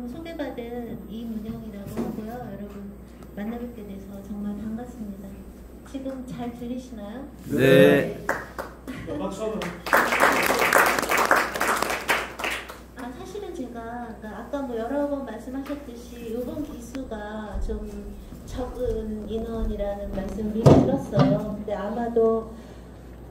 소개받은 이문영이라고 하고요. 여러분 만나뵙게 돼서 정말 반갑습니다. 지금 잘 들리시나요? 네. 박수. 사실은 제가 아까 뭐 여러 번 말씀하셨듯이 이번 기수가 좀 적은 인원이라는 말씀 미리 들었어요. 근데 아마도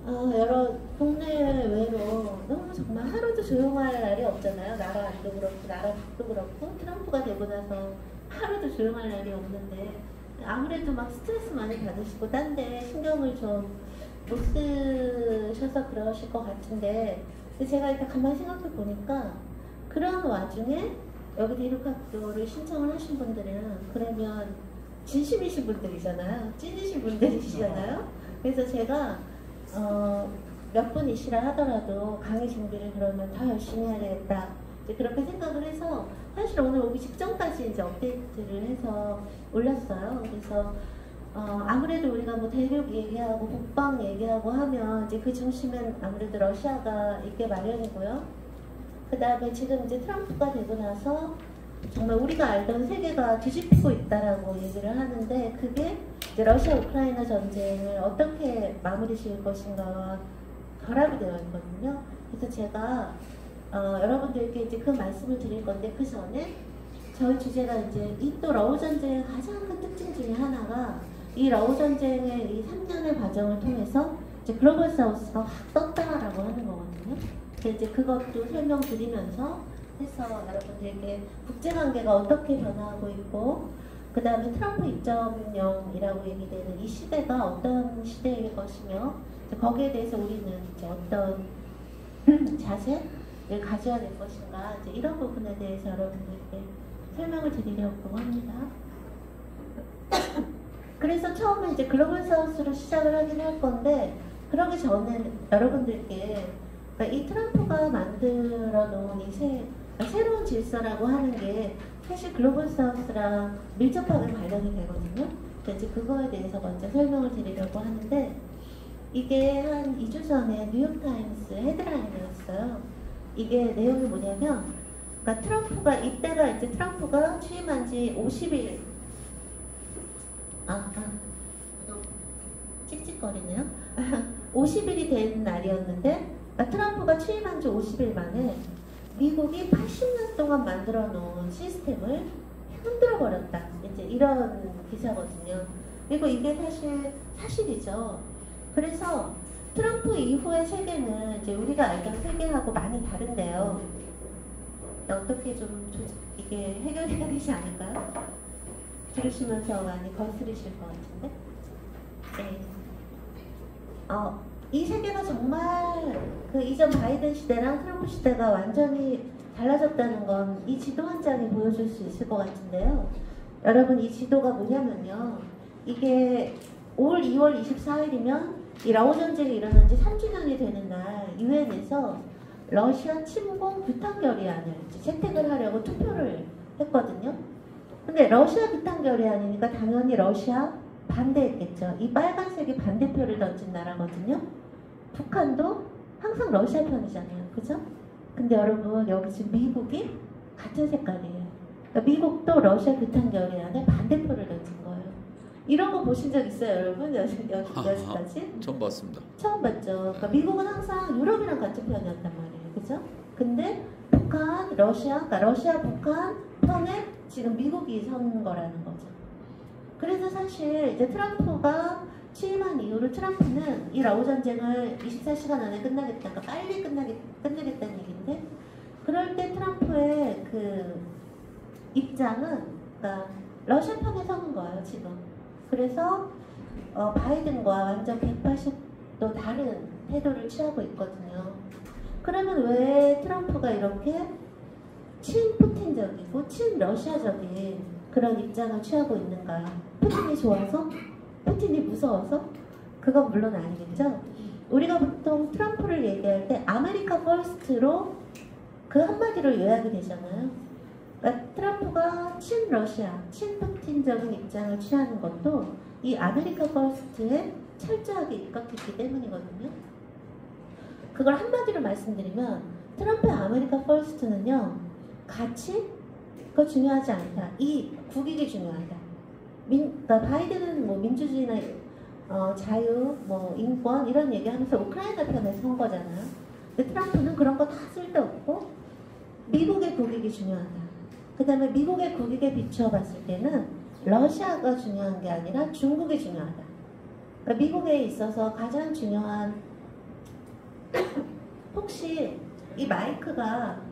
여러 국내외로 너무 정말 하루도 조용할 날이 없잖아요. 나라 안도 그렇고 나라 밖도 그렇고 트럼프가 되고 나서 하루도 조용할 날이 없는데 아무래도 막 스트레스 많이 받으시고 딴 데 신경을 좀 못 쓰셔서 그러실 것 같은데 근데 제가 이렇게 가만히 생각해 보니까 그런 와중에 여기 대륙학교를 신청을 하신 분들은 그러면 진심이신 분들이잖아요. 찐이신 분들이시잖아요. 그래서 제가 몇 분이시라 하더라도 강의 준비를 그러면 더 열심히 해야 되겠다. 이제 그렇게 생각을 해서 사실 오늘 오기 직전까지 이제 업데이트를 해서 올렸어요. 그래서 아무래도 우리가 뭐 대륙 얘기하고 국방 얘기하고 하면 이제 그 중심엔 아무래도 러시아가 있게 마련이고요. 그 다음에 지금 이제 트럼프가 되고 나서 정말 우리가 알던 세계가 뒤집히고 있다라고 얘기를 하는데 그게 이제 러시아 우크라이나 전쟁을 어떻게 마무리 지을 것인가와 결합이 되어 있거든요. 그래서 제가 여러분들께 이제 그 말씀을 드릴 건데 그 전에 저희 주제가 이제 이 또 러우 전쟁의 가장 큰 특징 중에 하나가 이 러우 전쟁의 이 3년의 과정을 통해서 이제 글로벌 사우스가 확 떴다라고 하는 거거든요. 그래서 이제 그것도 설명드리면서 해서 여러분들에게 국제관계가 어떻게 변화하고 있고 그 다음에 트럼프 2.0이라고 얘기되는 이 시대가 어떤 시대일 것이며 거기에 대해서 우리는 이제 어떤 자세를 가져야 될 것인가 이제 이런 부분에 대해서 여러분들께 설명을 드리려고 합니다. 그래서 처음에 이제 글로벌 사우스로 시작을 하긴 할 건데 그러기 전에 여러분들께 그러니까 이 트럼프가 만들어 놓은 이 새로운 질서라고 하는 게 사실 글로벌 사우스랑 밀접하게 관련이 되거든요. 그래서 이제 그거에 대해서 먼저 설명을 드리려고 하는데 이게 한 2주 전에 뉴욕타임스 헤드라인이었어요. 이게 내용이 뭐냐면 그러니까 트럼프가 이때가 이제 트럼프가 취임한 지 50일 찍찍거리네요. 50일이 된 날이었는데 그러니까 트럼프가 취임한 지 50일 만에 미국이 80년 동안 만들어 놓은 시스템을 흔들어 버렸다. 이제 이런 기사거든요. 그리고 이게 사실이죠. 그래서 트럼프 이후의 세계는 이제 우리가 알던 세계하고 많이 다른데요. 어떻게 좀 이게 해결해야 되지 않을까요? 들으시면서 많이 거스르실 것 같은데. 네. 이 세계가 정말 그 이전 바이든 시대랑 트럼프 시대가 완전히 달라졌다는 건 이 지도 한 장이 보여줄 수 있을 것 같은데요. 여러분 이 지도가 뭐냐면요. 이게 올 2월 24일이면 이 러우 전쟁이 일어난 지 3주년이 되는 날 유엔에서 러시아 침공 규탄 결의안을 채택을 하려고 투표를 했거든요. 근데 러시아 규탄 결의안이니까 당연히 러시아 반대했겠죠. 이 빨간색이 반대표를 던진 나라거든요. 북한도 항상 러시아 편이잖아요. 그죠? 근데 여러분 여기 지금 미국이 같은 색깔이에요. 그러니까 미국도 러시아 규탄 결의안에 반대표를 던진 거예요. 이런 거 보신 적 있어요, 여러분? 여기까지? 처음 봤습니다. 처음 봤죠. 그러니까 미국은 항상 유럽이랑 같은 편이었단 말이에요. 그죠? 근데 북한, 그러니까 러시아, 북한 편에 지금 미국이 선 거라는 거죠. 그래서 사실 이제 트럼프가 취임한 이후로 트럼프는 이 러우 전쟁을 24시간 안에 끝나겠다, 그러니까 빨리 끝내겠다는 얘기인데 그럴 때 트럼프의 그 입장은 그러니까 러시아 편에 서는 거예요, 지금. 그래서 바이든과 완전 180도 다른 태도를 취하고 있거든요. 그러면 왜 트럼프가 이렇게 친푸틴적이고 친러시아적인 그런 입장을 취하고 있는가? 푸틴이 좋아서? 푸틴이 무서워서? 그건 물론 아니겠죠. 우리가 보통 트럼프를 얘기할 때 아메리카 퍼스트로 그 한마디로 요약이 되잖아요. 그러니까 트럼프가 친러시아, 친푸틴적인 입장을 취하는 것도 이 아메리카 퍼스트에 철저하게 입각했기 때문이거든요. 그걸 한마디로 말씀드리면 트럼프의 아메리카 퍼스트는요. 가치, 그거 중요하지 않다. 이 국익이 중요하다. 그러니까 바이든은 뭐 민주주의나 자유, 뭐 인권 이런 얘기하면서 우크라이나 편에 선 거잖아요. 근데 트럼프는 그런 거 다 쓸데없고 미국의 국익이 중요하다. 그 다음에 미국의 국익에 비추어봤을 때는 러시아가 중요한 게 아니라 중국이 중요하다. 그러니까 미국에 있어서 가장 중요한 혹시 이 마이크가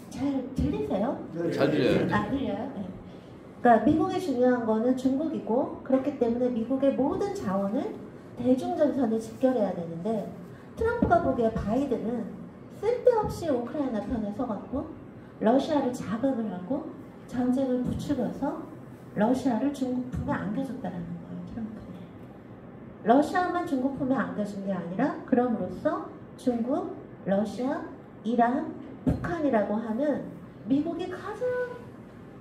잘 들리세요? 잘 들려요. 안 들려요? 네. 그러니까 미국에 중요한 거는 중국이고 그렇기 때문에 미국의 모든 자원을 대중전선에 직결해야 되는데 트럼프가 보기에 바이든은 쓸데없이 우크라이나 편에 서갖고 러시아를 자극을 하고 전쟁을 부추겨서 러시아를 중국 품에 안겨줬다는 거예요. 트럼프는. 러시아만 중국 품에 안겨준 게 아니라 그럼으로써 중국, 러시아, 이란, 북한이라고 하는 미국이 가장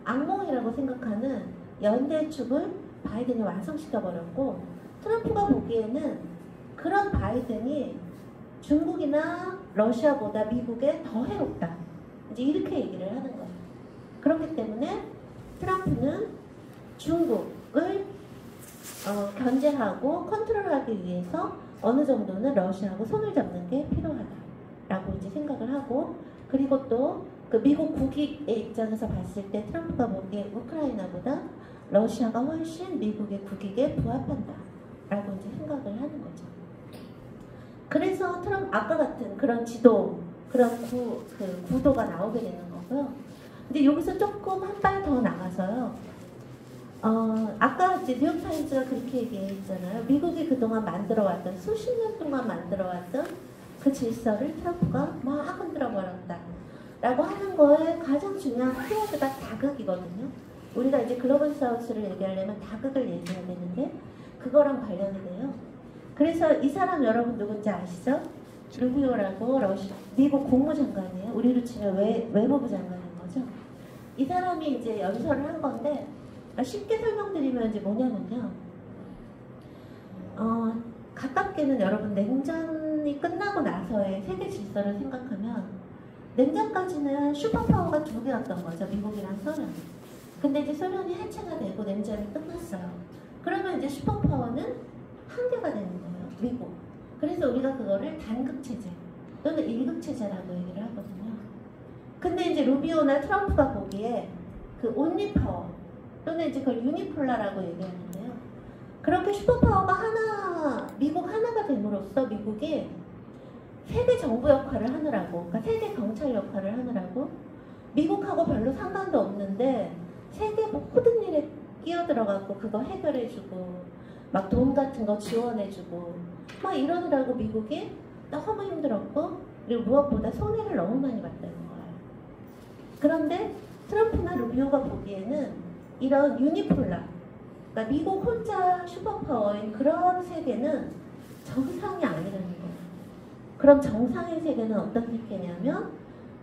악몽이라고 생각하는 연대축을 바이든이 완성시켜버렸고 트럼프가 보기에는 그런 바이든이 중국이나 러시아보다 미국에 더 해롭다. 이제 이렇게 얘기를 하는 거예요. 그렇기 때문에 트럼프는 중국을 견제하고 컨트롤하기 위해서 어느 정도는 러시아하고 손을 잡는 게 필요하다라고 이제 생각을 하고 그리고 또 그 미국 국익의 입장에서 봤을 때 트럼프가 보기에 우크라이나보다 러시아가 훨씬 미국의 국익에 부합한다라고 이제 생각을 하는 거죠. 그래서 아까 같은 그런 지도, 그런 구도가 나오게 되는 거고요. 근데 여기서 조금 한 발 더 나가서요. 아까 이제 뉴욕타임즈가 그렇게 얘기했잖아요. 미국이 그동안 만들어왔던, 수십 년 동안 만들어왔던 그 질서를 트럼프가 막 흔들어버렸다. 라고 하는 거에 가장 중요한 키워드가 다극이거든요. 우리가 이제 글로벌 사우스를 얘기하려면 다극을 얘기해야 되는데 그거랑 관련이 돼요. 그래서 이 사람 여러분 누군지 아시죠? 루비오라고 미국 국무장관이에요. 우리로 치면 외무부 장관인 거죠. 이 사람이 이제 연설을 한 건데 쉽게 설명드리면 이제 뭐냐면요. 가깝게는 여러분 냉전이 끝나고 나서의 세계 질서를 생각하면 냉전까지는 슈퍼파워가 두 개였던 거죠. 미국이랑 소련. 근데 이제 소련이 해체가 되고 냉전이 끝났어요. 그러면 이제 슈퍼파워는 한 개가 되는 거예요. 미국. 그래서 우리가 그거를 단극체제 또는 일극체제라고 얘기를 하거든요. 근데 이제 루비오나 트럼프가 보기에 그 온리파워 또는 이제 그걸 유니폴라라고 얘기하는데요. 그렇게 슈퍼파워가 미국 하나가 됨으로써 미국이 세계 정부 역할을 하느라고, 그러니까 세계 경찰 역할을 하느라고 미국하고 별로 상관도 없는데 세계 모든 일에 끼어들어가고 그거 해결해주고 막 돈 같은 거 지원해주고 막 이러느라고 미국이 너무 힘들었고 그리고 무엇보다 손해를 너무 많이 봤다는 거예요. 그런데 트럼프나 루비오가 보기에는 이런 유니폴라, 그러니까 미국 혼자 슈퍼파워인 그런 세계는 정상이 아니라는 거예요. 그럼 정상의 세계는 어떤 세계냐면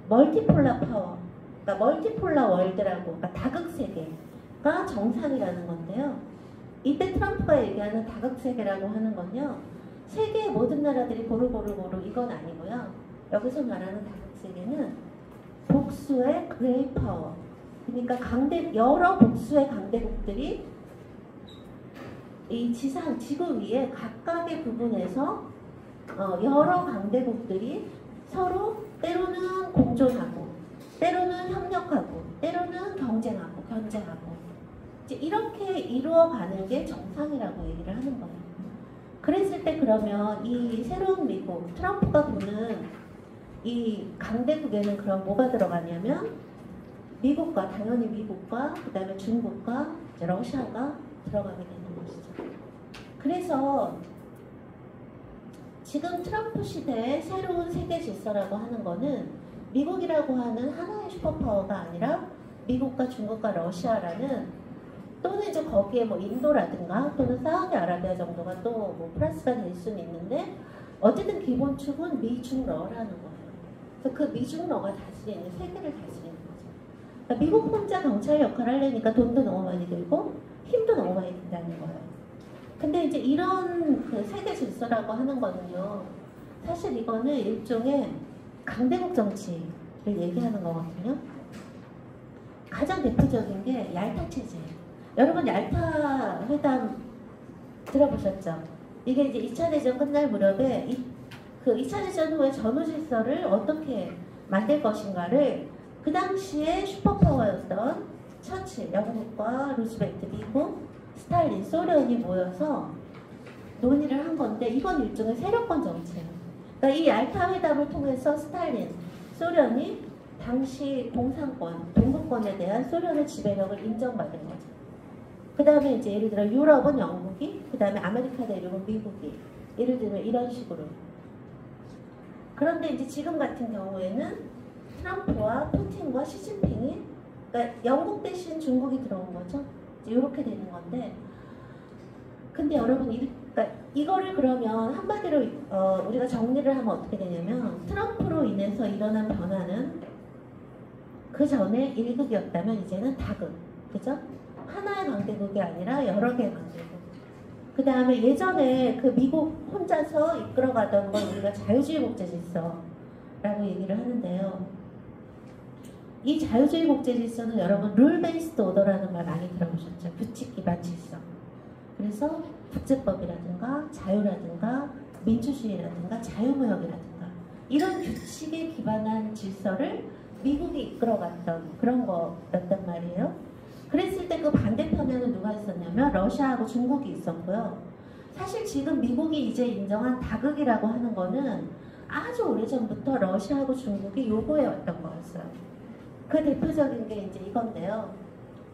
멀티폴라 파워, 그러니까 멀티폴라 월드라고, 그러니까 다극세계가 정상이라는 건데요. 이때 트럼프가 얘기하는 다극세계라고 하는 건요. 세계의 모든 나라들이 고루고루 이건 아니고요. 여기서 말하는 다극세계는 복수의 그레이 파워, 그러니까 여러 복수의 강대국들이 이 지구 위에 각각의 부분에서 여러 강대국들이 서로 때로는 공존하고 때로는 협력하고 때로는 경쟁하고 견제하고 이제 이렇게 이루어가는 게 정상이라고 얘기를 하는 거예요. 그랬을 때 그러면 이 새로운 미국, 트럼프가 보는 이 강대국에는 그럼 뭐가 들어가냐면 미국과 당연히 미국과 그 다음에 중국과 이제 러시아가 들어가게 되는 것이죠. 그래서 지금 트럼프 시대의 새로운 세계 질서라고 하는 거는 미국이라고 하는 하나의 슈퍼파워가 아니라 미국과 중국과 러시아라는 또는 이제 거기에 뭐 인도라든가 또는 사우디아라비아 정도가 또 뭐 플러스가 될 수는 있는데 어쨌든 기본축은 미중러라는 거예요. 그래서 그 미중러가 다스리는 세계를 다스리는 거죠. 그러니까 미국 혼자 경찰 역할을 하려니까 돈도 너무 많이 들고 힘도 너무 많이 든다는 거예요. 근데 이제 이런 그 세계 질서라고 하는 거는요, 사실 이거는 일종의 강대국 정치를 얘기하는 거거든요. 가장 대표적인 게 얄타 체제예요. 여러분 얄타 회담 들어보셨죠? 이게 이제 2차 대전 끝날 무렵에 그 2차 대전 후에 전후 질서를 어떻게 만들 것인가를 그 당시에 슈퍼파워였던 처칠, 영국과 루즈벨트, 미국, 스탈린, 소련이 모여서 논의를 한 건데 이건 일종의 세력권 정치예요. 그러니까 이 얄타 회담을 통해서 스탈린, 소련이 당시 동상권, 동구권에 대한 소련의 지배력을 인정받은 거죠. 그 다음에 이제 예를 들어 유럽은 영국이, 그 다음에 아메리카 대륙은 미국이, 예를 들면 이런 식으로. 그런데 이제 지금 같은 경우에는 트럼프와 푸틴과 시진핑이, 그러니까 영국 대신 중국이 들어온 거죠. 이렇게 되는 건데, 근데 여러분 그러니까 이거를 그러면 한마디로 우리가 정리를 하면 어떻게 되냐면, 트럼프로 인해서 일어난 변화는 그 전에 1극이었다면 이제는 다극, 그죠? 하나의 강대국이 아니라 여러 개의 강대국. 그 다음에 예전에 그 미국 혼자서 이끌어가던 걸 우리가 자유주의 국제질서라고 얘기를 하는데요. 이 자유주의 국제질서는 여러분 룰 베이스드 오더라는 말 많이 들어보셨죠? 규칙 기반 질서. 그래서 국제법이라든가 자유라든가 민주주의라든가 자유무역이라든가 이런 규칙에 기반한 질서를 미국이 이끌어갔던 그런 거였단 말이에요. 그랬을 때 그 반대편에는 누가 있었냐면 러시아하고 중국이 있었고요. 사실 지금 미국이 이제 인정한 다극이라고 하는 거는 아주 오래전부터 러시아하고 중국이 요구해 왔던 거였어요. 그 대표적인 게 이제 이건데요.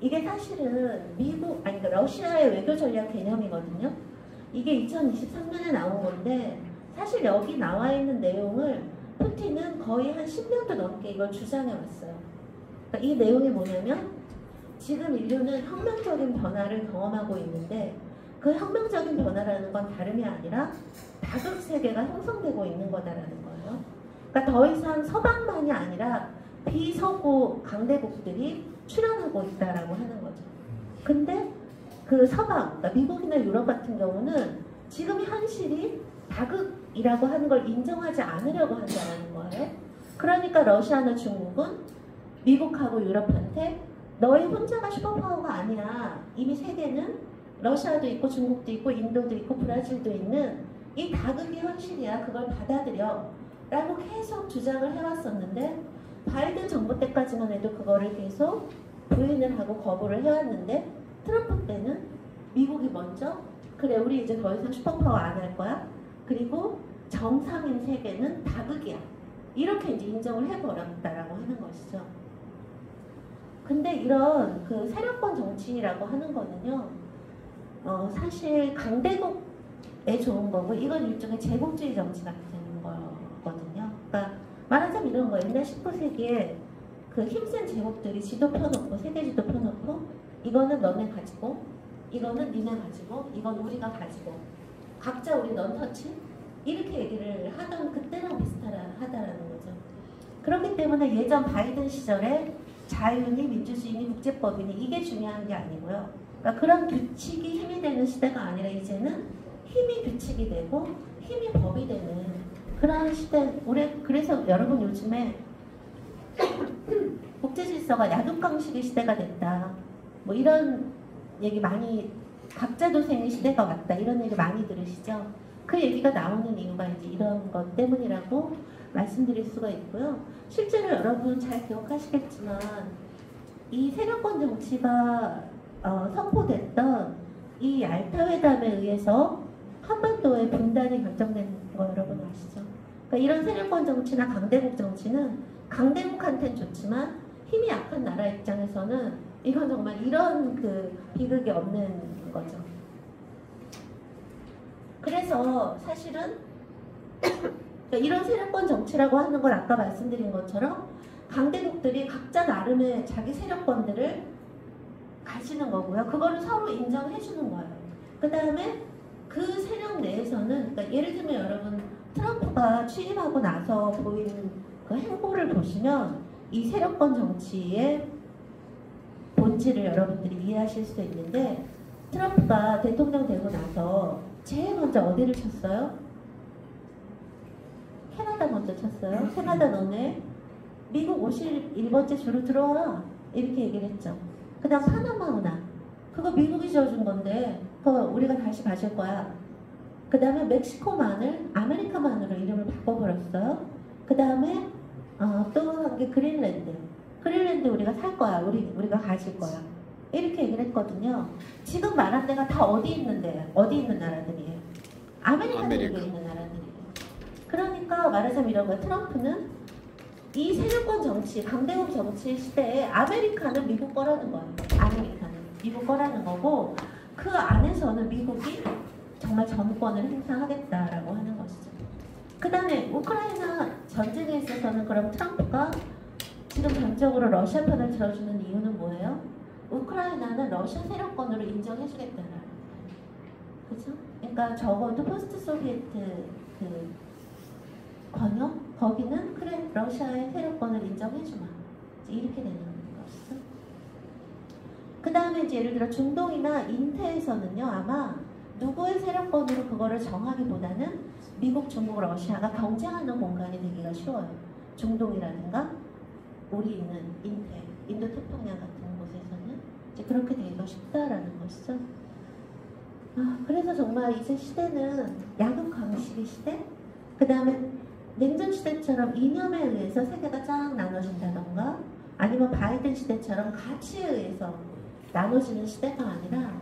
이게 사실은 그러니까 러시아의 외교 전략 개념이거든요. 이게 2023년에 나온 건데 사실 여기 나와 있는 내용을 푸틴은 거의 한 10년도 넘게 이걸 주장해 왔어요. 그러니까 이 내용이 뭐냐면 지금 인류는 혁명적인 변화를 경험하고 있는데 그 혁명적인 변화라는 건 다름이 아니라 다극 세계가 형성되고 있는 거다라는 거예요. 그러니까 더 이상 서방만이 아니라 비서구 강대국들이 출현하고 있다라고 하는 거죠. 근데 그 서방, 그러니까 미국이나 유럽 같은 경우는 지금 현실이 다극이라고 하는 걸 인정하지 않으려고 한다는 거예요. 그러니까 러시아나 중국은 미국하고 유럽한테 너희 혼자가 슈퍼파워가 아니야. 이미 세계는 러시아도 있고 중국도 있고 인도도 있고 브라질도 있는 이 다극이 현실이야. 그걸 받아들여. 라고 계속 주장을 해왔었는데 바이든 정부 때까지만 해도 그거를 계속 부인을 하고 거부를 해왔는데 트럼프 때는 미국이 먼저 그래 우리 이제 더 이상 슈퍼파워 안 할 거야. 그리고 정상인 세계는 다극이야. 이렇게 이제 인정을 해버렸다라고 하는 것이죠. 근데 이런 그 세력권 정치라고 하는 거는요, 사실 강대국에 좋은 거고, 이건 일종의 제국주의 정치 같은 거거든요. 그러니까 말하자면 이런 거예요. 옛날 19세기에 그 힘센 제국들이 지도 펴놓고, 세계 지도 펴놓고, 이거는 너네 가지고, 이거는 니네 가지고, 이건 우리가 가지고, 각자 우리 넌터치? 이렇게 얘기를 하던 그때랑 비슷하다라는 거죠. 그렇기 때문에 예전 바이든 시절에 자유니 민주주의니 국제법이니 이게 중요한 게 아니고요. 그러니까 그런 규칙이 힘이 되는 시대가 아니라 이제는 힘이 규칙이 되고 힘이 법이 되는 그런 시대. 그래서 여러분 요즘에 국제질서가 야독강식의 시대가 됐다. 뭐 이런 얘기 많이 각자 도생의 시대가 왔다. 이런 얘기 많이 들으시죠? 그 얘기가 나오는 이유가 이제 이런 것 때문이라고 말씀드릴 수가 있고요. 실제로 여러분 잘 기억하시겠지만 이 세력권 정치가 선포됐던 이 얄타 회담에 의해서 한반도의 분단이 결정된 거 여러분 아시죠? 그러니까 이런 세력권 정치나 강대국 정치는 강대국한테는 좋지만 힘이 약한 나라 입장에서는 이건 정말 이런 그 비극이 없는 거죠. 그래서 사실은 이런 세력권 정치라고 하는 건 아까 말씀드린 것처럼 강대국들이 각자 나름의 자기 세력권들을 가지는 거고요. 그거를 서로 인정해 주는 거예요. 그 다음에 그 세력 내에서는 그러니까 예를 들면 여러분 트럼프가 취임하고 나서 보인 그 행보를 보시면 이 세력권 정치의 본질을 여러분들이 이해하실 수 있는데 트럼프가 대통령 되고 나서 제일 먼저 어디를 쳤어요? 캐나다 먼저 쳤어요. 캐나다 너네 미국 51번째 주로 들어와. 이렇게 얘기를 했죠. 그 다음 파나마 운하, 그거 미국이 지어준 건데 그거 우리가 다시 가질 거야. 그 다음에 멕시코 마늘, 아메리카 마늘로 이름을 바꿔버렸어요. 그 다음에 또 한 게 그린랜드. 그린랜드 우리가 살 거야. 우리가 가질 거야. 이렇게 얘기를 했거든요. 지금 말한 데가 다 어디 있는데, 어디 있는 나라들이에요? 아메리카에 있는 나라들이에요. 그러니까 말하자면 이런 거예요. 트럼프는 이 세력권 정치, 강대국 정치 시대에 아메리카는 미국 거라는 거예요. 아메리카는 미국 거라는 거고, 그 안에서는 미국이 정말 전권을 행사하겠다라고 하는 것이죠. 그 다음에 우크라이나 전쟁에 있어서는 그럼 트럼프가 지금 전적으로 러시아 편을 들어주는 이유는 뭐예요? 우크라이나는 러시아 세력권으로 인정해주겠다는 거예요. 그죠? 그러니까 적어도 포스트 소비에트 그 권역? 거기는 그래 러시아의 세력권을 인정해주마. 이렇게 되는 것이죠. 그 다음에 이제 예를 들어 중동이나 인태에서는요, 아마 누구의 세력권으로 그거를 정하기보다는 미국, 중국, 러시아가 경쟁하는 공간이 되기가 쉬워요. 중동이라든가 우리 있는 인태, 인도태평양 같은 곳에서는 이제 그렇게 되기가 쉽다라는 것이죠. 그래서 정말 이제 시대는 양극 강식의 시대? 그 다음에 냉전 시대처럼 이념에 의해서 세계가 쫙 나눠진다던가 아니면 바이든 시대처럼 가치에 의해서 나눠지는 시대가 아니라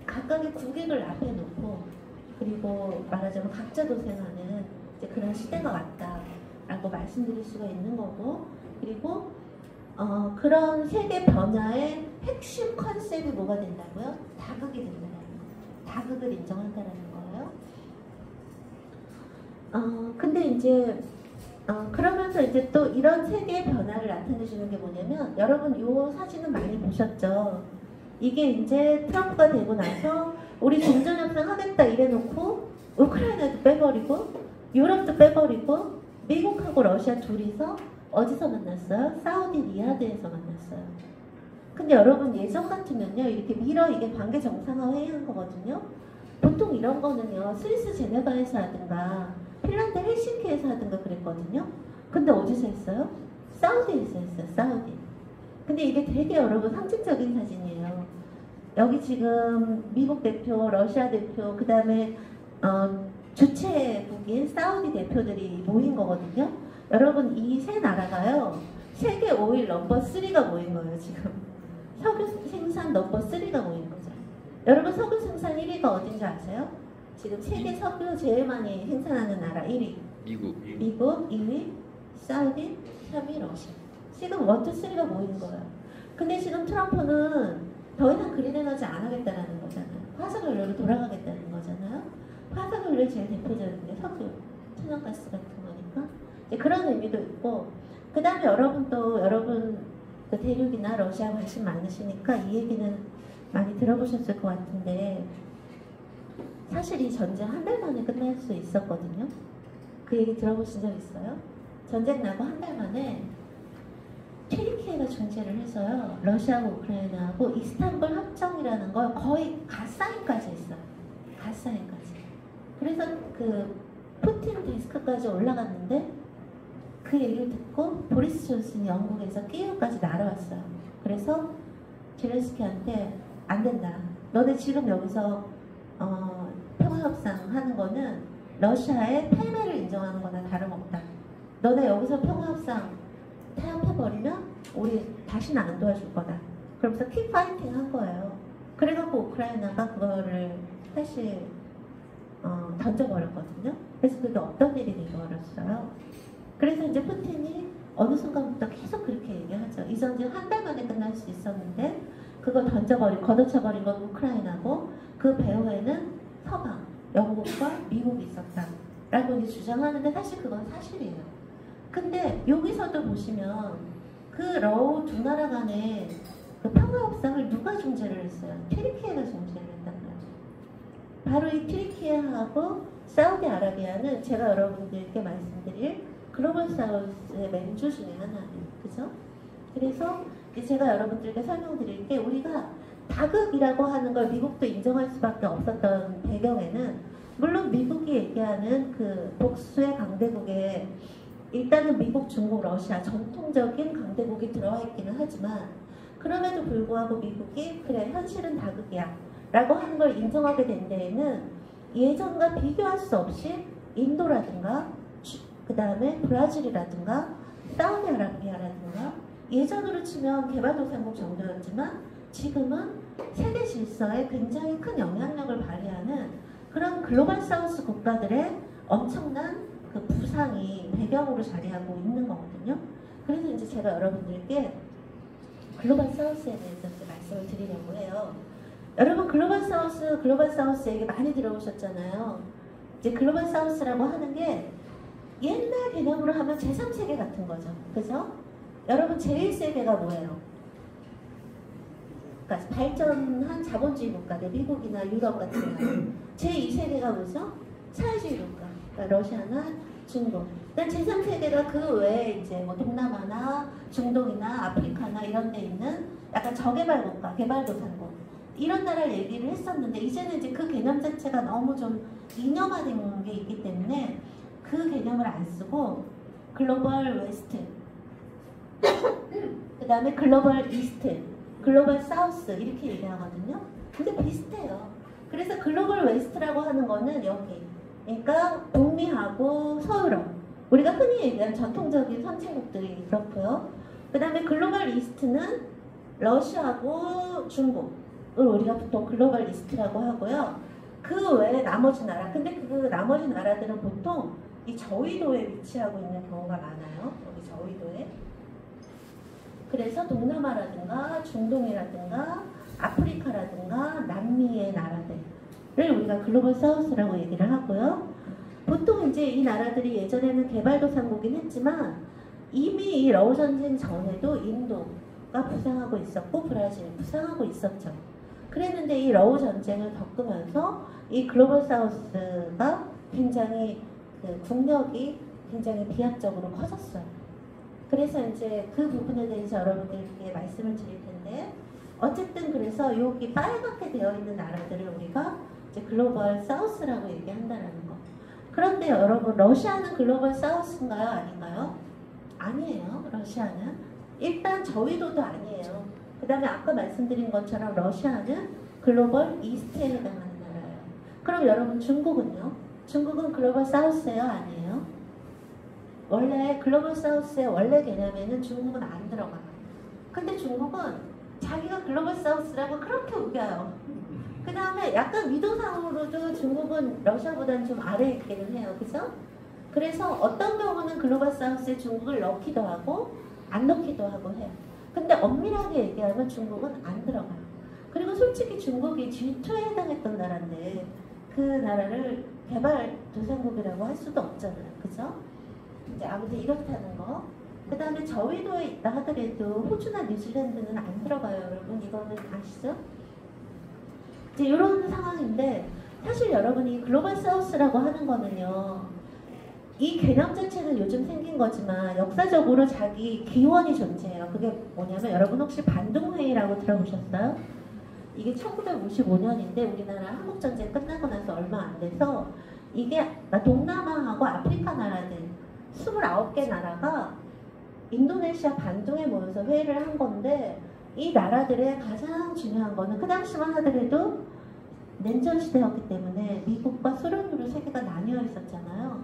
각각의 국익을 앞에 놓고 그리고 말하자면 각자 도생하는 이제 그런 시대가 왔다라고 말씀드릴 수가 있는 거고, 그리고 그런 세계 변화의 핵심 컨셉이 뭐가 된다고요? 다극이 된다는 거예요. 다극을 인정한다는 거예요. 근데 이제 그러면서 이제 또 이런 세계의 변화를 나타내주는 게 뭐냐면, 여러분 이 사진은 많이 보셨죠? 이게 이제 트럼프가 되고 나서 우리 종전협상 하겠다 이래놓고 우크라이나도 빼버리고 유럽도 빼버리고 미국하고 러시아 둘이서 어디서 만났어요? 사우디 리야드에서 만났어요. 근데 여러분 예전 같으면요, 이렇게 이게 관계 정상화 회의한 거거든요. 보통 이런 거는요, 스위스 제네바에서 하든가 핀란드 헬싱키에서 하든가 그랬거든요. 근데 어디서 했어요? 사우디에서 했어요. 사우디. 근데 이게 되게 여러분 상징적인 사진이에요. 여기 지금 미국 대표, 러시아 대표, 그 다음에 주최국인 사우디 대표들이 모인 거거든요. 여러분 이 세 나라가요, 세계 오일 넘버 3가 모인 거예요. 지금 석유 생산 넘버 3가 모인 거죠. 여러분 석유 생산 1위가 어딘지 아세요? 지금 세계 석유 제일 많이 생산하는 나라 1위 미국 2위 사우디 3위 러시아. 지금 1, 2, 3가 모인 거예요. 근데 지금 트럼프는 더 이상 그린 에너지 안 하겠다는 거잖아요. 화석연료로 돌아가겠다는 거잖아요. 화석연료의 제일 대표적인 게 석유, 천연가스 같은 거니까 그런 의미도 있고, 그 다음에 여러분 그 대륙이나 러시아 관심 많으시니까 이 얘기는 많이 들어보셨을 것 같은데, 사실 이 전쟁 한 달 만에 끝날 수 있었거든요. 그 얘기 들어보신 적 있어요? 전쟁 나고 한 달 만에 튀르키예가 중재를 해서요, 러시아하고 우크라이나하고 이스탄불 협정이라는 걸 거의 갓사인까지 했어요. 갓사인까지. 그래서 그 푸틴 데스크까지 올라갔는데 그 얘기를 듣고 보리스 존슨이 영국에서 키예우까지 날아왔어요. 그래서 제렌스키한테 안 된다. 너네 지금 여기서 평화협상 하는 거는 러시아의 패배를 인정하는 거나 다름없다. 너네 여기서 평화협상 타협해버리면 우리 다시는 안 도와줄 거다. 그러면서 킥 파이팅 한 거예요. 그래갖고 우크라이나가 그거를 사실 던져버렸거든요. 그래서 그게 어떤 일이 되어버렸어요. 그래서 이제 푸틴이 어느 순간부터 계속 그렇게 얘기하죠. 이 전쟁 한 달 만에 끝날 수 있었는데 그거 걷어쳐버린 건 우크라이나고 그 배후에는 서방, 영국과 미국이 있었다 라고 이제 주장하는데, 사실 그건 사실이에요. 근데 여기서도 보시면 그 러우 두 나라 간의 그 평화협상을 누가 중재를 했어요? 튀르키예가 중재를 했단 말이에요. 바로 이 튀르키예하고 사우디아라비아는 제가 여러분들께 말씀드릴 글로벌 사우스의 맹주 중에 하나예요. 그죠? 그래서 제가 여러분들께 설명드릴 게, 우리가 다극이라고 하는 걸 미국도 인정할 수밖에 없었던 배경에는, 물론 미국이 얘기하는 그 복수의 강대국에 일단은 미국, 중국, 러시아 전통적인 강대국이 들어와 있기는 하지만, 그럼에도 불구하고 미국이 그래 현실은 다극이야 라고 하는 걸 인정하게 된 데에는 예전과 비교할 수 없이 인도라든가 그 다음에 브라질이라든가 사우디아라비아라든가 예전으로 치면 개발도상국 정도였지만 지금은 세계 질서에 굉장히 큰 영향력을 발휘하는 그런 글로벌 사우스 국가들의 엄청난 그 부상이 배경으로 자리하고 있는 거거든요. 그래서 이제 제가 여러분들께 글로벌 사우스에 대해서 말씀을 드리려고 해요. 여러분 글로벌 사우스 얘기 많이 들어보셨잖아요. 이제 글로벌 사우스라고 하는 게 옛날 개념으로 하면 제3세계 같은 거죠. 그죠? 여러분 제1세계가 뭐예요? 그러니까 발전한 자본주의 국가들, 미국이나 유럽 같은 거. 제2세계가 뭐죠? 사회주의 국가. 그러니까 러시아나 중국. 그러니까 제3세계가 그 외에 이제 뭐 동남아나 중동이나 아프리카나 이런 데 있는 약간 저개발 국가, 개발도상국. 이런 나라를 얘기를 했었는데 이제는 이제 그 개념 자체가 너무 좀 이념화된 게 있기 때문에 그 개념을 안 쓰고 글로벌 웨스트 그 다음에 글로벌 이스트 글로벌 사우스 이렇게 얘기하거든요. 근데 비슷해요. 그래서 글로벌 웨스트라고 하는 거는 여기 그러니까 북미하고 서유럽 우리가 흔히 얘기하는 전통적인 선진국들이 그렇고요. 그 다음에 글로벌 이스트는 러시아하고 중국을 우리가 보통 글로벌 이스트라고 하고요. 그 외에 나머지 나라 근데 그 나머지 나라들은 보통 이 저위도에 위치하고 있는 경우가 많아요. 여기 저위도에. 그래서 동남아라든가 중동이라든가 아프리카라든가 남미의 나라들을 우리가 글로벌 사우스라고 얘기를 하고요. 보통 이제 이 나라들이 예전에는 개발도상국이긴 했지만 이미 이 러우 전쟁 전에도 인도가 부상하고 있었고 브라질 부상하고 있었죠. 그랬는데 이 러우 전쟁을 겪으면서 이 글로벌 사우스가 굉장히 그 국력이 굉장히 비약적으로 커졌어요. 그래서 이제 그 부분에 대해서 여러분들께 말씀을 드릴 텐데 어쨌든 그래서 여기 빨갛게 되어 있는 나라들을 우리가 이제 글로벌 사우스라고 얘기한다는 거. 그런데 여러분 러시아는 글로벌 사우스인가요? 아닌가요? 아니에요. 러시아는 일단 저위도도 아니에요. 그 다음에 아까 말씀드린 것처럼 러시아는 글로벌 이스트에 해당하는 나라예요. 그럼 여러분 중국은요? 중국은 글로벌 사우스예요? 아니에요? 원래 글로벌 사우스의 원래 개념에는 중국은 안 들어가요. 근데 중국은 자기가 글로벌 사우스라고 그렇게 우겨요. 그 다음에 약간 위도상으로도 중국은 러시아보다는 좀 아래에 있기는 해요. 그죠? 그래서 어떤 경우는 글로벌 사우스에 중국을 넣기도 하고 안 넣기도 하고 해요. 근데 엄밀하게 얘기하면 중국은 안 들어가요. 그리고 솔직히 중국이 G2에 해당했던 나라인데 그 나라를 개발도상국이라고 할 수도 없잖아요. 그죠? 이제 아무튼 이렇다는 거. 그 다음에 저위도에 있다 하더라도 호주나 뉴질랜드는 안 들어가요. 여러분 이거는 아시죠? 이제 이런 상황인데 사실 여러분이 글로벌 사우스라고 하는 거는요. 이 개념 자체는 요즘 생긴 거지만 역사적으로 자기 기원이 존재해요. 그게 뭐냐면 여러분 혹시 반둥회의라고 들어보셨어요? 이게 1955년인데 우리나라 한국전쟁 끝나고 나서 얼마 안 돼서 이게 동남아하고 아프리카 나라들 29개 나라가 인도네시아 반둥에 모여서 회의를 한 건데 이 나라들의 가장 중요한 거는 그 당시만 하더라도 냉전 시대였기 때문에 미국과 소련으로 세계가 나뉘어 있었잖아요.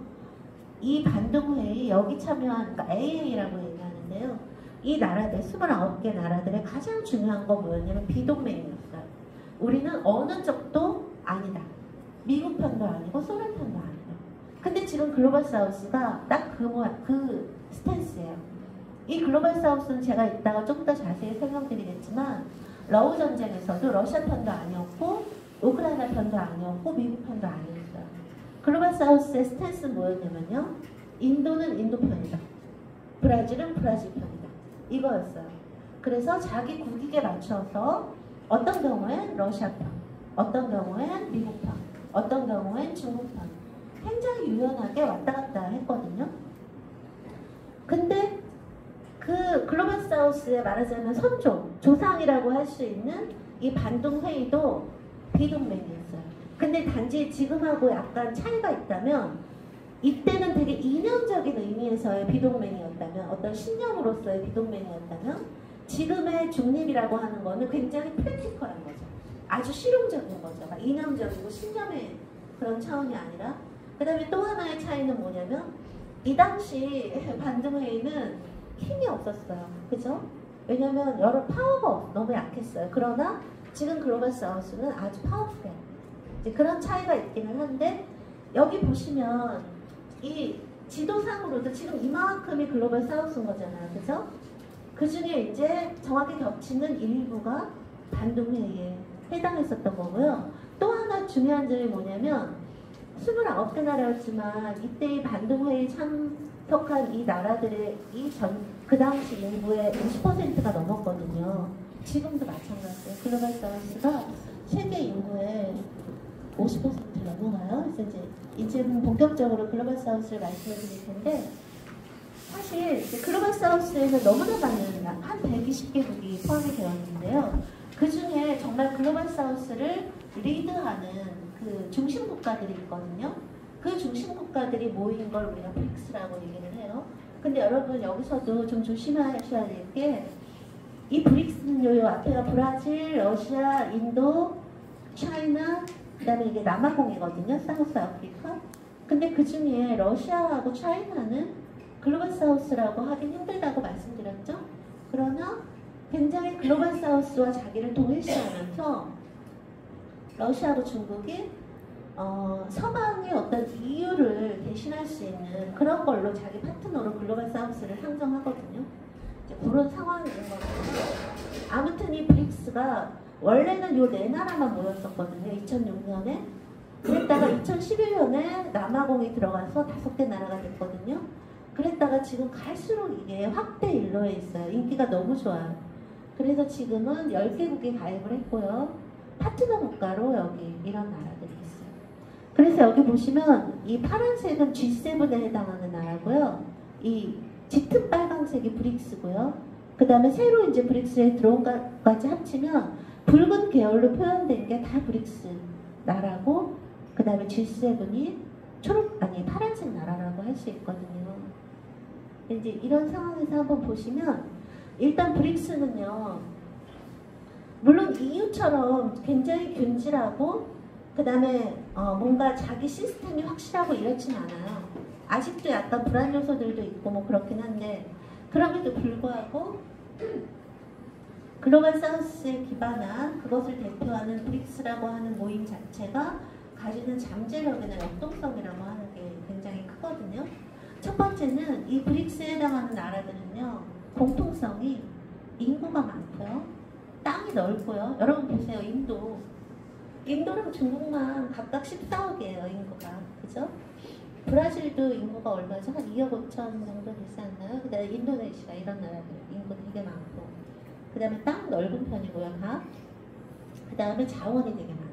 이 반둥회의 여기 참여한 그러니까 AA라고 얘기하는데요. 이 나라들 29개 나라들의 가장 중요한 건 뭐였냐면 비동맹이었어요. 우리는 어느 쪽도 아니다. 미국 편도 아니고 소련 편도 아니다. 근데 지금 글로벌 사우스가 딱 그 스탠스예요. 이 글로벌 사우스는 제가 이따가 좀 더 자세히 설명드리겠지만 러우 전쟁에서도 러시아 편도 아니었고 우크라이나 편도 아니었고 미국 편도 아니었어요. 글로벌 사우스의 스탠스는 뭐였냐면요. 인도는 인도 편이다. 브라질은 브라질 편이다. 이거였어요. 그래서 자기 국익에 맞춰서 어떤 경우엔 러시아 편, 어떤 경우엔 미국 편, 어떤 경우엔 중국 편 굉장히 유연하게 왔다 갔다 했거든요. 근데 그 글로벌 사우스에 말하자면 선조, 조상이라고 할 수 있는 이 반둥회의도 비동맹이었어요. 근데 단지 지금하고 약간 차이가 있다면 이때는 되게 이념적인 의미에서의 비동맹이었다면 어떤 신념으로서의 비동맹이었다면 지금의 중립이라고 하는 거는 굉장히 프랙티컬한 거죠. 아주 실용적인 거죠. 막 이념적이고 신념의 그런 차원이 아니라. 그 다음에 또 하나의 차이는 뭐냐면 이 당시 반등회의는 힘이 없었어요. 그죠? 왜냐면 여러 파워가 너무 약했어요. 그러나 지금 글로벌 사우스는 아주 파워풀해요. 이제 그런 차이가 있기는 한데 여기 보시면 이 지도상으로도 지금 이만큼이 글로벌 사우스인 거잖아요. 그죠? 그 중에 이제 정확히 겹치는 일부가 반동회의에 해당했었던 거고요. 또 하나 중요한 점이 뭐냐면 29개 나라였지만 이때의 반동회의에 참석한 이 나라들의 그 당시 인구의 50%가 넘었거든요. 지금도 마찬가지예요. 글로벌 사우스가 세계 인구의 50%를 넘어가요. 그래서 이제 본격적으로 글로벌 사우스를 말씀을 드릴 텐데 사실 글로벌 사우스에는 너무나 많은 한 120개국이 포함이 되어 있는데요. 그 중에 정말 글로벌 사우스를 리드하는 그 중심 국가들이 있거든요. 그 중심 국가들이 모인 걸 우리가 브릭스라고 얘기를 해요. 근데 여러분 여기서도 좀 조심하셔야 될 게 이 브릭스는 요 앞에가 브라질, 러시아, 인도, 차이나, 그 다음에 이게 남아공이거든요. 사우스 아프리카. 근데 그 중에 러시아하고 차이나는 글로벌 사우스라고 하긴 힘들다고 말씀드렸죠. 그러나 굉장히 글로벌 사우스와 자기를 동일시하면서 러시아하고 중국이 서방의 어떤 이유를 대신할 수 있는 그런 걸로 자기 파트너로 글로벌 사우스를 상정하거든요. 이제 그런 상황인 거거든요. 아무튼 이 브릭스가 원래는 요 네 나라만 모였었거든요. 2006년에. 그랬다가 2011년에 남아공이 들어가서 5개 나라가 됐거든요. 그랬다가 지금 갈수록 이게 확대 일로에 있어요. 인기가 너무 좋아요. 그래서 지금은 10개국이 가입을 했고요. 파트너 국가로 여기 이런 나라들이 있어요. 그래서 여기 보시면 이 파란색은 G7에 해당하는 나라고요. 이 짙은 빨간색이 브릭스고요. 그 다음에 새로 이제 브릭스에 들어온 것까지 합치면 붉은 계열로 표현된 게 다 브릭스 나라고, 그 다음에 G7이 파란색 나라라고 할 수 있거든요. 이제 이런 상황에서 한번 보시면 일단 브릭스는요, 물론 EU처럼 굉장히 균질하고 그 다음에 뭔가 자기 시스템이 확실하고 이렇진 않아요. 아직도 약간 불안 요소들도 있고 뭐 그렇긴 한데, 그럼에도 불구하고 글로벌 사우스에 기반한 그것을 대표하는 브릭스라고 하는 모임 자체가 가지는 잠재력이나 역동성이라고 하는 게 굉장히 크거든요. 첫 번째는 이 브릭스에 해당하는 나라들은요, 공통성이 인구가 많고요, 땅이 넓고요. 여러분 보세요. 인도랑 중국만 각각 14억이에요, 인구가. 그죠? 브라질도 인구가 얼마죠? 한 2억 5천 정도 되지 않나요? 그 다음에 인도네시아 이런 나라들 인구 되게 많고, 그 다음에 땅 넓은 편이고요, 다. 그 다음에 자원이 되게 많아요.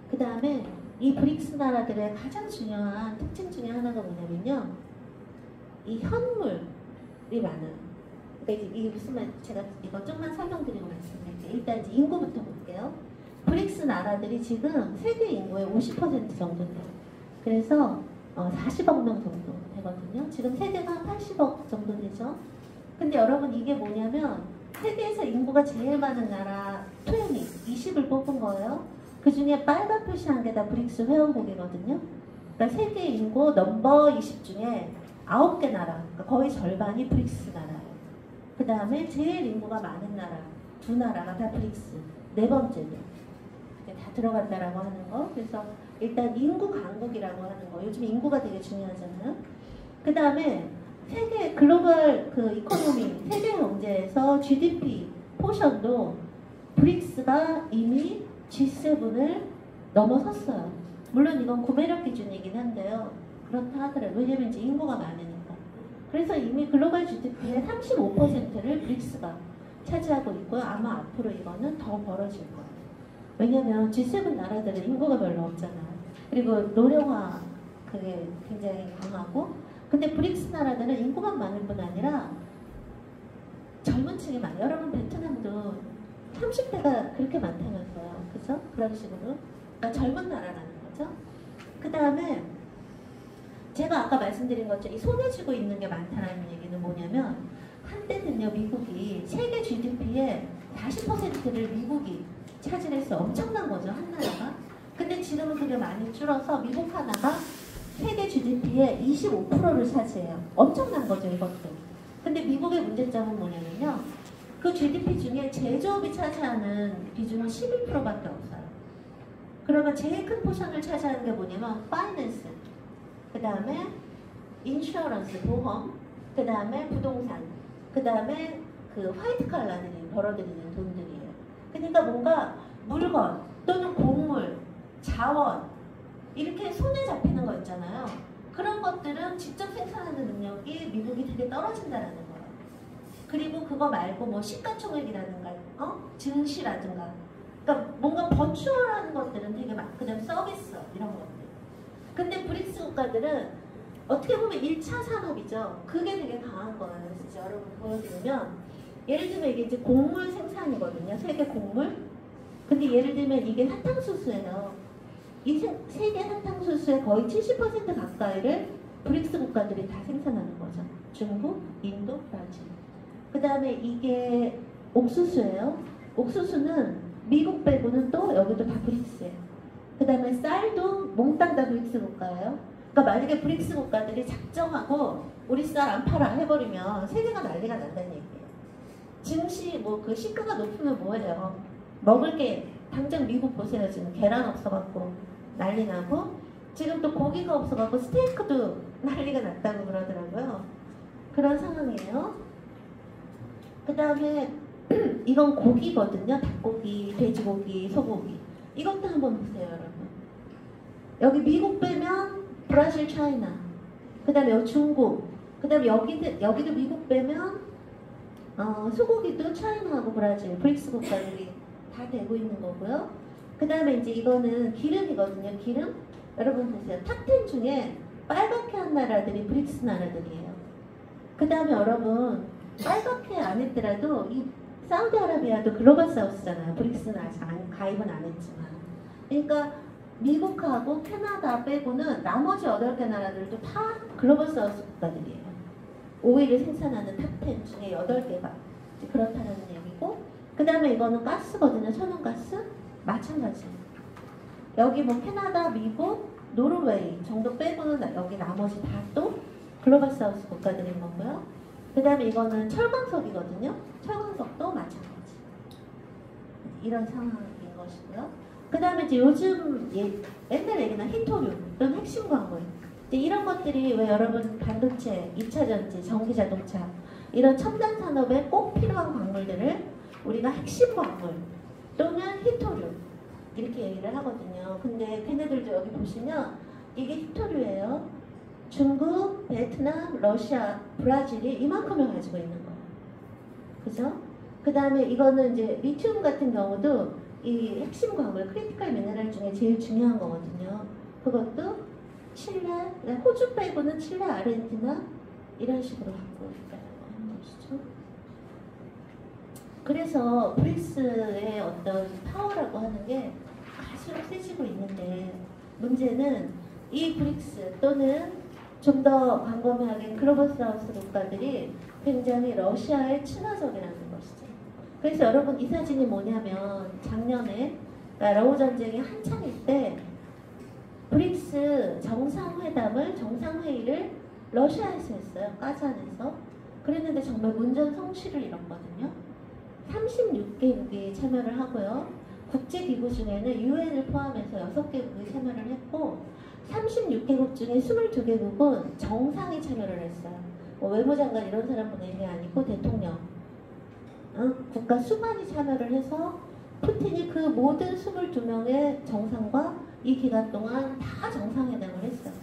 그 다음에 이 브릭스 나라들의 가장 중요한 특징 중에 하나가 뭐냐면요, 이 현물이 많아요. 그러니까 이게 무슨 말, 제가 이거 좀만 설명드리고 말씀드릴게요. 일단 이제 인구부터 볼게요. 브릭스 나라들이 지금 세계 인구의 50% 정도 돼요. 그래서 40억 명 정도 되거든요. 지금 세계가 80억 정도 되죠. 근데 여러분 이게 뭐냐면 세계에서 인구가 제일 많은 나라 20을 뽑은 거예요. 그 중에 빨간 표시한 게 다 브릭스 회원국이거든요. 그러니까 세계 인구 넘버 20 중에 9개 나라, 그러니까 거의 절반이 브릭스 나라예요. 그 다음에 제일 인구가 많은 나라 2나라가 다 브릭스, 네 번째도 다 들어간다라고 하는 거. 그래서 일단 인구 강국이라고 하는 거. 요즘 인구가 되게 중요하잖아요. 그 다음에 세계 글로벌 이코노미, 세계 경제에서 GDP 포션도 브릭스가 이미 G7을 넘어섰어요. 물론 이건 구매력 기준이긴 한데요. 그렇다 하더라고요. 왜냐면 이제 인구가 많으니까. 그래서 이미 글로벌 GDP의 35%를 브릭스가 차지하고 있고요. 아마 앞으로 이거는 더 벌어질 거예요. 왜냐면 G7 나라들은 인구가 별로 없잖아요. 그리고 노령화 그게 굉장히 강하고, 근데 브릭스 나라들은 인구만 많을 뿐 아니라 젊은 층이 많아요. 여러분 베트남도 30대가 그렇게 많다면서요. 그죠? 그런 식으로. 그러니까 젊은 나라라는 거죠. 그 다음에 제가 아까 말씀드린 것처럼 이 손에 쥐고 있는 게 많다는 얘기는 뭐냐면 한 한때는요, 미국이 세계 GDP의 40%를 미국이 차지해서 엄청난 거죠, 한 나라가. 근데 지금은 그게 많이 줄어서 미국 하나가 세계 GDP의 25%를 차지해요. 엄청난 거죠, 이것도. 근데 미국의 문제점은 뭐냐면요, 그 GDP 중에 제조업이 차지하는 비중은 11%밖에 없어요. 그러면 제일 큰 포션을 차지하는 게 뭐냐면 파이낸스, 그 다음에 인슈어런스, 보험, 그 다음에 부동산, 그 다음에 그 화이트 칼라들이 벌어들이는 돈들이에요. 그러니까 뭔가 물건 또는 곡물, 자원 이렇게 손에 잡히는 거 있잖아요. 그런 것들은 직접 생산하는 능력이 미국이 되게 떨어진다라는 거예요. 그리고 그거 말고 뭐 시가총액이라든가 증시라든가, 그러니까 뭔가 버추얼한 것들은 되게 많고, 그다음 서비스 이런 것들. 근데 브릭스 국가들은 어떻게 보면 1차 산업이죠. 그게 되게 강한 거예요. 그래서 이제 여러분 보여드리면, 예를 들면 이게 이제 곡물 생산이거든요. 세계 곡물. 근데 예를 들면 이게 사탕수수예요. 이 세계 사탕수수의 거의 70% 가까이를 브릭스 국가들이 다 생산하는 거죠. 중국, 인도, 브라질. 그 다음에 이게 옥수수예요. 옥수수는 미국 빼고는 또 여기도 다 브릭스예요. 그 다음에 쌀도 몽땅 다 브릭스 국가예요. 그러니까 만약에 브릭스 국가들이 작정하고 우리 쌀 안 팔아 해버리면 세계가 난리가 난다는 얘기예요. 증시 뭐 그 시가가 높으면 뭐예요? 먹을 게 당장 미국 보세요. 지금 계란 없어갖고 난리 나고, 지금 또 고기가 없어갖고 스테이크도 난리가 났다고 그러더라고요. 그런 상황이에요. 그 다음에 이건 고기거든요. 닭고기, 돼지고기, 소고기. 이것도 한번 보세요, 여러분. 여기 미국 빼면 브라질, 차이나, 그 다음에 여기 중국, 그 다음에 여기도 미국 빼면 소고기도 차이나하고 브라질, 브릭스 국가들이 다 되고 있는 거고요. 그 다음에 이제 이거는 기름이거든요. 기름. 여러분 보세요. 탑10 중에 빨갛게 한 나라들이 브릭스 나라들이에요. 그 다음에 여러분, 빨갛게 안 했더라도 이 사우디아라비아도 글로벌 사우스잖아요. 브릭스는 아직 가입은 안 했지만. 그러니까 미국하고 캐나다 빼고는 나머지 8개 나라들도 다 글로벌 사우스 국가들이에요. 오일을 생산하는 탑10 중에 8개가 그렇다는 얘기고, 그 다음에 이거는 가스거든요. 천연가스. 마찬가지. 여기 뭐 캐나다, 미국, 노르웨이 정도 빼고는 여기 나머지 다 또 글로벌 사우스 국가들인 거고요. 그 다음에 이거는 철광석이거든요. 철광석도 마찬가지. 이런 상황인 것이고요. 그 다음에 이제 요즘 옛날 얘기나 히토류 또는 핵심 광물, 이제 이런 것들이 왜 여러분 반도체, 2차 전지, 전기 자동차 이런 첨단 산업에 꼭 필요한 광물들을 우리가 핵심 광물 또는 히토류 이렇게 얘기를 하거든요. 근데 걔네들도 여기 보시면 이게 히토류예요. 중국, 베트남, 러시아, 브라질이 이만큼을 가지고 있는 거예요. 그죠? 그 다음에 이거는 이제 리튬 같은 경우도 이 핵심 광물, 크리티컬 미네랄 중에 제일 중요한 거거든요. 그것도 칠레, 호주 빼고는 칠레, 아르헨티나 이런 식으로 갖고 있다는 것이죠. 그래서 브릭스의 어떤 파워라고 하는 게 갈수록 세지고 있는데, 문제는 이 브릭스 또는 좀 더 광범위하게 글로벌 사우스 국가들이 굉장히 러시아의 친화적이라는 것이죠. 그래서 여러분 이 사진이 뭐냐면, 작년에 러우 전쟁이 한창일 때 브릭스 정상회의를 러시아에서 했어요. 까잔에서. 그랬는데 정말 문전성시를 이뤘거든요. 36개국이 참여를 하고요. 국제기구 중에는 UN을 포함해서 6개국이 참여를 했고, 36개국 중에 22개국은 정상이 참여를 했어요. 뭐 외무장관 이런 사람 보내는 게 아니고 대통령, 국가 수반이 참여를 해서 푸틴이 그 모든 22명의 정상과 이 기간 동안 다 정상회담을 했어요.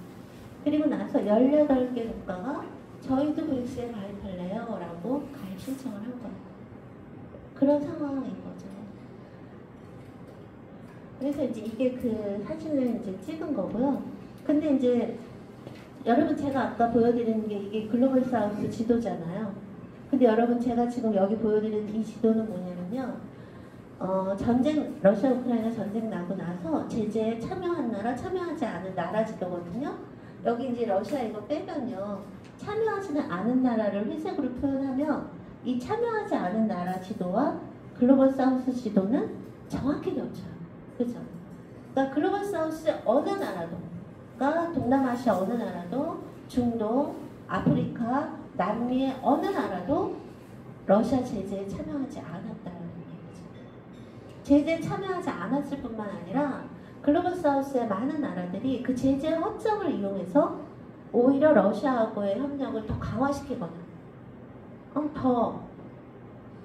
그리고 나서 18개 국가가 저희도 브릭스에 가입할래요? 라고 가입 신청을 한 거예요. 그런 상황인 거죠. 그래서 이제 이게 그 사진을 이제 찍은 거고요. 근데 이제 여러분 제가 아까 보여드리는 게 이게 글로벌 사우스 지도잖아요. 근데 여러분 제가 지금 여기 보여드리는 이 지도는 뭐냐면요. 전쟁, 러시아 우크라이나 전쟁 나고 나서 제재에 참여한 나라, 참여하지 않은 나라 지도거든요. 여기 이제 러시아 이거 빼면요. 참여하지는 않은 나라를 회색으로 표현하면 이 참여하지 않은 나라 지도와 글로벌 사우스 지도는 정확히 겹쳐요. 그죠? 그러니까 글로벌 사우스 어느 나라도, 그러니까 동남아시아 어느 나라도, 중동, 아프리카, 남미의 어느 나라도 러시아 제재에 참여하지 않았다는 얘기죠. 제재에 참여하지 않았을 뿐만 아니라 글로벌 사우스의 많은 나라들이 그 제재 허점을 이용해서 오히려 러시아하고의 협력을 더 강화시키거나 더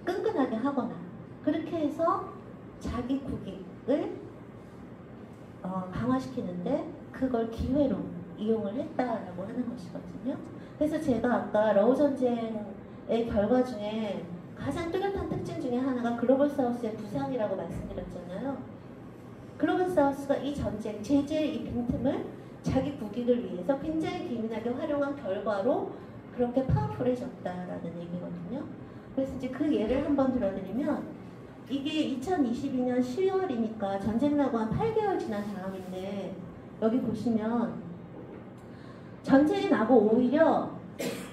끈끈하게 하거나 그렇게 해서 자기 국익을 강화시키는데 그걸 기회로 이용을 했다라고 하는 것이거든요. 그래서 제가 아까 러우 전쟁의 결과 중에 가장 뚜렷한 특징 중에 하나가 글로벌 사우스의 부상이라고 말씀드렸잖아요. 글로벌 사우스가 이 전쟁, 제재의 이 빈틈을 자기 국익을 위해서 굉장히 기민하게 활용한 결과로 그렇게 파워풀해졌다라는 얘기거든요. 그래서 이제 그 예를 한번 들어드리면 이게 2022년 10월이니까 전쟁 나고 한 8개월 지난 다음인데 여기 보시면 전쟁이 나고 오히려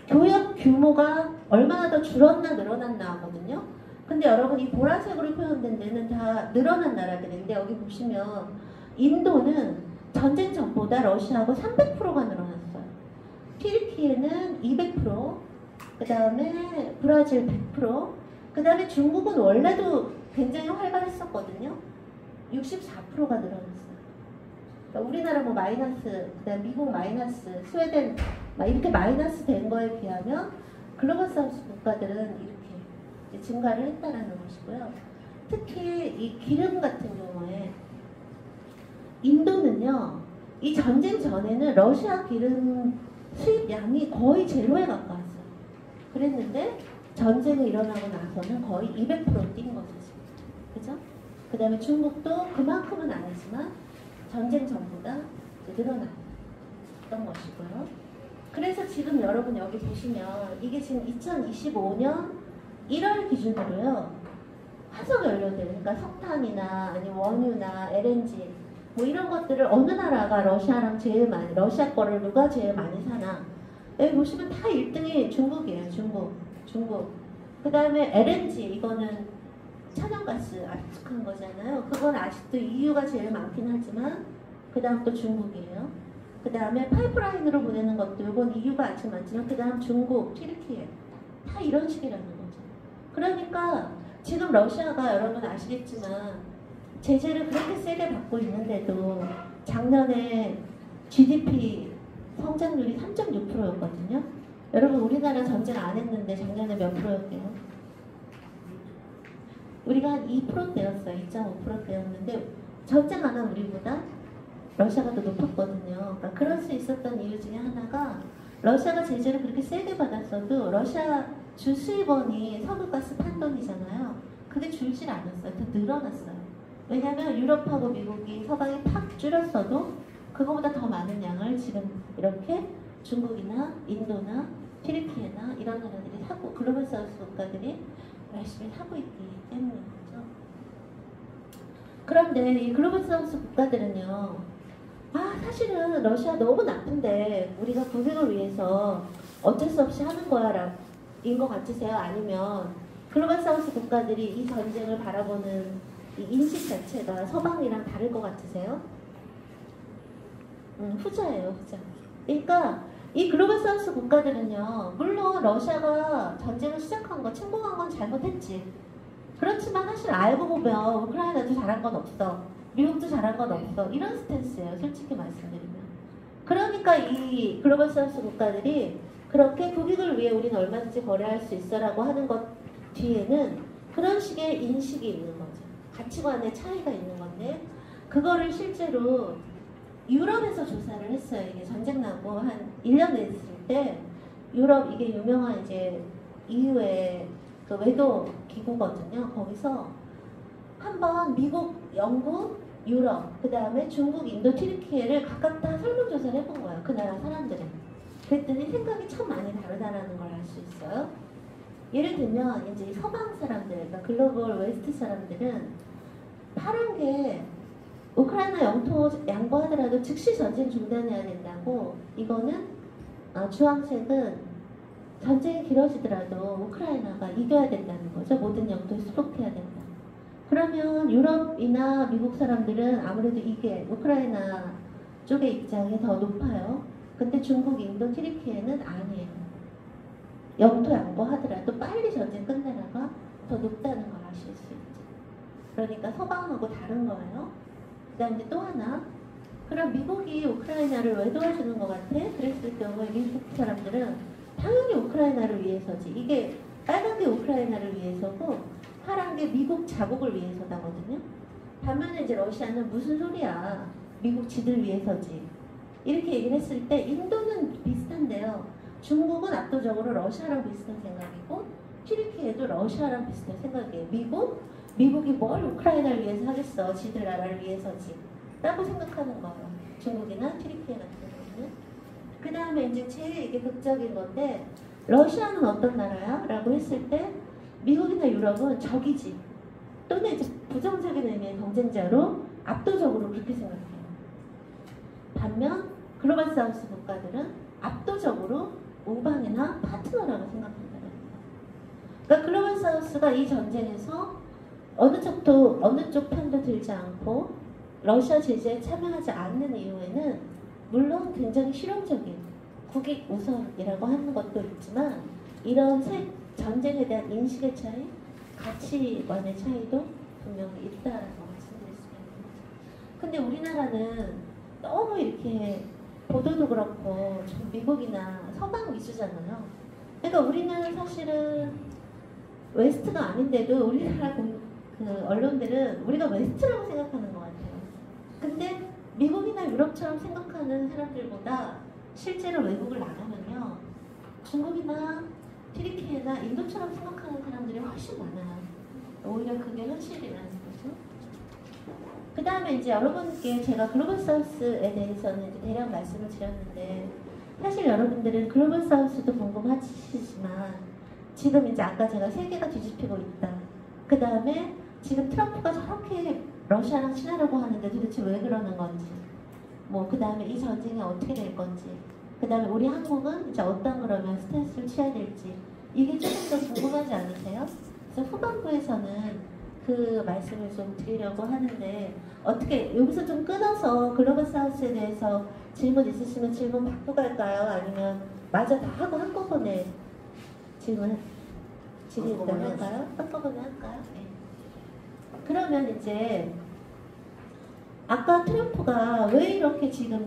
교역 규모가 얼마나 더 줄었나 늘어났나 하거든요. 근데 여러분 이 보라색으로 표현된 데는 다 늘어난 나라들인데 여기 보시면 인도는 전쟁 전보다 러시아하고 300%가 늘어났어요. 튀르키예는 200%, 그 다음에 브라질 100%, 그 다음에 중국은 원래도 굉장히 활발했었거든요. 64%가 늘어났어요. 그러니까 우리나라 뭐 마이너스, 그다음 미국 마이너스, 스웨덴 막 이렇게 마이너스 된 거에 비하면 글로벌 사우스 국가들은 이렇게 증가를 했다라는 것이고요. 특히 이 기름 같은 경우에 인도는요, 이 전쟁 전에는 러시아 기름 수입량이 거의 제로에 가까웠어요. 그랬는데 전쟁이 일어나고 나서는 거의 200% 뛴 거죠. 그죠? 그 다음에 중국도 그만큼은 아니지만 전쟁 전보다 늘어났던 것이고요. 그래서 지금 여러분 여기 보시면 이게 지금 2025년 1월 기준으로요. 화석 연료들, 그러니까 석탄이나 아니면 원유나 LNG 뭐 이런 것들을 어느 나라가 러시아랑 제일 많이, 러시아 거를 누가 제일 많이 사나. 여기 보시면 다 1등이 중국이에요. 중국. 그 다음에 LNG, 이거는 천연가스 압축한 거잖아요. 그건 아직도 EU가 제일 많긴 하지만 그 다음 또 중국이에요. 그 다음에 파이프라인으로 보내는 것도 이건 EU가 아직 많지만 그 다음 중국, 튀르키예 다 이런 식이라는 거죠. 그러니까 지금 러시아가 여러분 아시겠지만 제재를 그렇게 세게 받고 있는데도 작년에 GDP 성장률이 3.6%였거든요. 여러분 우리나라 전쟁 안 했는데 작년에 몇 프로였대요? 우리가 한 2%대였어요. 2.5%대였는데 전쟁 안 한 우리보다 러시아가 더 높았거든요. 그러니까 그럴 수 있었던 이유 중에 하나가 러시아가 제재를 그렇게 세게 받았어도 러시아 주 수입원이 석유가스 판돈이잖아요. 그게 줄질 않았어요. 더 늘어났어요. 왜냐하면 유럽하고 미국이 서방이 팍 줄였어도 그거보다 더 많은 양을 지금 이렇게 중국이나 인도나 튀르키예나 이런 나라들이 하고 글로벌 사우스 국가들이 열심히 하고 있기 때문이죠. 그런데 이 글로벌 사우스 국가들은요, 사실은 러시아 너무 나쁜데 우리가 국익을 위해서 어쩔 수 없이 하는 거야 인 것 같으세요? 아니면 글로벌 사우스 국가들이 이 전쟁을 바라보는 이 인식 자체가 서방이랑 다를 것 같으세요? 후자예요, 후자. 그러니까 이 글로벌 사우스 국가들은요, 물론 러시아가 전쟁을 시작한 거, 침공한 건 잘못했지. 그렇지만 사실 알고 보면 우크라이나도 잘한 건 없어. 미국도 잘한 건 없어. 이런 스탠스예요, 솔직히 말씀드리면. 그러니까 이 글로벌 사우스 국가들이 그렇게 국익을 위해 우리는 얼마든지 거래할 수 있어라고 하는 것 뒤에는 그런 식의 인식이 있는 거죠. 가치관의 차이가 있는 건데 그거를 실제로 유럽에서 조사를 했어요. 이게 전쟁 나고 한 1년 됐을 때 유럽, 이게 유명한 이제 EU의 그 외교 기구거든요. 거기서 한번 미국, 영국, 유럽, 그 다음에 중국, 인도, 튀르키예를 각각 다 설문조사를 해본 거예요. 그 나라 사람들은. 그랬더니 생각이 참 많이 다르다는 걸 알 수 있어요. 예를 들면 이제 서방 사람들, 그러니까 글로벌 웨스트 사람들은 파란 게 우크라이나 영토 양보하더라도 즉시 전쟁 중단해야 된다고, 이거는 주황색은 전쟁이 길어지더라도 우크라이나가 이겨야 된다는 거죠. 모든 영토에 수복해야 된다. 그러면 유럽이나 미국 사람들은 아무래도 이게 우크라이나 쪽의 입장이 더 높아요. 근데 중국, 인도, 튀르키예는 아니에요. 영토 양보하더라도 빨리 전쟁 끝내라가 더 높다는 걸 아실 수 있죠. 그러니까 서방하고 다른 거예요. 그 다음에 또 하나, 그럼 미국이 우크라이나를 왜 도와주는 것 같아? 그랬을 경우에 미국 사람들은 당연히 우크라이나를 위해서지. 이게 빨간 게 우크라이나를 위해서고 파란 게 미국 자국을 위해서다거든요. 반면에 이제 러시아는 무슨 소리야, 미국 지들 위해서지, 이렇게 얘기를 했을 때 인도는 비슷한데요. 중국은 압도적으로 러시아랑 비슷한 생각이고 튀르키예도 러시아랑 비슷한 생각이에요. 미국이 뭘 우크라이나를 위해서 하겠어, 지들 나라를 위해서지 라고 생각하는 거예요. 중국이나 튀르키예 같은 경우는. 그 다음에 이제 제일 이게 극적인 건데, 러시아는 어떤 나라야? 라고 했을 때 미국이나 유럽은 적이지, 또는 이제 부정적인 의미의 경쟁자로 압도적으로 그렇게 생각해요. 반면 글로벌 사우스 국가들은 압도적으로 우방이나 파트너라고 생각한다는 거예요. 그러니까 글로벌 사우스가 이 전쟁에서 어느 쪽 편도 들지 않고 러시아 제재에 참여하지 않는 이유에는 물론 굉장히 실용적인 국익 우선이라고 하는 것도 있지만, 이런 전쟁에 대한 인식의 차이, 가치관의 차이도 분명히 있다라고 말씀드릴 수가 있는 거죠. 근데 우리나라는 너무 이렇게 보도도 그렇고 좀 미국이나 서방 위주잖아요. 그러니까 우리는 사실은 웨스트가 아닌데도 우리나라 그 언론들은 우리가 웨스트라고 생각하는 것 같아요. 근데 미국이나 유럽처럼 생각하는 사람들보다 실제로 외국을 나가면요, 중국이나 튀르키예나 인도처럼 생각하는 사람들이 훨씬 많아요. 오히려 그게 현실이라는 거죠. 그 다음에 이제 여러분께 제가 글로벌 사우스에 대해서는 이제 대략 말씀을 드렸는데, 사실 여러분들은 글로벌 사우스도 궁금하시지만 지금 이제 아까 제가 세계가 뒤집히고 있다, 그 다음에 지금 트럼프가 저렇게 러시아랑 친하려고 하는데 도대체 왜 그러는 건지, 그 다음에 이 전쟁이 어떻게 될 건지, 그 다음에 우리 한국은 이제 어떤 그러면 스탠스를 취해야 될지, 이게 조금 더 궁금하지 않으세요? 그래서 후반부에서는 그 말씀을 좀 드리려고 하는데, 어떻게 여기서 좀 끊어서 글로벌 사우스에 대해서 질문 있으시면 질문 받고 갈까요? 아니면 마저 다 하고 한꺼번에 질의를 할까요? 한꺼번에 할까요? 네. 그러면 이제 아까 트럼프가 왜 이렇게 지금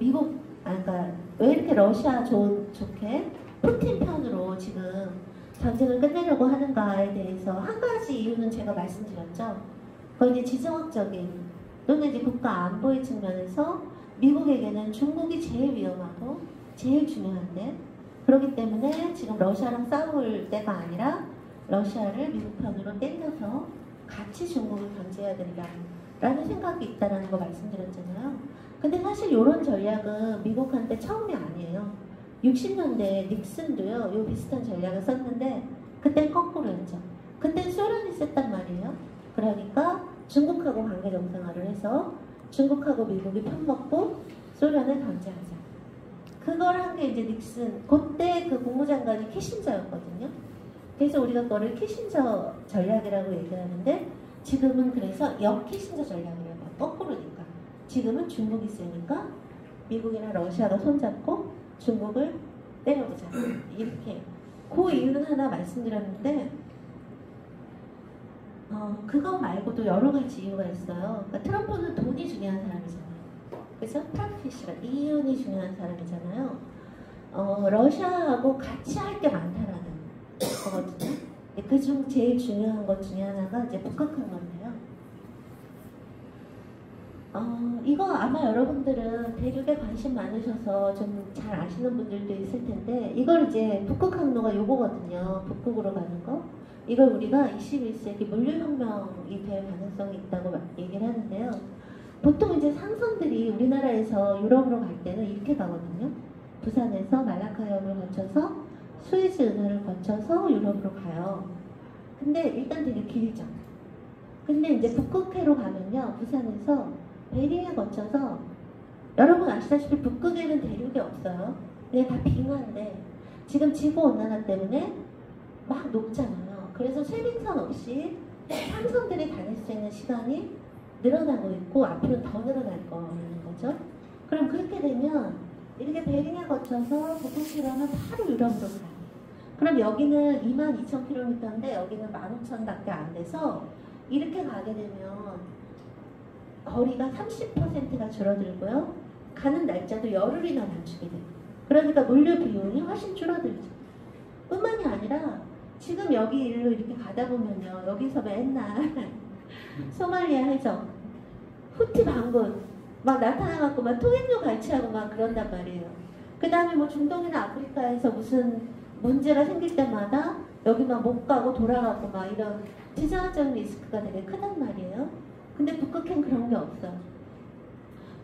그러니까 왜 이렇게 러시아 좋게 푸틴 편으로 지금 전쟁을 끝내려고 하는가에 대해서 한 가지 이유는 제가 말씀드렸죠. 그건 이제 지정학적인 또는 이제 국가 안보의 측면에서 미국에게는 중국이 제일 위험하고 제일 중요한데, 그렇기 때문에 지금 러시아랑 싸울 때가 아니라 러시아를 미국 편으로 땡겨서 같이 중국을 견제해야 된다라는 생각이 있다는 거 말씀드렸잖아요. 근데 사실 이런 전략은 미국한테 처음이 아니에요. 60년대 닉슨도요, 요 비슷한 전략을 썼는데 그땐 거꾸로였죠. 그땐 소련이 썼단 말이에요. 그러니까 중국하고 관계 정상화를 해서 중국하고 미국이 편먹고 소련을 견제하자. 그걸 한 게 이제 닉슨, 그때 그 국무장관이 키신저였거든요. 그래서 우리가 그거를 키신저 전략이라고 얘기하는데, 지금은 그래서 역키신저 전략이라고 해요. 거꾸로니까. 지금은 중국이 세니까 미국이나 러시아가 손잡고 중국을 때려보자, 이렇게. 그 이유는 하나 말씀드렸는데, 그거 말고도 여러 가지 이유가 있어요. 그러니까 트럼프는 돈이 중요한 사람이잖아요. 그죠? 프라피시가 이윤이 중요한 사람이잖아요. 러시아하고 같이 할 게 많다라는 거거든요. 그중 제일 중요한 것 중에 하나가 이제 북극한 건데요. 이거 아마 여러분들은 대륙에 관심 많으셔서 좀 잘 아시는 분들도 있을 텐데, 이걸 이제 북극 항로가 요거거든요. 북극으로 가는 거. 이걸 우리가 21세기 물류혁명이 될 가능성이 있다고 얘기를 하는데요. 보통 이제 상선들이 우리나라에서 유럽으로 갈 때는 이렇게 가거든요. 부산에서 말라카협을 거쳐서 수에즈 운하를 거쳐서 유럽으로 가요. 근데 일단 되게 길죠. 근데 이제 북극해로 가면요, 부산에서 베링에 거쳐서, 여러분 아시다시피 북극에는 대륙이 없어요. 그냥 다 빙하인데, 지금 지구온난화 때문에 막 녹잖아요. 그래서 쇠빙선 없이 함선들이 다닐 수 있는 시간이 늘어나고 있고 앞으로 더 늘어날 거라는 거죠. 그럼 그렇게 되면 이렇게 베링에 거쳐서 북극지로는 바로 유럽으로 가요. 그럼 여기는 22,000km인데 여기는 15,000밖에 안 돼서 이렇게 가게 되면 거리가 30%가 줄어들고요. 가는 날짜도 열흘이나 낮추게 돼요. 그러니까 물류 비용이 훨씬 줄어들죠. 뿐만이 아니라 지금 여기 일로 이렇게 가다 보면요. 여기서 맨날 소말리아 해적, 후티 반군 막 나타나갖고 막 통행료 갈취하고 막 그런단 말이에요. 그 다음에 뭐 중동이나 아프리카에서 무슨 문제가 생길 때마다 여기 막 못 가고 돌아가고 막 이런 지정학적인 리스크가 되게 크단 말이에요. 근데 북극행 그런 게 없어요.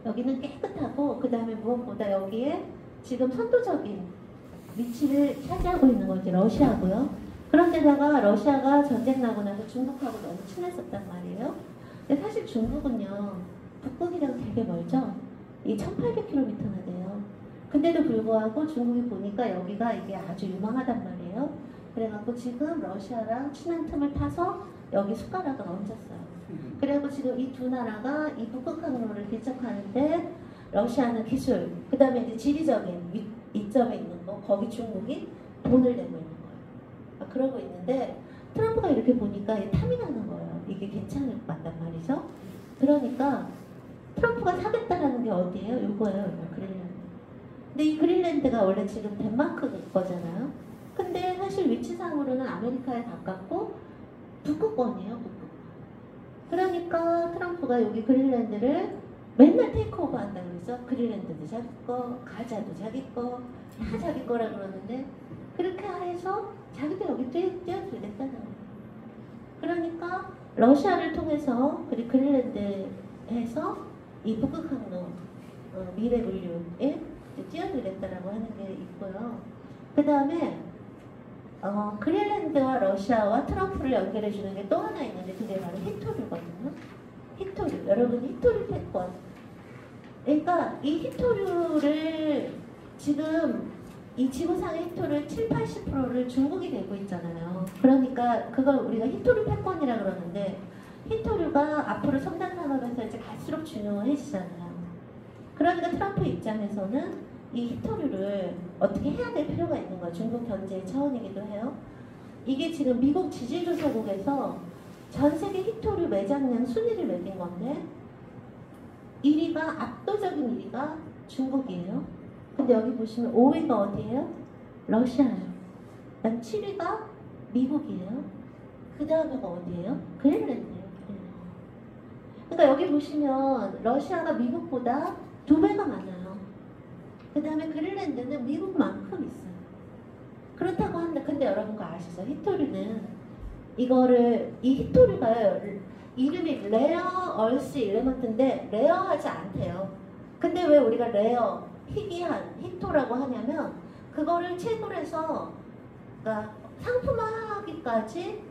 여기는 깨끗하고 그 다음에 무엇보다 여기에 지금 선도적인 위치를 차지하고 있는 것이 러시아고요. 그런데다가 러시아가 전쟁 나고 나서 중국하고 너무 친했었단 말이에요. 근데 사실 중국은요, 북극이랑 되게 멀죠? 이 1800km나 돼요. 근데도 불구하고 중국이 보니까 여기가 이게 아주 유망하단 말이에요. 그래갖고 지금 러시아랑 친한 틈을 타서 여기 숟가락을 얹었어요. 그래갖고 지금 이 두 나라가 이 북극항로를 개척하는데 러시아는 기술, 그 다음에 이제 지리적인 이점에 있는 거, 거기 중국이 돈을 내고 있는 거예요. 그러고 있는데 트럼프가 이렇게 보니까 탐이 나는 거예요. 이게 괜찮을 것 같단 말이죠. 그러니까 트럼프가 사겠다라는 게 어디예요? 이거예요. 그린란드. 근데 이 그린란드가 원래 지금 덴마크 거잖아요. 근데 사실 위치상으로는 아메리카에 가깝고 북극권이에요. 북극권. 그러니까 트럼프가 여기 그린란드를 맨날 테이크오버 한다고 그러죠. 그린란드도 자기 거, 가자도 자기 거, 다 자기 거라 그러는데 그렇게 해서 자기도 여기 뛰어들겠다는 거예요. 그러니까 러시아를 통해서 그리고 그린란드에서 이 북극항로 미래 물류에 뛰어들겠다라고 하는 게 있고요. 그 다음에 그린란드와 러시아와 트럼프를 연결해주는 게 또 하나 있는데 그게 바로 히토류거든요. 히토류. 여러분 히토류 패권. 그러니까 이 히토류를 지금 이 지구상의 히토류 70~80%를 중국이 내고 있잖아요. 그러니까 그걸 우리가 히토류 패권이라 그러는데 히토류가 앞으로 첨단 산업에서 이제 갈수록 중요해지잖아요. 그러니까 트럼프 입장에서는 이 히토류를 어떻게 해야 될 필요가 있는 거예요. 중국 견제의 차원이기도 해요. 이게 지금 미국 지질조사국에서 전 세계 히토류 매장량 순위를 매긴 건데 1위가 압도적인 1위가 중국이에요. 근데 여기 보시면 5위가 어디예요? 러시아예요. 그다음 7위가 미국이에요. 그 다음에가 어디예요? 그린란드예요. 그러니까 여기 보시면 러시아가 미국보다 2배가 많아요. 그 다음에 그린란드는 미국만큼 있어요. 그렇다고 하는데 근데 여러분 거 아시죠? 히토류는 이거를 이 히토류가 이름이 레어 얼스 일레먼트인데 레어하지 않대요. 근데 왜 우리가 레어 희귀한 히토라고 하냐면 그거를 채굴해서 그러니까 상품화하기까지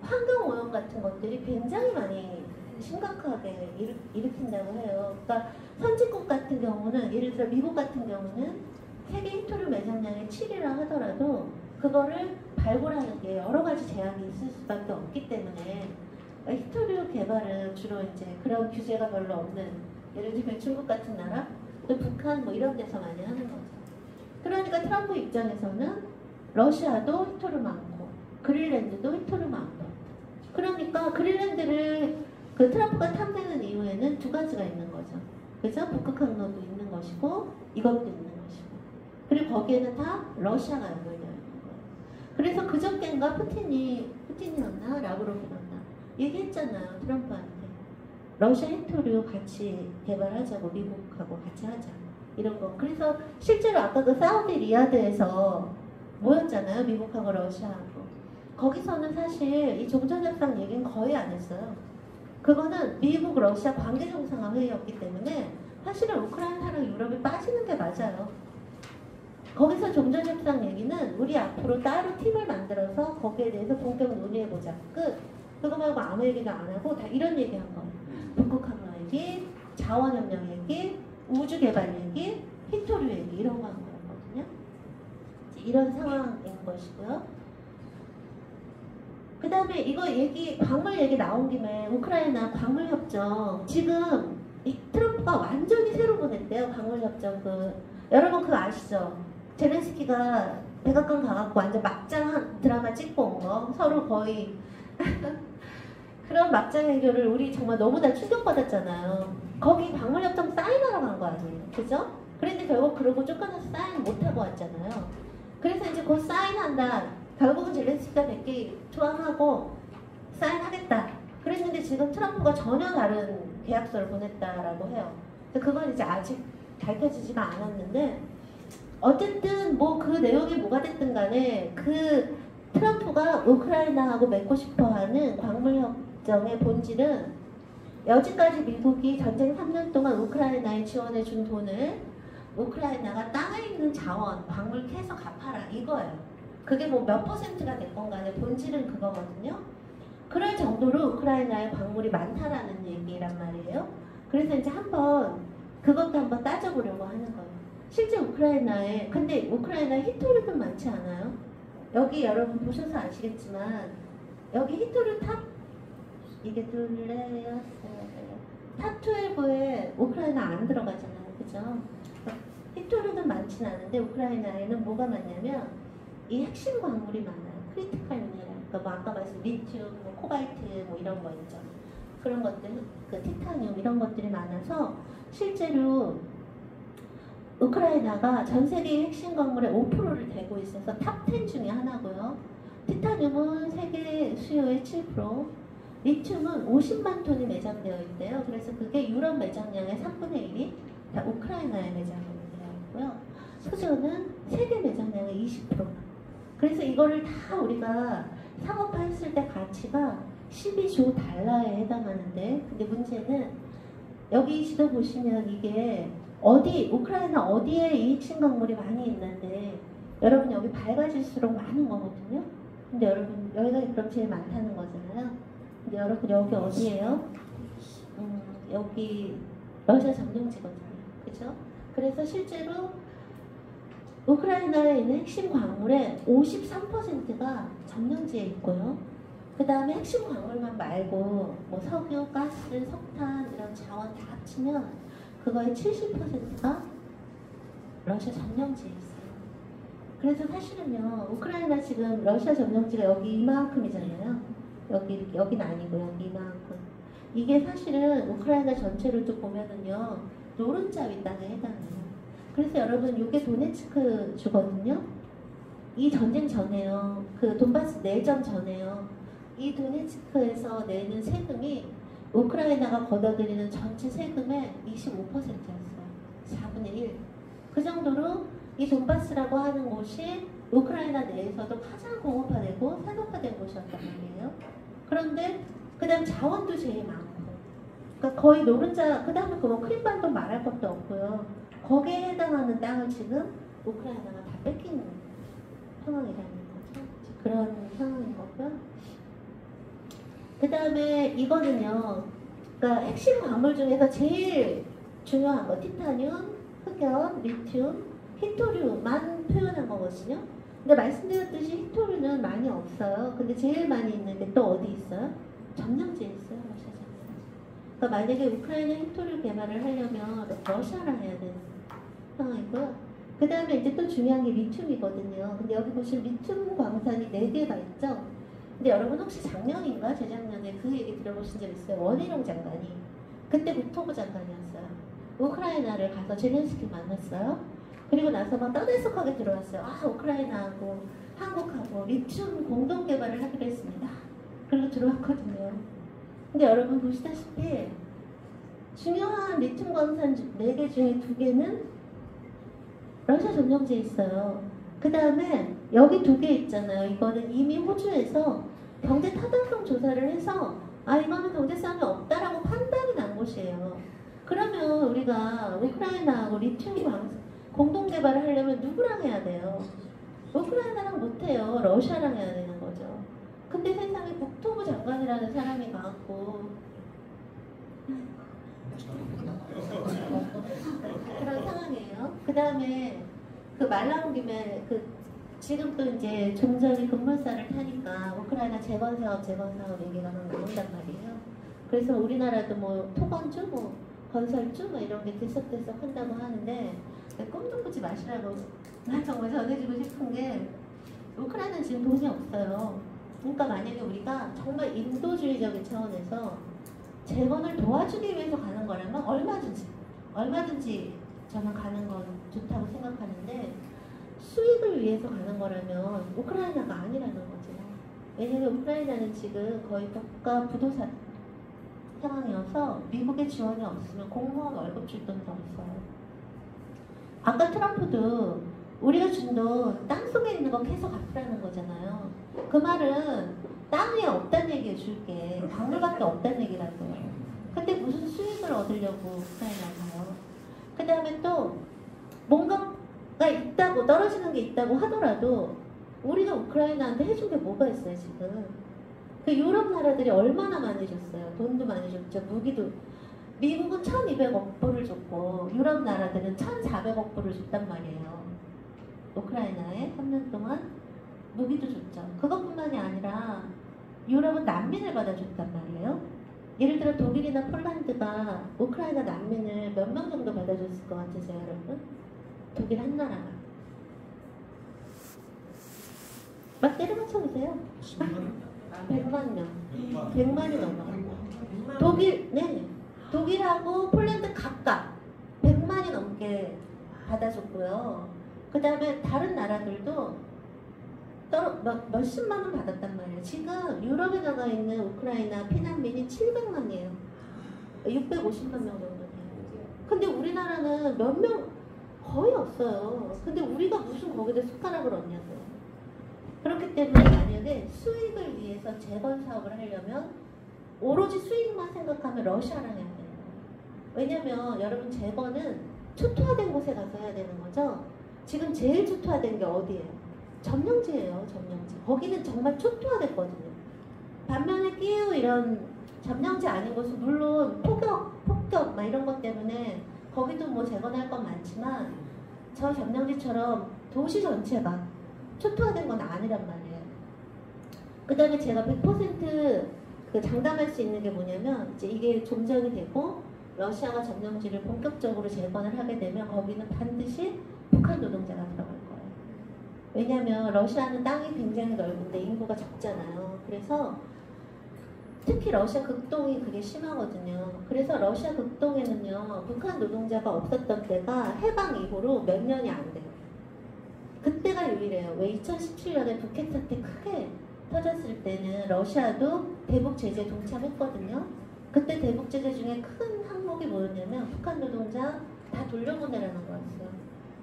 환경오염 같은 것들이 굉장히 많이 심각하게 일으킨다고 해요. 그러니까 선진국 같은 경우는 예를 들어 미국 같은 경우는 세계 히토류 매장량의 7위라 하더라도 그거를 발굴하는 게 여러 가지 제약이 있을 수밖에 없기 때문에 히토류 개발은 주로 이제 그런 규제가 별로 없는 예를 들면 중국 같은 나라, 또 북한 뭐 이런 데서 많이 하는 거죠. 그러니까 트럼프 입장에서는 러시아도 히토류 많고 그린란드도 히토류 많고 그러니까 그린란드를 그 트럼프가 탐내는 이유에는 두 가지가 있는 거죠. 그래서 북극항로도 있는 것이고 이것도 있는 것이고 그리고 거기에는 다 러시아가 연결되어 있는 거예요. 그래서 그저께인가 푸틴이었나 라브로프였나 얘기했잖아요. 트럼프한테 러시아 히토류 같이 개발하자고 미국하고 같이 하자 이런 거. 그래서 실제로 아까 그 사우디 리야드에서 모였잖아요. 미국하고 러시아하고. 거기서는 사실 이 종전협상 얘기는 거의 안 했어요. 그거는 미국, 러시아 관계 정상화 회의였기 때문에 사실은 우크라이나랑 유럽이 빠지는 게 맞아요. 거기서 종전협상 얘기는 우리 앞으로 따로 팀을 만들어서 거기에 대해서 본격 논의해보자. 끝. 그거 말고 아무 얘기도 안 하고 다 이런 얘기 한 거예요. 북극항로 얘기, 자원협력 얘기, 우주개발 얘기, 히토류 얘기 이런 거 한 거였거든요. 이런 상황인 것이고요. 그 다음에 이거 광물 얘기 나온 김에 우크라이나 광물 협정 지금 이 트럼프가 완전히 새로 보냈대요. 광물 협정 여러분 그거 아시죠? 젤렌스키가 백악관 가갖고 완전 막장 드라마 찍고 온 거 서로 거의 그런 막장 해결을 우리 정말 너무나 충격받았잖아요. 거기 광물 협정 사인하러 간 거 아니에요, 그죠? 그런데 결국 그러고 쫓겨나서 사인 못하고 왔잖아요. 그래서 이제 곧 사인한다. 결국은 젤렌스키가 100개 투항하고 사인하겠다. 그랬는데 지금 트럼프가 전혀 다른 계약서를 보냈다라고 해요. 그건 이제 아직 밝혀지지가 않았는데 어쨌든 뭐 그 내용이 뭐가 됐든 간에 그 트럼프가 우크라이나하고 맺고 싶어하는 광물협정의 본질은 여지까지 미국이 전쟁 3년 동안 우크라이나에 지원해 준 돈을 우크라이나가 땅에 있는 자원, 광물 캐서 갚아라 이거예요. 그게 뭐 몇 퍼센트가 됐건 간에 본질은 그거거든요. 그럴 정도로 우크라이나에 광물이 많다라는 얘기란 말이에요. 그래서 이제 그것도 한번 따져보려고 하는 거예요. 실제 우크라이나에, 근데 우크라이나에 히토류는 많지 않아요? 여기 여러분 보셔서 아시겠지만 여기 히토류 이게 둘레였어요. 탑 12에 우크라이나 안 들어가잖아요. 그죠? 히토류는 많진 않은데 우크라이나에는 뭐가 많냐면 이 핵심 광물이 많아요. 크리티컬 미네랄. 그러니까 뭐 아까 말씀 리튬, 뭐 코발트 뭐 이런 거 있죠. 그런 것들, 그 티타늄 이런 것들이 많아서 실제로 우크라이나가 전 세계 핵심 광물의 5%를 대고 있어서 탑 10 중에 하나고요. 티타늄은 세계 수요의 7%, 리튬은 50만 톤이 매장되어 있대요. 그래서 그게 유럽 매장량의 3분의 1이 다 우크라이나에 매장되어 있고요. 수소는 세계 매장량의 20%. 그래서 이거를 다 우리가 상업화했을 때 가치가 12조 달러에 해당하는데, 근데 문제는 여기 지도 보시면 이게 우크라이나 어디에 이 핵심 광물이 많이 있는데 여러분 여기 밝아질수록 많은 거거든요. 근데 여러분 여기가 그럼 제일 많다는 거잖아요. 근데 여러분 여기 어디예요? 여기 러시아 점령지거든요. 그죠? 그래서 실제로 우크라이나에 있는 핵심 광물의 53%가 점령지에 있고요. 그 다음에 핵심 광물만 말고 뭐 석유, 가스, 석탄 이런 자원 다 합치면 그거의 70%가 러시아 점령지에 있어요. 그래서 사실은요, 우크라이나 지금 러시아 점령지가 여기 이만큼이잖아요. 여기는 아니고 여기 이만큼. 이게 사실은 우크라이나 전체를 또 보면은요, 노른자위 땅에 해당해요. 그래서 여러분, 이게 도네츠크 주거든요. 이 전쟁 전에요. 그 돈바스 내전 전에요. 이 도네츠크에서 내는 세금이 우크라이나가 걷어들이는 전체 세금의 25%였어요. 4분의 1. 그 정도로 이 돈바스라고 하는 곳이 우크라이나 내에서도 가장 공업화되고 산업화된 곳이었단 말이에요. 그런데 그 다음 자원도 제일 많고, 그러니까 거의 노른자, 그 다음에 그 뭐 크림반도 말할 것도 없고요. 거기에 해당하는 땅을 지금 우크라이나가 다 뺏기는 상황이라는 거죠. 그런 상황인 거고요. 그 다음에 이거는요, 그러니까 핵심 광물 중에서 제일 중요한 거, 티타늄, 흑연, 리튬, 히토류만 표현한 거거든요. 근데 말씀드렸듯이 히토류는 많이 없어요. 근데 제일 많이 있는 게 또 어디 있어요? 점령지에 있어요, 러시아 점령지. 그러니까 만약에 우크라이나 히토류 개발을 하려면 러시아랑 해야 되는 상황이고요. 그 다음에 이제 또 중요한 게 리튬이거든요. 근데 여기 보시면 리튬 광산이 4개가 있죠. 근데 여러분 혹시 작년인가 재작년에 그 얘기 들어보신 적 있어요? 원희룡 장관이 그때 국토부 장관이었어요. 우크라이나를 가서 젤렌스키 만났어요. 그리고 나서 막 떠들썩하게 들어왔어요. 아, 우크라이나하고 한국하고 리튬 공동 개발을 하기로 했습니다. 그리고 들어왔거든요. 근데 여러분 보시다시피 중요한 리튬 광산 4개 중에 2개는 러시아 점령지에 있어요. 그 다음에 여기 2개 있잖아요. 이거는 이미 호주에서 경제 타당성 조사를 해서 이거는 경제성이 없다라고 판단이 난 곳이에요. 그러면 우리가 우크라이나하고 리튬 공동 개발을 하려면 누구랑 해야 돼요? 우크라이나랑 못해요. 러시아랑 해야 되는 거죠. 근데 세상에 국토부 장관이라는 사람이 가고 그런 상황이에요. 그 다음에 그 말 나온 김에 그 지금 또 이제 좀 전에 급물살을 타니까 우크라이나 재건 사업 얘기가 막 나온단 말이에요. 그래서 우리나라도 뭐 토건주, 뭐 건설주, 뭐 이런 게 들썩들썩 한다고 하는데 꿈도 꾸지 마시라고 난 정말 전해주고 싶은 게 우크라이나는 지금 돈이 없어요. 그러니까 만약에 우리가 정말 인도주의적인 차원에서 재건을 도와주기 위해서 가는 거라면 얼마든지 저는 가는 건 좋다고 생각하는데 수익을 위해서 가는 거라면 우크라이나가 아니라는 거죠. 왜냐하면 우크라이나는 지금 거의 국가 부도사 상황이어서 미국의 지원이 없으면 공무원 월급 줄 돈도 없어요. 아까 트럼프도 우리가 준 돈 땅속에 있는 거 계속 갚으라는 거잖아요. 그 말은 땅 위에 없다는 얘기해 줄게. 광물밖에 없다는 얘기라고요. 근데 무슨 수익을 얻으려고 우크라이나 가요. 그 다음에 또 뭔가가 있다고 떨어지는 게 있다고 하더라도 우리가 우크라이나한테 해준 게 뭐가 있어요 지금. 그 유럽 나라들이 얼마나 많이 줬어요. 돈도 많이 줬죠. 무기도. 미국은 1200억 불을 줬고 유럽 나라들은 1400억 불을 줬단 말이에요. 우크라이나에 3년 동안 무기도 줬죠. 그것뿐만이 아니라 유럽은 난민을 받아줬단 말이에요. 예를 들어 독일이나 폴란드가 우크라이나 난민을 몇 명 정도 받아줬을 것 같으세요 여러분? 독일 한 나라가. 막 때려 맞춰보세요. 100만 명. 100만이 넘어요. 독일하고 폴란드 각각 100만이 넘게 받아줬고요. 그 다음에 다른 나라들도 몇십만 원 받았단 말이에요. 지금 유럽에 나가 있는 우크라이나 피난민이 700만이에요. 650만 명 정도 돼요. 근데 우리나라는 몇 명 거의 없어요. 근데 우리가 무슨 거기다 숟가락을 얹냐고요. 그렇기 때문에 만약에 수익을 위해서 재건 사업을 하려면 오로지 수익만 생각하면 러시아랑 해야 돼요. 왜냐면 여러분 재건은 초토화된 곳에 가서 해야 되는 거죠. 지금 제일 초토화된 게 어디예요? 점령지예요. 점령지. 거기는 정말 초토화됐거든요. 반면에 끼우 이런 점령지 아닌 곳은 물론 폭격 막 이런 것 때문에 거기도 뭐 재건할 건 많지만 저 점령지처럼 도시 전체가 초토화된 건 아니란 말이에요. 그 다음에 제가 100% 그 장담할 수 있는 게 뭐냐면 이제 이게 종전이 되고 러시아가 점령지를 본격적으로 재건을 하게 되면 거기는 반드시 북한 노동자가 들어갈 거예요. 왜냐하면 러시아는 땅이 굉장히 넓은데 인구가 적잖아요. 그래서 특히 러시아 극동이 그게 심하거든요. 그래서 러시아 극동에는요 북한 노동자가 없었던 때가 해방 이후로 몇 년이 안 돼요. 그때가 유일해요. 왜 2017년에 북핵 사태 크게 터졌을 때는 러시아도 대북 제재에 동참했거든요. 그때 대북 제재 중에 큰 항목이 뭐였냐면 북한 노동자 다 돌려보내라는 거였어요.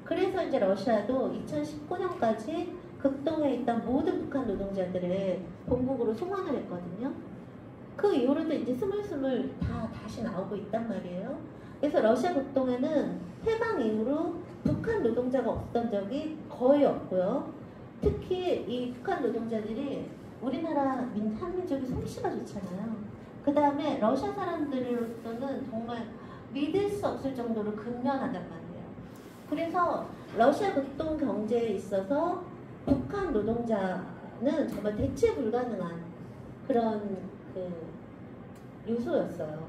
그래서 이제 러시아도 2019년까지 극동에 있던 모든 북한 노동자들을 본국으로 송환을 했거든요. 그 이후로도 이제 스물스물 다시 나오고 있단 말이에요. 그래서 러시아 극동에는 해방 이후로 북한 노동자가 없던 적이 거의 없고요. 특히 이 북한 노동자들이 우리나라 한민족이 솜씨가 좋잖아요. 그 다음에 러시아 사람들로서는 정말 믿을 수 없을 정도로 근면하단 말이에요. 그래서 러시아 극동 경제에 있어서 북한 노동자는 정말 대체 불가능한 그런 요소였어요.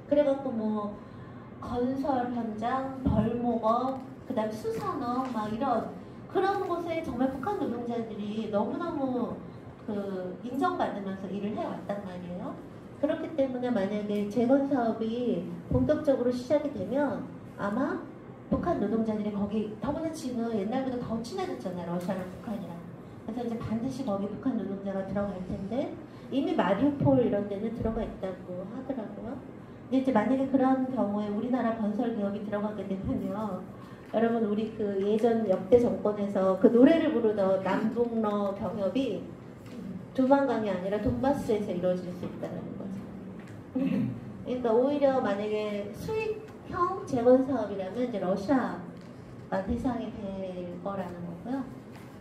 그래갖고 뭐 건설 현장, 벌목업, 그 다음 수산업 막 이런 그런 곳에 정말 북한 노동자들이 너무너무 인정받으면서 일을 해왔단 말이에요. 그렇기 때문에 만약에 재건 사업이 본격적으로 시작이 되면 아마 북한 노동자들이 거기 더구나 지금 옛날보다 더 친해졌잖아요. 러시아랑 북한이랑. 그래서 이제 반드시 거기 북한 노동자가 들어갈 텐데 이미 마리우폴 이런 데는 들어가 있다고 하더라고요. 근데 이제 만약에 그런 경우에 우리나라 건설 기업이 들어가게 되면요. 여러분 우리 그 예전 역대 정권에서 그 노래를 부르던 남북러 병협이 조만간이 아니라 돈바스에서 이루어질 수 있다는 거죠. 그러니까 오히려 만약에 수익형 재건 사업이라면 이제 러시아가 대상이 될 거라는 거고요.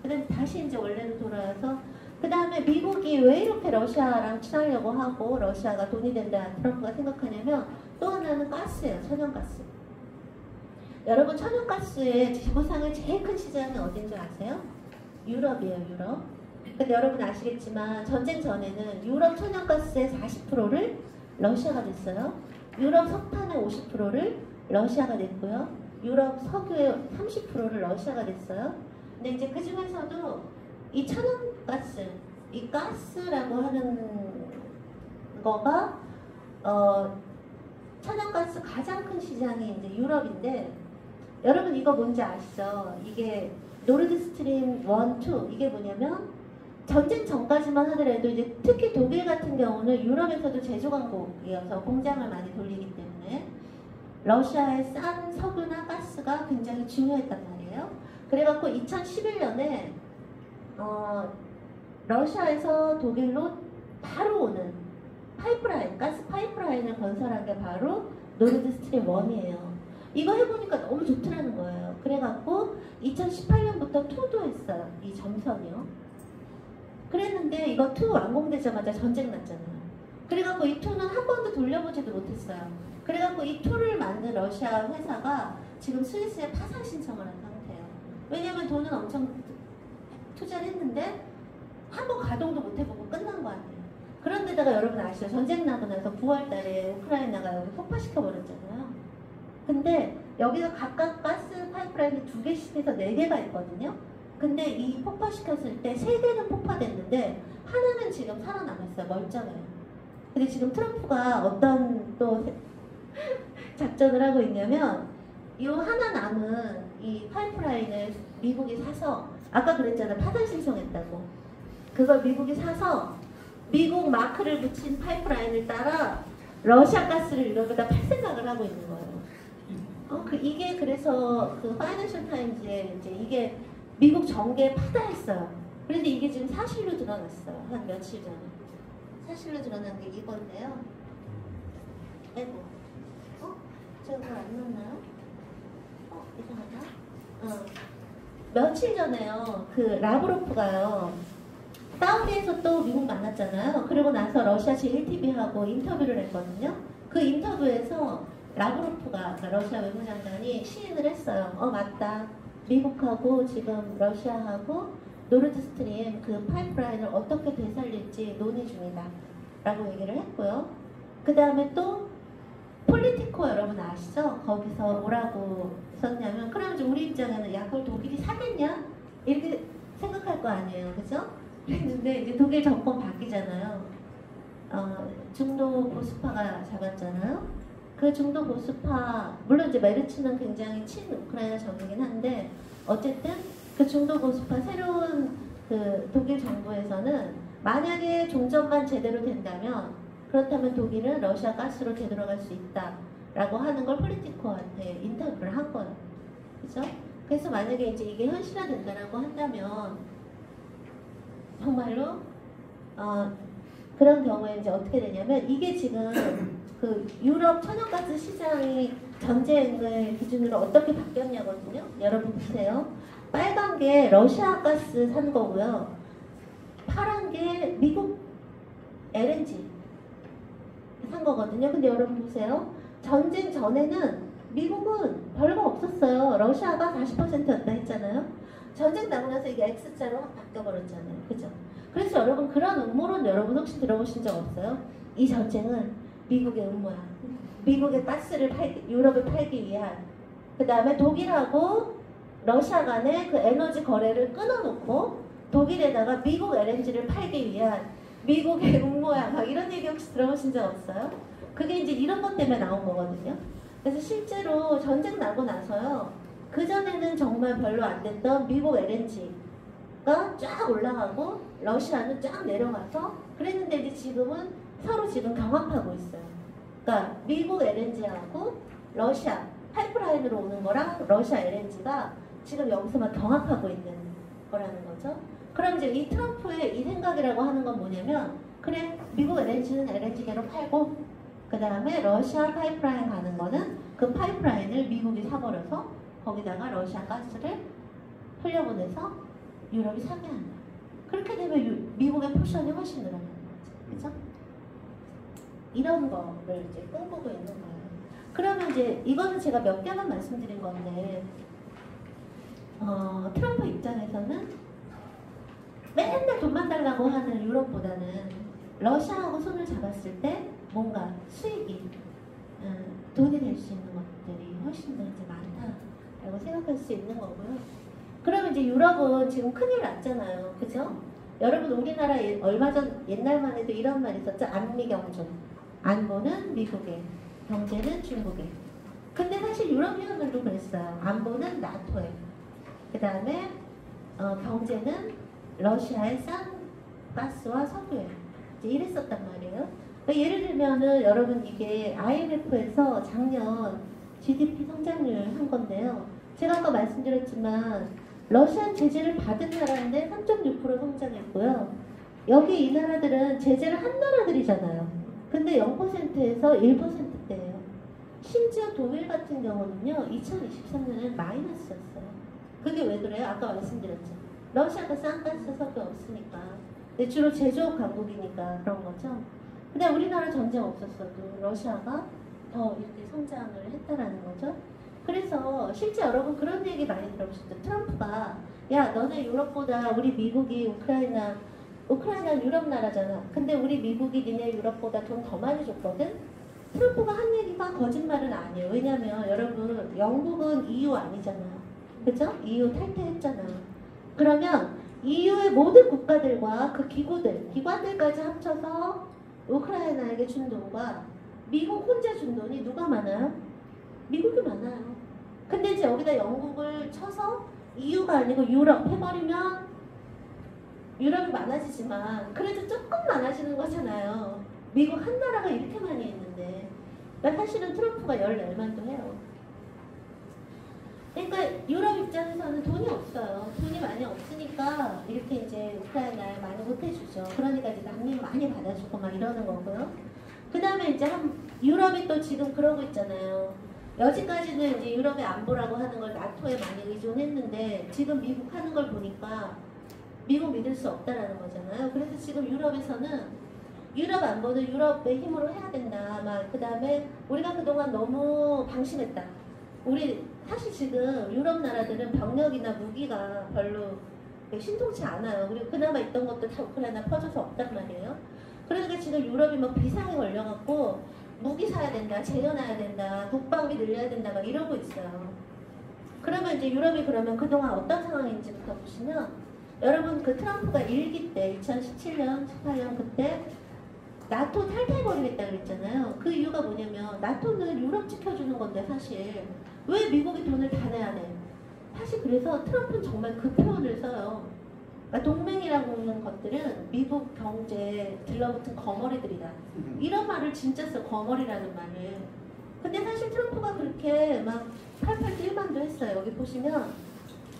그다음에 다시 이제 원래로 돌아와서 그 다음에 미국이 왜 이렇게 러시아랑 친하려고 하고 러시아가 돈이 된다 트럼프가 생각하냐면 또 하나는 가스예요. 천연가스. 여러분 천연가스의 지구상의 제일 큰 시장이 어딘 줄 아세요? 유럽이에요, 유럽. 근데 여러분 아시겠지만 전쟁 전에는 유럽 천연가스의 40%를 러시아가 냈어요. 유럽 석탄의 50%를 러시아가 냈고요. 유럽 석유의 30%를 러시아가 냈어요. 근데 이제 그 중에서도 이 천연가스, 이 가스라고 하는 거가 천연가스 가장 큰 시장이 이제 유럽인데, 여러분 이거 뭔지 아시죠? 이게 노르드스트림 1, 2 이게 뭐냐면 전쟁 전까지만 하더라도 이제 특히 독일 같은 경우는 유럽에서도 제조 강국이어서 공장을 많이 돌리기 때문에 러시아의 싼 석유나 가스가 굉장히 중요했단 말이에요. 그래갖고 2011년에 러시아에서 독일로 바로 오는 파이프라인, 가스 파이프라인을 건설한 게 바로 노르드스트림 1이에요. 이거 해보니까 너무 좋더라는 거예요. 그래갖고 2018년부터 2도 했어요. 이 점선이요. 그랬는데 이거 2 완공되자마자 전쟁 났잖아요. 그래갖고 이 2는 한 번도 돌려보지도 못했어요. 그래갖고 이 2를 만든 러시아 회사가 지금 스위스에 파산 신청을 한 상태예요. 왜냐면 돈은 엄청 투자를 했는데 한 번 가동도 못 해보고 끝난 거 아니에요. 그런데다가 여러분 아시죠? 전쟁 나고 나서 9월 달에 우크라이나가 여기 폭파시켜 버렸잖아요. 근데 여기가 각각 가스 파이프라인이 2개씩에서 4개가 있거든요. 근데 이 폭파시켰을 때 3개는 폭파됐는데 하나는 지금 살아남았어요. 멀쩡해요. 근데 지금 트럼프가 어떤 또 작전을 하고 있냐면 이 하나 남은 이 파이프라인을 미국이 사서, 아까 그랬잖아요. 파산 신청했다고. 그걸 미국이 사서 미국 마크를 붙인 파이프라인을 따라 러시아 가스를 유럽에다 팔 생각을 하고 있는 거예요. 이게 그래서 그 파이낸셜 타임즈에 이제 이게 미국 정계에 파다했어요. 그런데 이게 지금 사실로 드러났어요. 한 며칠 전에. 사실로 드러난 게 이건데요. 아이고. 제가 그걸 안 넣었나요? 이상하다. 며칠 전에요. 그 라브로프가요. 사우디에서 또 미국 만났잖아요. 그리고 나서 러시아 제1TV하고 인터뷰를 했거든요. 그 인터뷰에서 라브로프가, 그러니까 러시아 외무장관이 시인을 했어요. 맞다. 미국하고 지금 러시아하고 노르드스트림 그 파이프라인을 어떻게 되살릴지 논의 중이다 라고 얘기를 했고요. 그 다음에 또 폴리티코 여러분 아시죠? 거기서 뭐라고 썼냐면, 그럼 이제 우리 입장에는 야 그걸 독일이 사겠냐? 이렇게 생각할 거 아니에요. 그죠? 그랬는데 이제 독일 정권 바뀌잖아요. 중도 보수파가 잡았잖아요. 그 중도 보수파, 물론 이제 메르츠는 굉장히 친우크라이나 정이긴 한데 어쨌든 그 중도 보수파 새로운 그 독일 정부에서는 만약에 종전만 제대로 된다면, 그렇다면 독일은 러시아 가스로 되돌아갈 수 있다라고 하는 걸 폴리티코한테 인터뷰를 한 거예요. 그죠? 그래서 만약에 이제 이게 현실화된다라고 한다면 정말로 그런 경우에 이제 어떻게 되냐면, 이게 지금 그 유럽 천연가스 시장이 전쟁을 기준으로 어떻게 바뀌었냐거든요. 여러분 보세요. 빨간 게 러시아 가스 산 거고요. 파란 게 미국 LNG 산 거거든요. 근데 여러분 보세요. 전쟁 전에는 미국은 별거 없었어요. 러시아가 40%였다 했잖아요. 전쟁 나고 나서 이게 X자로 확 바뀌어버렸잖아요. 그죠? 그래서 여러분 그런 음모론 여러분 혹시 들어보신 적 없어요? 이 전쟁은 미국의 음모야. 미국의 가스를 유럽에 팔기 위한, 그 다음에 독일하고 러시아 간의 그 에너지 거래를 끊어놓고 독일에다가 미국 LNG를 팔기 위한 미국의 음모야. 막 이런 얘기 혹시 들어보신 적 없어요? 그게 이제 이런 것 때문에 나온 거거든요. 그래서 실제로 전쟁 나고 나서요. 그전에는 정말 별로 안 됐던 미국 LNG가 쫙 올라가고 러시아는 쫙 내려가서 그랬는데 이제 지금은 서로 지금 경합하고 있어요. 그러니까 미국 LNG하고 러시아 파이프라인으로 오는 거랑 러시아 LNG가 지금 여기서 막 경합하고 있는 거라는 거죠. 그럼 이제 이 트럼프의 이 생각이라고 하는 건 뭐냐면, 그래 미국 LNG는 LNG계로 팔고 그 다음에 러시아 파이프라인 가는 거는 그 파이프라인을 미국이 사버려서 거기다가 러시아 가스를 흘려보내서 유럽이 사게 한다. 그렇게 되면 미국의 포션이 훨씬 늘어나는 거죠. 그죠? 이런 거를 이제 꿈꾸고 있는 거예요. 그러면 이제 이거는 제가 몇 개만 말씀드린 건데 트럼프 입장에서는 맨날 돈만 달라고 하는 유럽보다는 러시아하고 손을 잡았을 때 뭔가 수익이 돈이 될 수 있는 것들이 훨씬 더 이제 많다라고 생각할 수 있는 거고요. 그러면 이제 유럽은 지금 큰일 났잖아요. 그죠? 여러분 우리나라 얼마 전 옛날만 해도 이런 말 있었죠. 안미경중. 안보는 미국에, 경제는 중국에. 근데 사실 유럽연합도 그랬어요. 안보는 나토에. 그 다음에 경제는 러시아의 싼 가스와 석유에. 이제 이랬었단 말이에요. 그러니까 예를 들면은 여러분 이게 IMF에서 작년 GDP 성장률 한 건데요. 제가 아까 말씀드렸지만 러시아는 제재를 받은 나라인데 3.6% 성장했고요. 여기 이 나라들은 제재를 한 나라들이잖아요. 근데 0%에서 1%대예요. 심지어 독일 같은 경우는요. 2023년에 마이너스였어요. 그게 왜 그래요? 아까 말씀드렸죠. 러시아가 싼 가스 석유 없으니까. 근데 주로 제조업 강국이니까 그런 거죠. 근데 우리나라 전쟁 없었어도 러시아가 더 이렇게 성장을 했다라는 거죠. 그래서 실제 여러분 그런 얘기 많이 들어보셨죠. 트럼프가 야 너네 유럽보다 우리 미국이 우크라이나는 유럽 나라잖아. 근데 우리 미국이 니네 유럽보다 돈 더 많이 줬거든. 트럼프가 한 얘기가 거짓말은 아니에요. 왜냐면 여러분 영국은 EU 아니잖아요. 그죠? EU 탈퇴했잖아요. 그러면 EU의 모든 국가들과 그 기관들까지 합쳐서 우크라이나에게 준 돈과 미국 혼자 준 돈이 누가 많아요? 미국이 많아요. 근데 이제 여기다 영국을 쳐서 EU가 아니고 유럽 해버리면 유럽이 많아지지만 그래도 조금 많아지는 거잖아요. 미국 한 나라가 이렇게 많이 했는데. 그러니까 사실은 트럼프가 14만도 해요. 그러니까 유럽 입장에서는 돈이 없어요. 돈이 많이 없으니까 이렇게 이제 우크라이나에 많이 못해주죠. 그러니까 이제 난민 많이 받아주고 막 이러는 거고요. 그 다음에 이제 유럽이 또 지금 그러고 있잖아요. 여지까지는 이제 유럽의 안보라고 하는 걸 나토에 많이 의존했는데 지금 미국 하는 걸 보니까 미국 믿을 수 없다라는 거잖아요. 그래서 지금 유럽에서는 유럽 안보는 유럽의 힘으로 해야 된다. 막 그 다음에 우리가 그동안 너무 방심했다. 우리 사실 지금 유럽 나라들은 병력이나 무기가 별로 신통치 않아요. 그리고 그나마 있던 것도 다 우크라이나 퍼져서 없단 말이에요. 그러니까 지금 유럽이 막 비상에 걸려갖고 무기 사야 된다, 재련해야 된다, 국방비 늘려야 된다 막 이러고 있어요. 그러면 이제 유럽이 그러면 그동안 어떤 상황인지부터 보시면 여러분 그 트럼프가 1기 때 2017년, 18년 그때 나토 탈퇴해버리겠다 그랬잖아요. 그 이유가 뭐냐면 나토는 유럽 지켜주는 건데 사실 왜 미국이 돈을 다 내야 돼? 사실 그래서 트럼프는 정말 그 표현을 써요. 그러니까 동맹이라고 하는 것들은 미국 경제에 들러붙은 거머리들이다. 이런 말을 진짜 써, 거머리라는 말을. 근데 사실 트럼프가 그렇게 막 88도 1만도 했어요. 여기 보시면.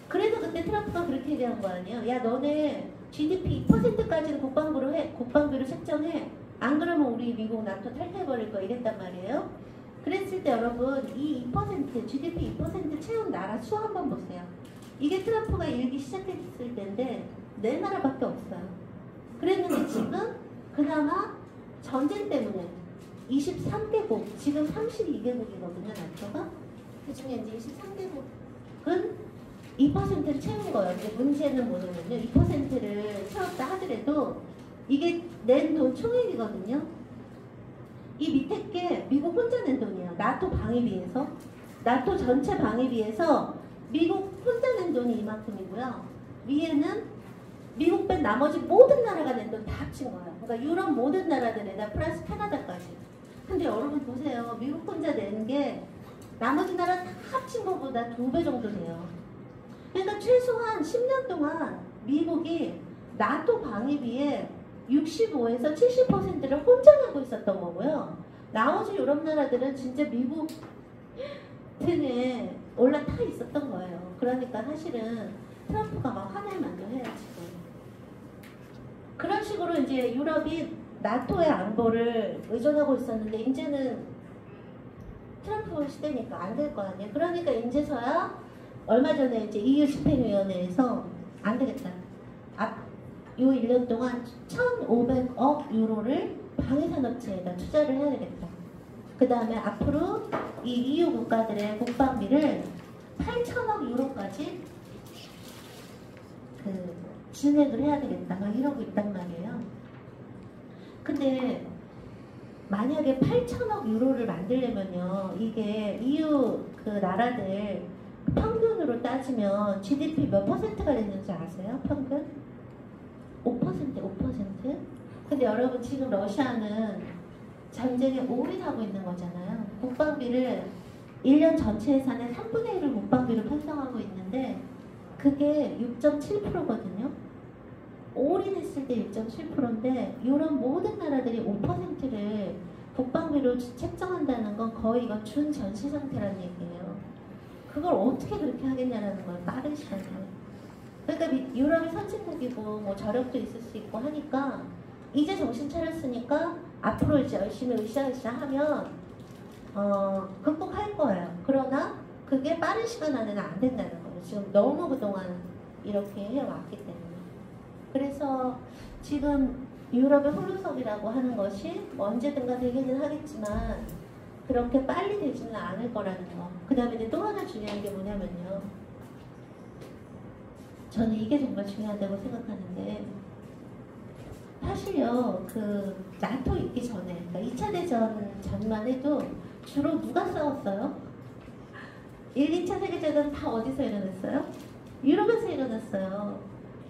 그래서 그때 트럼프가 그렇게 얘기한 거 아니에요. 야 너네 GDP 2%까지는 국방비로 책정해. 안 그러면 우리 미국 나토 탈퇴해버릴 거 이랬단 말이에요. 그랬을 때 여러분 이 2% GDP 2% 채운 나라 수 한번 보세요. 이게 트럼프가 일기 시작했을 때인데 4나라밖에 없어요. 그랬는데 지금 그나마 전쟁 때문에 23개국 지금 32개국이거든요 나토가. 그 중에 이제 23개국은 2%를 채운 거예요. 근데 문제는 뭐냐면요. 2%를 채웠다 하더라도 이게 낸 돈 총액이거든요. 이 밑에 게 미국 혼자 낸 돈이에요. 나토 방위비에서. 나토 전체 방위비에서 미국 혼자 낸 돈이 이만큼이고요. 위에는 미국 뺀 나머지 모든 나라가 낸 돈 다 합친 거예요. 그러니까 유럽 모든 나라들에다 플러스 캐나다까지. 근데 여러분 보세요. 미국 혼자 낸 게 나머지 나라 다 합친 것보다 2배 정도 돼요. 그러니까 최소한 10년 동안 미국이 나토 방위비에 65에서 70%를 혼자 내고 있었던 거고요. 나머지 유럽 나라들은 진짜 미국 등에 올라타 있었던 거예요. 그러니까 사실은 트럼프가 막 화낼 만도 해요, 지금. 그런 식으로 이제 유럽이 나토의 안보를 의존하고 있었는데 이제는 트럼프 시대니까 안 될 거 아니에요. 그러니까 이제서야 얼마 전에 이제 EU 집행위원회에서 안 되겠다. 요 1년 동안 1,500억 유로를 방위산업체에다 투자를 해야 되겠다. 그 다음에 앞으로 이 EU 국가들의 국방비를 8,000억 유로까지 진액을 해야 되겠다 막 이러고 있단 말이에요. 근데 만약에 8천억 유로를 만들려면요, 이게 EU 그 나라들 평균으로 따지면 GDP 몇 퍼센트가 되는지 아세요? 평균? 5%, 5%? 근데 여러분 지금 러시아는 전쟁에 올인하고 있는 거잖아요. 국방비를 1년 전체 예산의 3분의 1을 국방비로 편성하고 있는데 그게 6.7%거든요. 올인했을 때 6.7%인데 유럽 모든 나라들이 5%를 국방비로 책정한다는 건 거의 이거 준전시 상태라는 얘기예요. 그걸 어떻게 그렇게 하겠냐라는 거예요. 빠른 시간에. 그러니까 유럽이 선진국이고 뭐 저력도 있을 수 있고 하니까 이제 정신 차렸으니까 앞으로 이제 열심히 으쌰으쌰 하면 극복할 거예요. 그러나 그게 빠른 시간 안에는 안 된다는 거예요. 지금 너무 그동안 이렇게 해왔기 때문에. 그래서 지금 유럽의 홀로섭이라고 하는 것이 언제든가 되기는 하겠지만 그렇게 빨리 되지는 않을 거라는 거. 그 다음에 이제 또 하나 중요한 게 뭐냐면요. 저는 이게 정말 중요하다고 생각하는데 사실요, 그 나토 있기 전에, 그러니까 2차 대전 전만 해도 주로 누가 싸웠어요? 1, 2차 세계대전 다 어디서 일어났어요? 유럽에서 일어났어요.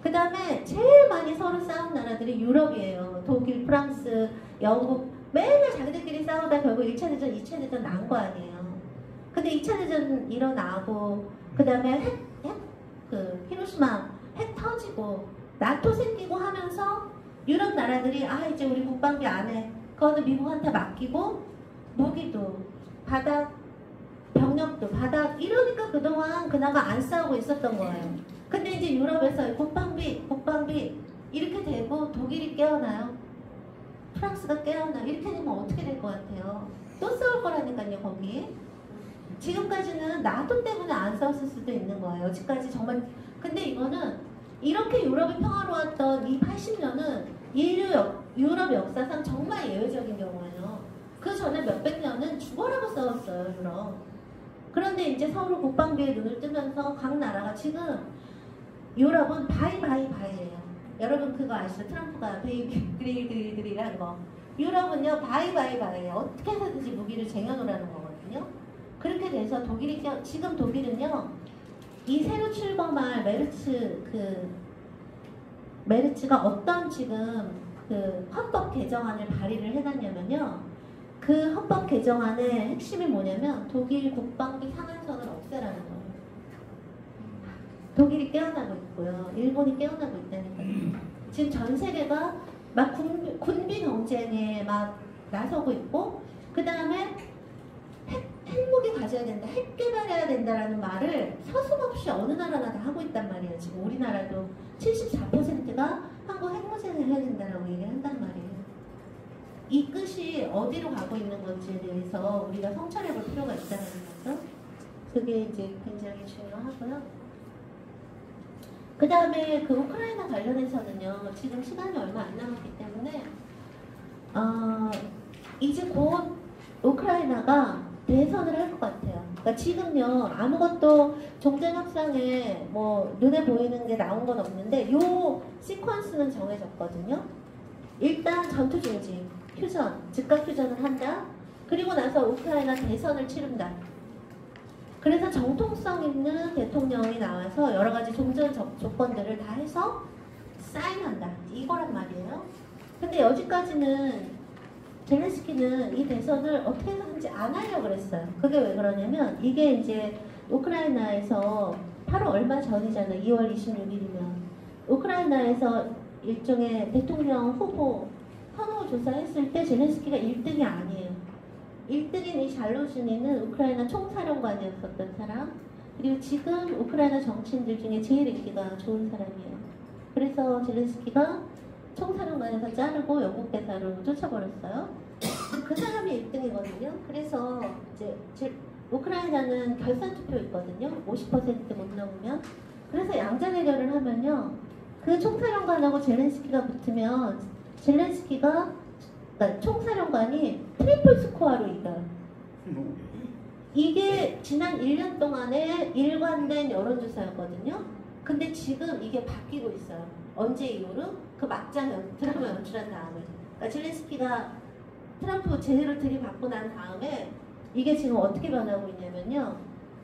그 다음에 제일 많이 서로 싸운 나라들이 유럽이에요. 독일, 프랑스, 영국 맨날 자기들끼리 싸우다 결국 1차 대전, 2차 대전 난 거 아니에요. 근데 2차 대전 일어나고 그 다음에 그 히로시마 핵 터지고 나토 생기고 하면서 유럽 나라들이 아 이제 우리 국방비 안 해. 그거는 미국한테 맡기고 무기도 바닥 병력도 바닥 이러니까 그동안 그나마 안 싸우고 있었던 거예요. 근데 이제 유럽에서 국방비 이렇게 되고 독일이 깨어나요. 프랑스가 깨어나요. 이렇게 되면 어떻게 될 것 같아요? 또 싸울 거라니까요 거기. 지금까지는 나토 때문에 안 싸웠을 수도 있는 거예요. 여지까지 정말. 근데 이거는 이렇게 유럽이 평화로웠던 이 80년은 유럽 역사상 정말 예외적인 경우예요. 그 전에 몇백 년은 죽어라고 싸웠어요 유럽. 그런데 이제 서로 국방비에 눈을 뜨면서 각 나라가 지금 유럽은 바이바이바이예요. 여러분 그거 아시죠? 트럼프가 베이비 드릴 한 거. 유럽은요 바이바이바이예요. 어떻게 해서든지 무기를 쟁여놓으라는 거거든요. 그렇게 돼서 지금 독일은요 이 새로 출범할 메르츠가 어떤 지금 그 헌법 개정안을 발의를 해놨냐면요. 그 헌법 개정안의 핵심이 뭐냐면 독일 국방비 상한선을 없애라는 거예요. 독일이 깨어나고 있고요. 일본이 깨어나고 있다니까요. 지금 전 세계가 막 군비 경쟁에 막 나서고 있고 그 다음에 핵무기 가져야 된다, 핵 개발해야 된다라는 말을 서슴없이 어느 나라나 다 하고 있단 말이에요. 지금 우리나라도 74%가 한국 핵무장을 해야 된다라고 얘기를 한단 말이에요. 이 끝이 어디로 가고 있는 건지에 대해서 우리가 성찰해 볼 필요가 있다는 거죠. 그게 이제 굉장히 중요하고요. 그 다음에 그 우크라이나 관련해서는요, 지금 시간이 얼마 안 남았기 때문에, 이제 곧 우크라이나가 대선을 할 것 같아요. 그러니까 지금요, 아무것도 종전 협상에 뭐 눈에 보이는 게 나온 건 없는데, 요 시퀀스는 정해졌거든요. 일단 전투 중지, 휴전, 즉각 휴전을 한다. 그리고 나서 우크라이나 대선을 치른다. 그래서 정통성 있는 대통령이 나와서 여러 가지 종전 조건들을 다 해서 사인한다. 이거란 말이에요. 근데 여지까지는 젤렌스키는 이 대선을 어떻게 해서든지 안 하려고 그랬어요. 그게 왜 그러냐면 이게 이제 우크라이나에서 8월 얼마 전이잖아요. 2월 26일이면. 우크라이나에서 일종의 대통령 후보 선호 조사했을 때 젤렌스키가 1등이 아니에요. 1등인 이 잘로즈니는 우크라이나 총사령관이었었던 사람, 그리고 지금 우크라이나 정치인들 중에 제일 인기가 좋은 사람이에요. 그래서 젤렌스키가 총사령관에서 자르고 영국 대사로 쫓아버렸어요. 그 사람이 1등이거든요. 그래서 이제 우크라이나는 결선 투표 있거든요. 50% 못 넘으면. 그래서 양자 대결을 하면요, 그 총사령관하고 젤렌스키가 붙으면 젤렌스키가, 그러니까 총사령관이 트리플 스코어로 이겨요. 이게 지난 1년 동안에 일관된 여론조사였거든요. 근데 지금 이게 바뀌고 있어요. 언제 이후로? 그 막장 드라마 연출한 다음에. 그러니까 젤렌스키가 트럼프 제대로 들이받고 난 다음에 이게 지금 어떻게 변하고 있냐면요.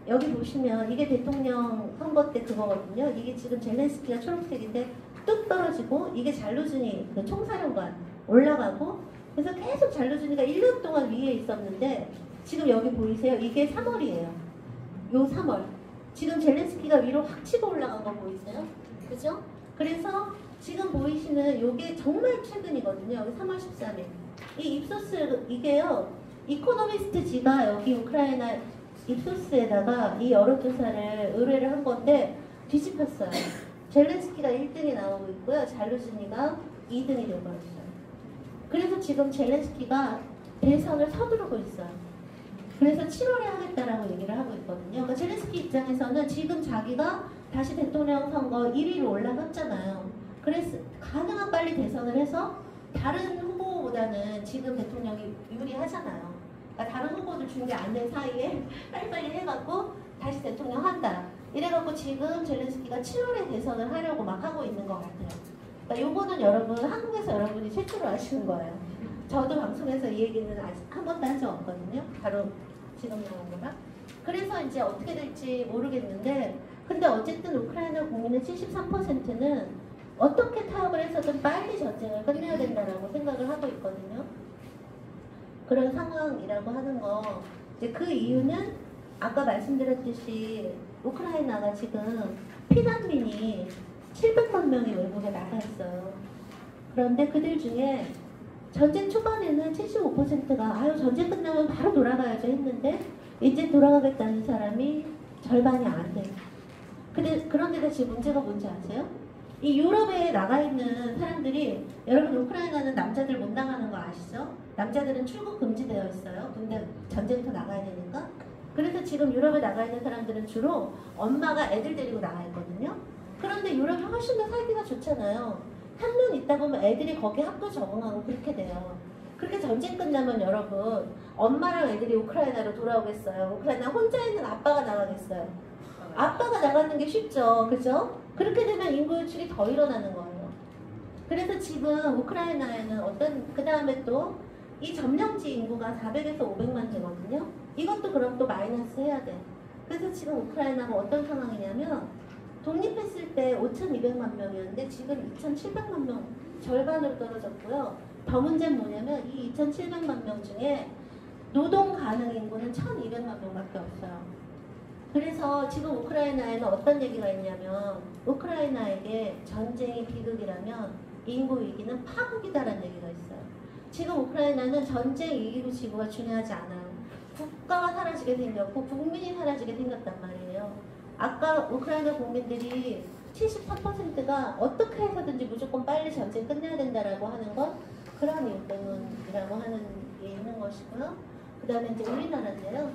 여기 보시면 이게 대통령 선거 때 그거거든요. 이게 지금 젤렌스키가 초록색인데 뚝 떨어지고 이게 잘루즈니 그 총사령관 올라가고 그래서 계속 잘루즈니가 1년 동안 위에 있었는데 지금 여기 보이세요? 이게 3월이에요. 요 3월. 지금 젤렌스키가 위로 확 치고 올라간 거 보이세요? 그죠? 그래서 지금 보이시는 요게 정말 최근이거든요. 여기 3월 13일. 이 입소스 이게요. 이코노미스트지가 여기 우크라이나 입소스에다가 이 여론조사를 의뢰를 한 건데 뒤집혔어요. 젤렌스키가 1등이 나오고 있고요. 잘루즈니가 2등이 되고 있어요. 그래서 지금 젤렌스키가 대선을 서두르고 있어요. 그래서 7월에 하겠다라고 얘기를 하고 있거든요. 그러니까 젤렌스키 입장에서는 지금 자기가 다시 대통령 선거 1위로 올라갔잖아요. 그래서 가능한 빨리 대선을 해서 다른 후보보다는 지금 대통령이 유리하잖아요. 그러니까 다른 후보들 준비 안 된 사이에 빨리빨리 해갖고 다시 대통령 한다. 이래갖고 지금 젤렌스키가 7월에 대선을 하려고 막 하고 있는 것 같아요. 그러니까 요거는 여러분 한국에서 여러분이 최초로 아시는 거예요. 저도 방송에서 이 얘기는 아직 한 번도 한 적 없거든요. 바로 지금 나온 거가. 그래서 이제 어떻게 될지 모르겠는데 근데 어쨌든 우크라이나 국민의 73%는 어떻게 타협을 해서든 빨리 전쟁을 끝내야 된다라고 생각을 하고 있거든요. 그런 상황이라고 하는 거. 이제 그 이유는 아까 말씀드렸듯이 우크라이나가 지금 피난민이 700만 명이 외국에 나가 있어요. 그런데 그들 중에 전쟁 초반에는 75%가 아유 전쟁 끝나면 바로 돌아가야죠 했는데 이제 돌아가겠다는 사람이 절반이 안 돼요. 근데 그런데도 지금 문제가 뭔지 아세요? 이 유럽에 나가 있는 사람들이 여러분 우크라이나는 남자들 못 나가는 거 아시죠? 남자들은 출국 금지되어 있어요. 근데 전쟁터 나가야 되니까. 그래서 지금 유럽에 나가 있는 사람들은 주로 엄마가 애들 데리고 나가 있거든요. 그런데 유럽이 훨씬 더 살기가 좋잖아요. 3년 있다 보면 애들이 거기 학교 적응하고 그렇게 돼요. 그렇게 전쟁 끝나면 여러분 엄마랑 애들이 우크라이나로 돌아오겠어요? 우크라이나 혼자 있는 아빠가 나가겠어요? 아빠가 나가는 게 쉽죠. 그죠? 그렇게 되면 인구 유출이 더 일어나는 거예요. 그래서 지금 우크라이나에는 그 다음에 또 이 점령지 인구가 400에서 500만 되거든요. 이것도 그럼 또 마이너스 해야 돼. 그래서 지금 우크라이나가 어떤 상황이냐면 독립했을 때 5,200만 명이었는데 지금 2,700만 명 절반으로 떨어졌고요. 더 문제는 뭐냐면 이 2,700만 명 중에 노동 가능 인구는 1,200만 명밖에 없어요. 그래서 지금 우크라이나에는 어떤 얘기가 있냐면 우크라이나에게 전쟁이 비극이라면 인구 위기는 파국이다라는 얘기가 있어요. 지금 우크라이나는 전쟁 이기고 지구가 중요하지 않아요. 국가가 사라지게 생겼고 국민이 사라지게 생겼단 말이에요. 아까 우크라이나 국민들이 73%가 어떻게 해서든지 무조건 빨리 전쟁 끝내야 된다라고 하는 건 그런 이유 때문이라고 하는 게 있는 것이고요. 그 다음에 이제 우리나라인데요.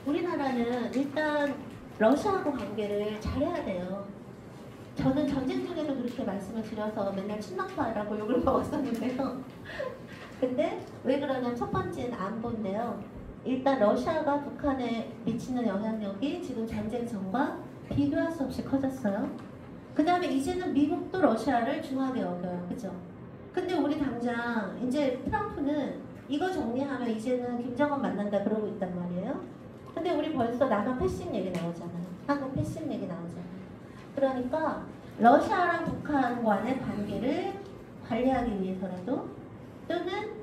우리나라는 일단 러시아하고 관계를 잘해야 돼요. 저는 전쟁 중에도 그렇게 말씀을 드려서 맨날 친낙파라고 욕을 먹었었는데요. 근데 왜 그러냐면 첫 번째는 안보인데요. 일단 러시아가 북한에 미치는 영향력이 지금 전쟁 전과 비교할 수 없이 커졌어요. 그 다음에 이제는 미국도 러시아를 중하게 여겨요. 그죠? 근데 우리 당장 이제 트럼프는 이거 정리하면 이제는 김정은 만난다 그러고 있단 말이에요. 근데 우리 벌써 남한 패싱 얘기 나오잖아요. 한국 패싱 얘기 나오잖아요. 그러니까 러시아랑 북한 간의 관계를 관리하기 위해서라도 또는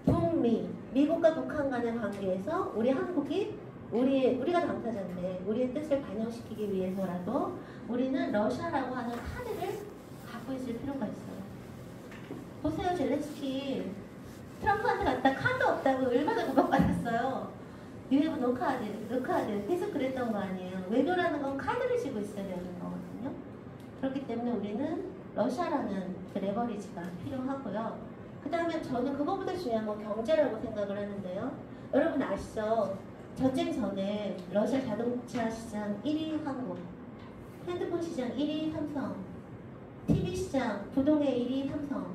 북미, 미국과 북한 간의 관계에서 우리 한국이 우리가 당사자인데 우리의 뜻을 반영시키기 위해서라도 우리는 러시아라고 하는 카드를 갖고 있을 필요가 있어요. 보세요, 젤렌스키 트럼프한테 갔다 카드 없다고 얼마나 고백받았어요. You have no card, no card. 계속 그랬던 거 아니에요. 외교라는 건 카드를 쥐고 있어야 되는 거거든요. 그렇기 때문에 우리는 러시아라는 그 레버리지가 필요하고요. 그 다음에 저는 그거보다 중요한 건 경제라고 생각을 하는데요. 여러분 아시죠? 전쟁 전에 러시아 자동차 시장 1위 한국, 핸드폰 시장 1위 삼성, TV 시장 부동의 1위 삼성,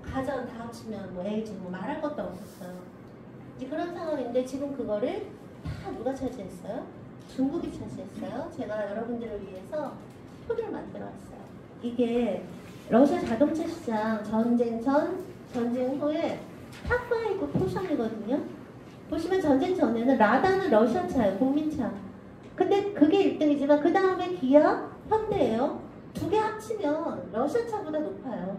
가전 다 합치면 뭐 LG 뭐 말할 것도 없었어요. 이제 그런 상황인데 지금 그거를 다 누가 차지했어요? 중국이 차지했어요. 제가 여러분들을 위해서 표를 만들어 왔어요. 이게 러시아 자동차 시장 전쟁 전, 전쟁 후에 탑5 포션이거든요. 보시면 전쟁 전에는 라다는 러시아 차예요. 국민차. 근데 그게 1등이지만 그 다음에 기아, 현대예요. 두 개 합치면 러시아 차보다 높아요.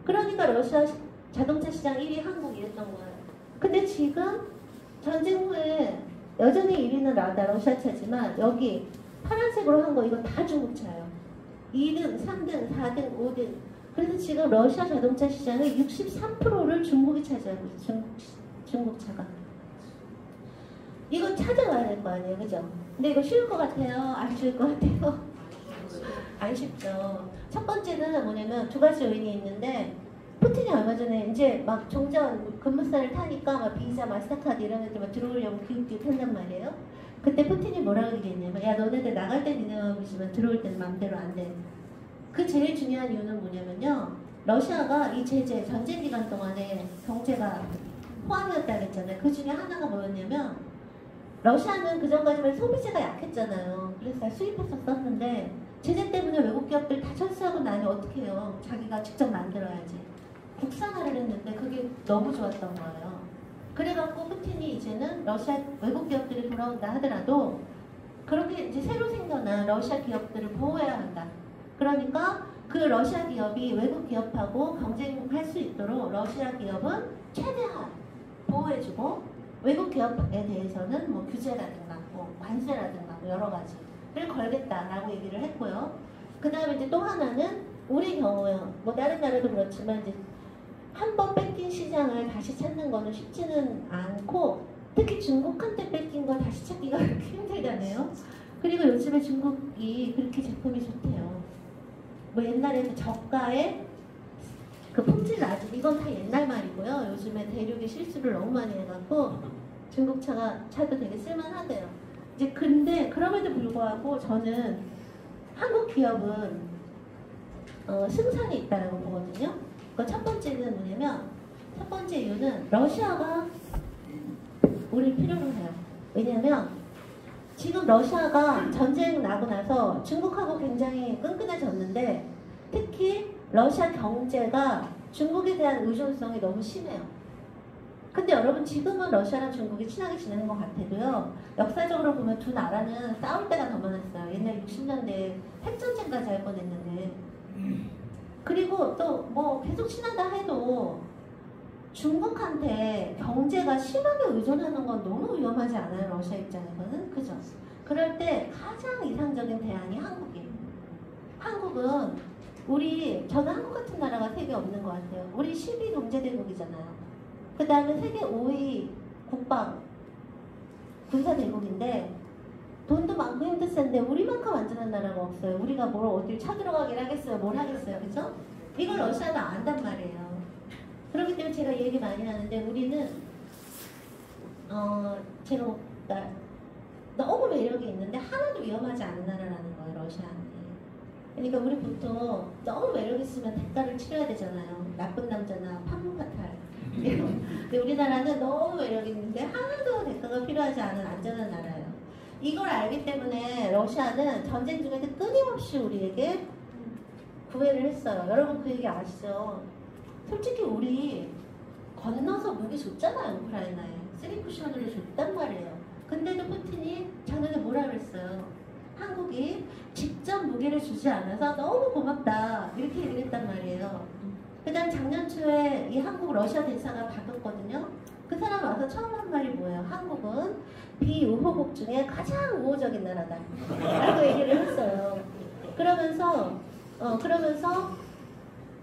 그러니까 러시아 자동차 시장 1위 한국이 했던 거예요. 근데 지금 전쟁 후에 여전히 1위는 라다 러시아 차지만 여기 파란색으로 한 거 이거 다 중국 차예요. 2등, 3등, 4등, 5등. 그래서 지금 러시아 자동차 시장의 63%를 중국이 차지하고 있어요. 중국 차가. 이거 찾아와야 될 거 아니에요, 그죠? 근데 이거 쉬울 것 같아요? 안 쉬울 것 같아요? 안 쉽죠. 첫 번째는 뭐냐면 두 가지 요인이 있는데 푸틴이 얼마 전에 이제 막 종전 급무사를 타니까 막 비자, 마스터카드 이런 애들 막 들어오려고 기웃기웃 한단 말이에요. 그때 푸틴이 뭐라고 얘기했냐면 야 너네들 나갈 때 니네 마음이지만 들어올 때는 마음대로 안 돼. 그 제일 중요한 이유는 뭐냐면요. 러시아가 이 제재 전쟁 기간 동안에 경제가 포함이었다고 했잖아요. 그 중에 하나가 뭐였냐면 러시아는 그 전까지만 소비재가 약했잖아요. 그래서 수입해서 썼는데 제재 때문에 외국 기업들 다 철수하고 나면 어떻게 해요? 자기가 직접 만들어야지. 국산화를 했는데 그게 너무 좋았던 거예요. 그래갖고 푸틴이 이제는 러시아 외국 기업들이 돌아온다 하더라도 그렇게 이제 새로 생겨난 러시아 기업들을 보호해야 한다. 그러니까 그 러시아 기업이 외국 기업하고 경쟁할 수 있도록 러시아 기업은 최대한 보호해주고 외국 기업에 대해서는 뭐 규제라든가 뭐 관세라든가 뭐 여러 가지를 걸겠다라고 얘기를 했고요. 그 다음에 이제 또 하나는 우리 경우요. 뭐 다른 나라도 그렇지만 이제 한 번 뺏긴 시장을 다시 찾는 거는 쉽지는 않고 특히 중국한테 뺏긴 거 다시 찾기가 그렇게 힘들잖아요. 그리고 요즘에 중국이 그렇게 제품이 좋대요. 뭐 옛날에 그 저가에 그 품질 낮은 이건 다 옛날 말이고요. 요즘에 대륙이 실수를 너무 많이 해갖고 중국 차도 되게 쓸만하대요. 이제 근데 그럼에도 불구하고 저는 한국 기업은 승산이 있다고 보거든요. 그 첫 번째는 뭐냐면 첫 번째 이유는 러시아가 우리를 필요로 해요. 왜냐면 지금 러시아가 전쟁 나고 나서 중국하고 굉장히 끈끈해졌는데 특히 러시아 경제가 중국에 대한 의존성이 너무 심해요. 근데 여러분 지금은 러시아랑 중국이 친하게 지내는 것 같아도요. 역사적으로 보면 두 나라는 싸울 때가 더 많았어요. 옛날 60년대에 핵전쟁까지 할 뻔했는데 그리고 또 뭐 계속 친하다 해도 중국한테 경제가 심하게 의존하는 건 너무 위험하지 않아요? 러시아 입장에서는? 그죠? 그럴 때 가장 이상적인 대안이 한국이에요. 한국은 저는 한국 같은 나라가 세계에 없는 것 같아요. 우리 10위 경제대국이잖아요. 그 다음에 세계 5위 국방 군사대국인데 돈도 많고 힘도 센데 우리만큼 안전한 나라가 없어요. 우리가 뭘 어딜 쳐들어가긴 하겠어요. 뭘 하겠어요. 그죠? 이걸 러시아도 안단 말이에요. 그렇기 때문에 제가 얘기 많이 하는데 우리는 제가 너무 매력이 있는데 하나도 위험하지 않은 나라라는 거예요. 러시아한테. 그러니까 우리 보통 너무 매력 있으면 대가를 치러야 되잖아요. 나쁜 남자나 판문파탈. 근데 우리나라는 너무 매력 있는데 하나도 대가가 필요하지 않은 안전한 나라예요. 이걸 알기 때문에 러시아는 전쟁 중에도 끊임없이 우리에게 구애를 했어요. 여러분 그 얘기 아시죠? 솔직히 우리 건너서 무기 줬잖아요. 우크라이나에. 쓰리쿠션으로 줬단 말이에요. 근데도 푸틴이 전에 뭐라 그랬어요? 한국이 직접 무기를 주지 않아서 너무 고맙다 이렇게 얘기를 했단 말이에요. 그 다음 작년 초에 이 한국 러시아 대사가 바뀌었거든요. 그 사람 와서 처음 한 말이 뭐예요? 한국은 비우호국 중에 가장 우호적인 나라다 라고 얘기를 했어요. 그러면서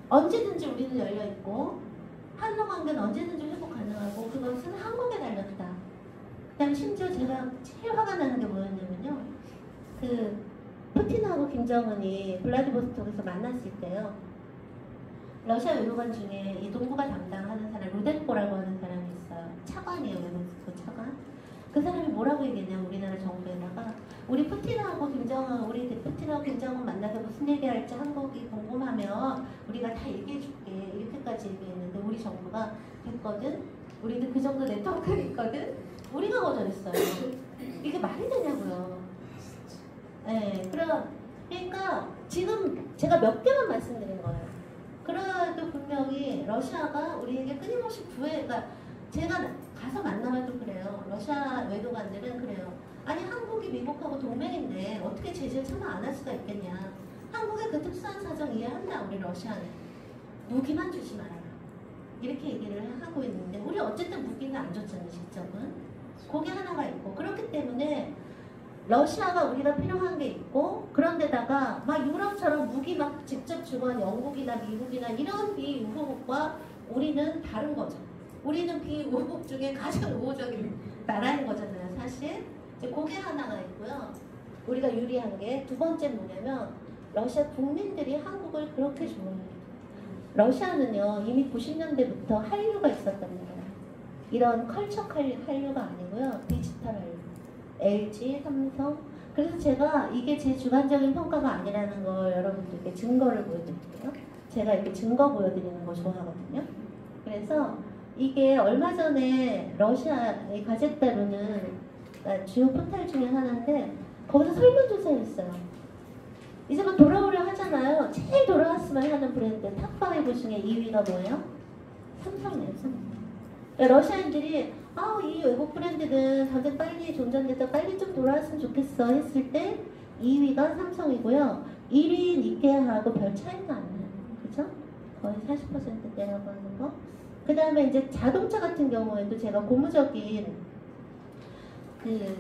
언제든지 우리는 열려있고 한국관계는 언제든지 회복 가능하고 그것은 한국에 달렸다. 그 다음 심지어 제가 제일 화가 나는 게 뭐였냐면요. 그 푸틴하고 김정은이 블라디보스톡에서 만났을 때요. 러시아 외교관 중에 이 동북아 담당하는 사람 루덴코라고 하는 사람이 있어요. 차관이에요. 외교부 차관. 그 사람이 뭐라고 얘기했냐면 우리나라 정부에다가 우리 푸틴하고 김정은 만나서 무슨 얘기할지 한국이 궁금하면 우리가 다 얘기해줄게 이렇게까지 얘기했는데 우리 정부가 됐거든. 우리도 그 정도 네트워크가 있거든. 우리가 거절했어요. 이게 말이 되냐고요. 뭐냐면 그러니까 지금 제가 몇 개만 말씀드린 거예요. 그래도 분명히 러시아가 우리에게 끊임없이 그러니까 제가 가서 만나봐도 그래요. 러시아 외교관들은 그래요. 아니 한국이 미국하고 동맹인데 어떻게 제재를 참아 안 할 수가 있겠냐. 한국의 그 특수한 사정 이해한다. 우리 러시아는. 무기만 주지 말아라. 이렇게 얘기를 하고 있는데 우리 어쨌든 무기는 안 줬잖아요. 직접은. 그게 하나가 있고 그렇기 때문에 러시아가 우리가 필요한 게 있고 그런데다가 막 유럽처럼 무기 막 직접 주고 영국이나 미국이나 이런 비우호국과 우리는 다른 거죠. 우리는 비우호국 중에 가장 우호적인 나라인 거잖아요. 사실 이제 그게 하나가 있고요. 우리가 유리한 게 두 번째 뭐냐면 러시아 국민들이 한국을 그렇게 좋아해요. 러시아는요 이미 90년대부터 한류가 있었단 말이에요. 이런 컬처 한류가 아니고요. 디지털 한류. LG, 삼성. 그래서 제가 이게 제 주관적인 평가가 아니라는 걸 여러분들께 증거를 보여드릴게요. 제가 이렇게 증거 보여드리는 거 좋아하거든요. 그래서 이게 얼마 전에 러시아의 가제따루는 주요 포털 중에 하나인데 거기서 설문조사를 했어요. 이제 막 돌아오려 하잖아요. 제일 돌아왔으면 하는 브랜드 탑5 중에 2위가 뭐예요? 삼성이에요. 삼성. 러시아인들이 이 외국 브랜드는 다들 빨리 종전돼서 빨리 좀 돌아왔으면 좋겠어 했을 때 2위가 삼성이고요. 1위 니케아하고 별 차이가 안 나요. 그죠? 거의 40%대라고 하는 거. 그 다음에 이제 자동차 같은 경우에도 제가 고무적인 그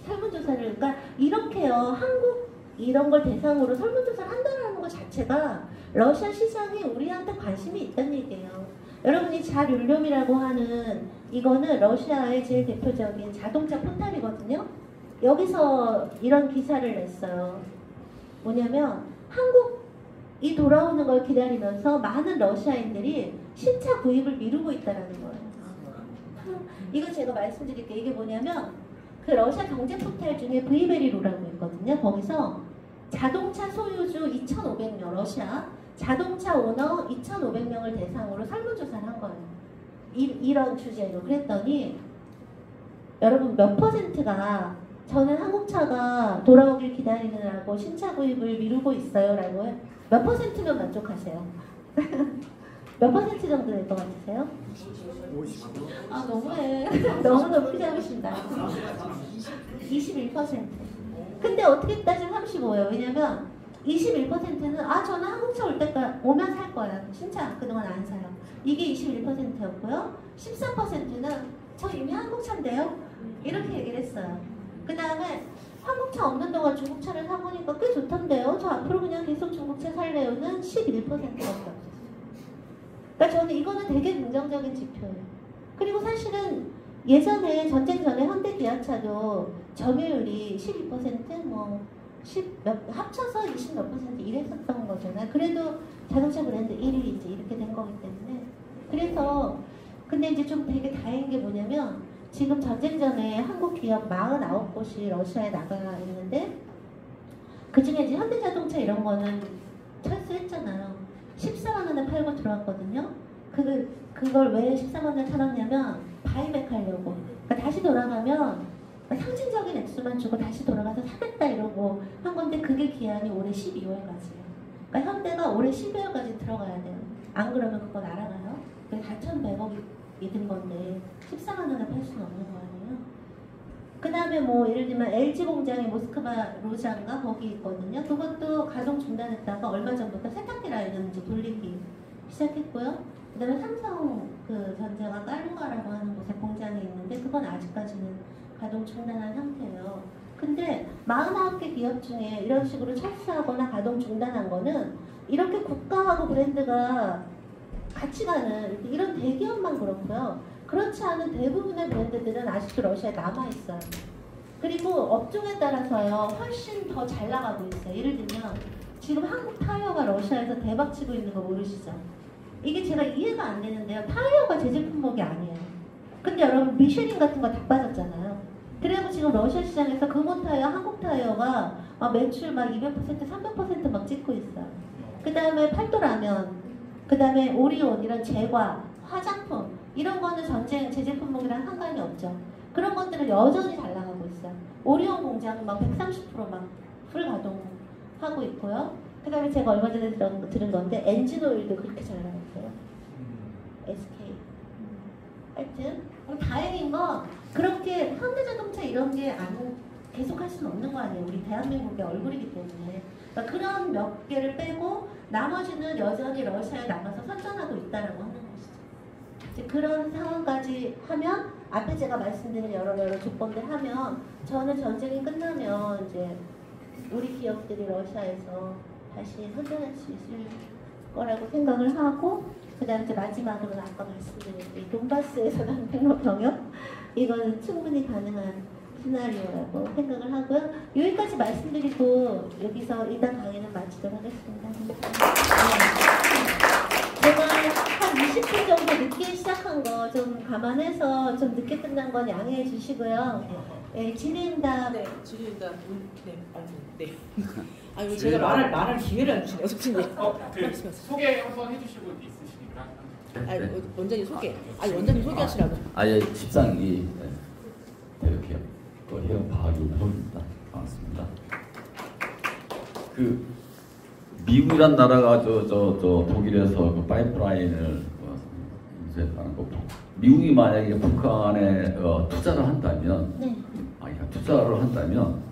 설문조사를 그러니까 이렇게요. 한국 이런 걸 대상으로 설문조사를 한다는 것 자체가 러시아 시장에 우리한테 관심이 있다는 얘기예요. 여러분이 자율륨이라고 하는 이거는 러시아의 제일 대표적인 자동차 포털이거든요. 여기서 이런 기사를 냈어요. 뭐냐면 한국이 돌아오는 걸 기다리면서 많은 러시아인들이 신차 구입을 미루고 있다는 거예요. 이거 제가 말씀드릴게요. 이게 뭐냐면 그 러시아 경제 포털 중에 브이베리로라고 있거든요. 거기서 자동차 소유주 2,500명 러시아 자동차 오너 2,500명을 대상으로 설문조사를 한 거예요. 이런 주제로. 그랬더니 여러분 몇 퍼센트가 저는 한국차가 돌아오길 기다리느라고 신차 구입을 미루고 있어요 라고 해요. 몇 퍼센트면 만족하세요? 몇 퍼센트 정도 될 것 같으세요? 50%. 너무해. 너무 높이 잡으신다. 21%. 근데 어떻게 따지면 35예요. 왜냐면 21%는 저는 한국차 올 때까지 오면 살 거예요. 신차 그동안 안 사요. 이게 21%였고요. 14%는 저 이미 한국차인데요. 이렇게 얘기를 했어요. 그 다음에 한국차 없는 동안 중국차를 사보니까 꽤 좋던데요. 저 앞으로 그냥 계속 중국차 살래요는 11%밖에 없어요. 그러니까 저는 이거는 되게 긍정적인 지표예요. 그리고 사실은 예전에 전쟁 전에 현대기아차도 점유율이 12% 합쳐서 20 몇 퍼센트 이랬었던 거잖아요. 그래도 자동차 브랜드 1위이지 이렇게 된 거기 때문에. 그래서 근데 이제 좀 되게 다행인 게 뭐냐면 지금 전쟁 전에 한국 기업 49곳이 러시아에 나가 있는데 그 중에 이제 현대자동차 이런 거는 철수했잖아요. 14만 원에 팔고 들어왔거든요. 그걸 왜 14만 원에 팔았냐면 바이백 하려고. 그러니까 다시 돌아가면 상징적인 액수만 주고 다시 돌아가서 사겠다 이러고 한 건데 그게 기한이 올해 12월까지예요. 그러니까 현대가 올해 12월까지 들어가야 돼요. 안 그러면 그거 날아가요. 4,100억이 든 건데 14만 원에 팔 수는 없는 거 아니에요. 그 다음에 뭐 예를 들면 LG 공장이 모스크바 로잔가 거기 있거든요. 그것도 가동 중단했다가 얼마 전부터 세탁기 라인을 이제 돌리기 시작했고요. 그 다음에 삼성 그 전자가 깔루가라고 하는 곳에 공장이 있는데 그건 아직까지는 가동 중단한 상태예요. 근데 49개 기업 중에 이런 식으로 철수하거나 가동 중단한 거는 이렇게 국가하고 브랜드가 같이 가는 이런 대기업만 그렇고요. 그렇지 않은 대부분의 브랜드들은 아직도 러시아에 남아있어요. 그리고 업종에 따라서요. 훨씬 더 잘 나가고 있어요. 예를 들면 지금 한국 타이어가 러시아에서 대박치고 있는 거 모르시죠? 이게 제가 이해가 안 되는데요. 타이어가 제 제품목이 아니에요. 근데 여러분 미쉐린 같은 거 다 빠졌잖아요. 그래서 지금 러시아 시장에서 금호 타이어, 한국 타이어가 매출 막 200%, 300% 막 찍고 있어요. 그 다음에 팔도라면, 그 다음에 오리온 이런 제과, 화장품 이런 거는 전쟁 제제품목이랑 상관이 없죠. 그런 것들은 여전히 잘 나가고 있어요. 오리온 공장은 막 130% 막 풀 가동 하고 있고요. 그 다음에 제가 얼마 전에 들은 건데 엔진 오일도 그렇게 잘 나왔어요. SK. 하여튼 다행인 건 그렇게 현대자동차 이런 게 안 계속 할 수는 없는 거 아니에요. 우리 대한민국의 얼굴이기 때문에. 그러니까 그런 몇 개를 빼고 나머지는 여전히 러시아에 남아서 선전하고 있다라고 하는 것이죠. 이제 그런 상황까지 하면 앞에 제가 말씀드린 여러 조건들 하면 저는 전쟁이 끝나면 이제 우리 기업들이 러시아에서 다시 선전할 수 있을 거라고 생각을 하고, 그 다음에 마지막으로는 아까 말씀드린 이 돈바스에서 나는 백로 병역, 이거는 충분히 가능한 시나리오라고 생각을 하고요. 여기까지 말씀드리고 여기서 일단 강의는 마치도록 하겠습니다. 제가 한 20분 정도 늦게 시작한 거 좀 감안해서 좀 늦게 끝난 건 양해해 주시고요. 네, 진행담. 네, 진행담. 네, 네. 아유, 제가 말할 기회를 안 주시네요, 선생님. 소개 한번 해주시고 있으시니까. 원장님 소개. 원장님 소개하시라고. 십상기 대륙기업 해운과학연구소입니다. 반갑습니다. 미국이란 나라가 독일에서 그 파이프라인을 인수했다는 거. 미국이 만약에 북한에 투자를 한다면, 네. 투자를 한다면,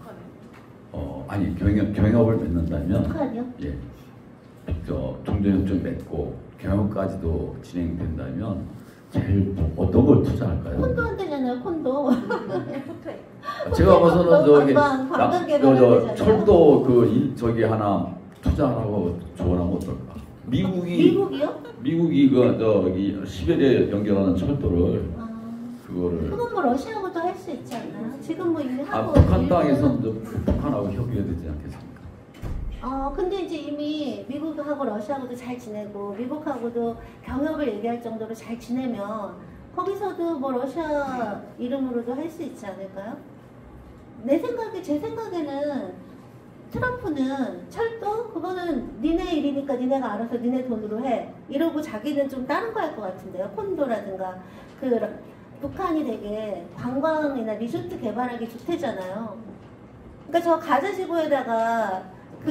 경협을 맺는다면, 북한이요? 예, 종전협정 맺고 경협까지도 진행된다면 제일 어떤 걸 투자할까요? 콘도 안 되잖아요, 콘도. 제가 봐서는 관광 개발 철도 저기 하나 투자하라고 조언하면 어떨까? 미국이요? 미국이 시베리아 연결하는 철도를 그거를. 그건 뭐 러시아하고도 할 수 있지 않나요? 지금 뭐 이미 하고. 북한 땅에서 북한하고 협의해야 되지 않겠습니까? 근데 이제 이미 미국하고 러시아하고도 잘 지내고 미국하고도 경협을 얘기할 정도로 잘 지내면 거기서도 뭐 러시아 이름으로도 할 수 있지 않을까요? 제 생각에는 트럼프는 철도? 그거는 니네 일이니까 니네가 알아서 니네 돈으로 해. 이러고 자기는 좀 다른 거 할 것 같은데요. 콘도라든가. 북한이 되게 관광이나 리조트 개발하기 좋대잖아요. 그러니까 저 가자지구에다가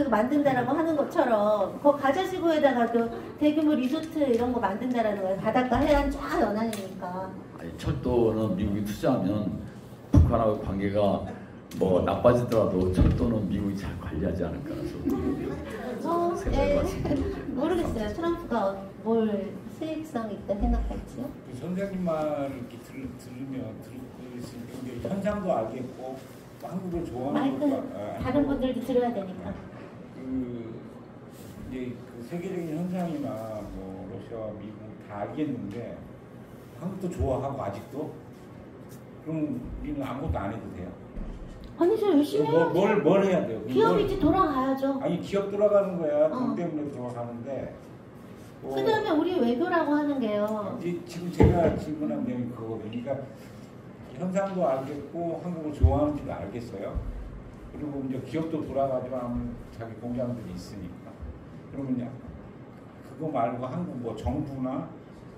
만든다라고 하는 것처럼 그 가자지구에다가도 대규모 리조트 이런 거 만든다라는 거예요. 바닷가 해안 쫙 연안이니까. 철도는 미국이 투자하면 북한하고 관계가 뭐 나빠지더라도 철도는 미국이 잘 관리하지 않을까라서 모르겠어요. 트럼프가 뭘 수익성 있다 생각할지요? 선생님 말 이렇게 들으면 현상도 알겠고 한국을 좋아하는 것도 다른 분들도 들어야 되니까. 이제 세계적인 현상이나 뭐 러시아, 미국 다 알겠는데 한국도 좋아하고 아직도 그럼 우리는 아무것도 안 해도 돼요? 아니죠, 열심히 해야죠. 뭘 해야 돼요? 기업이지 돌아가야죠. 아니 기업 돌아가는 거야. 돈 때문에 돌아가는데. 그 다음에 우리 외교라고 하는 게요. 지금 제가 질문한 내용이 그거거든요. 그러니까 현상도 알겠고 한국을 좋아하는지도 알겠어요. 그리고 이제 기업도 돌아가지만 자기 공장들이 있으니까. 그러면 그거 말고 한국 뭐 정부나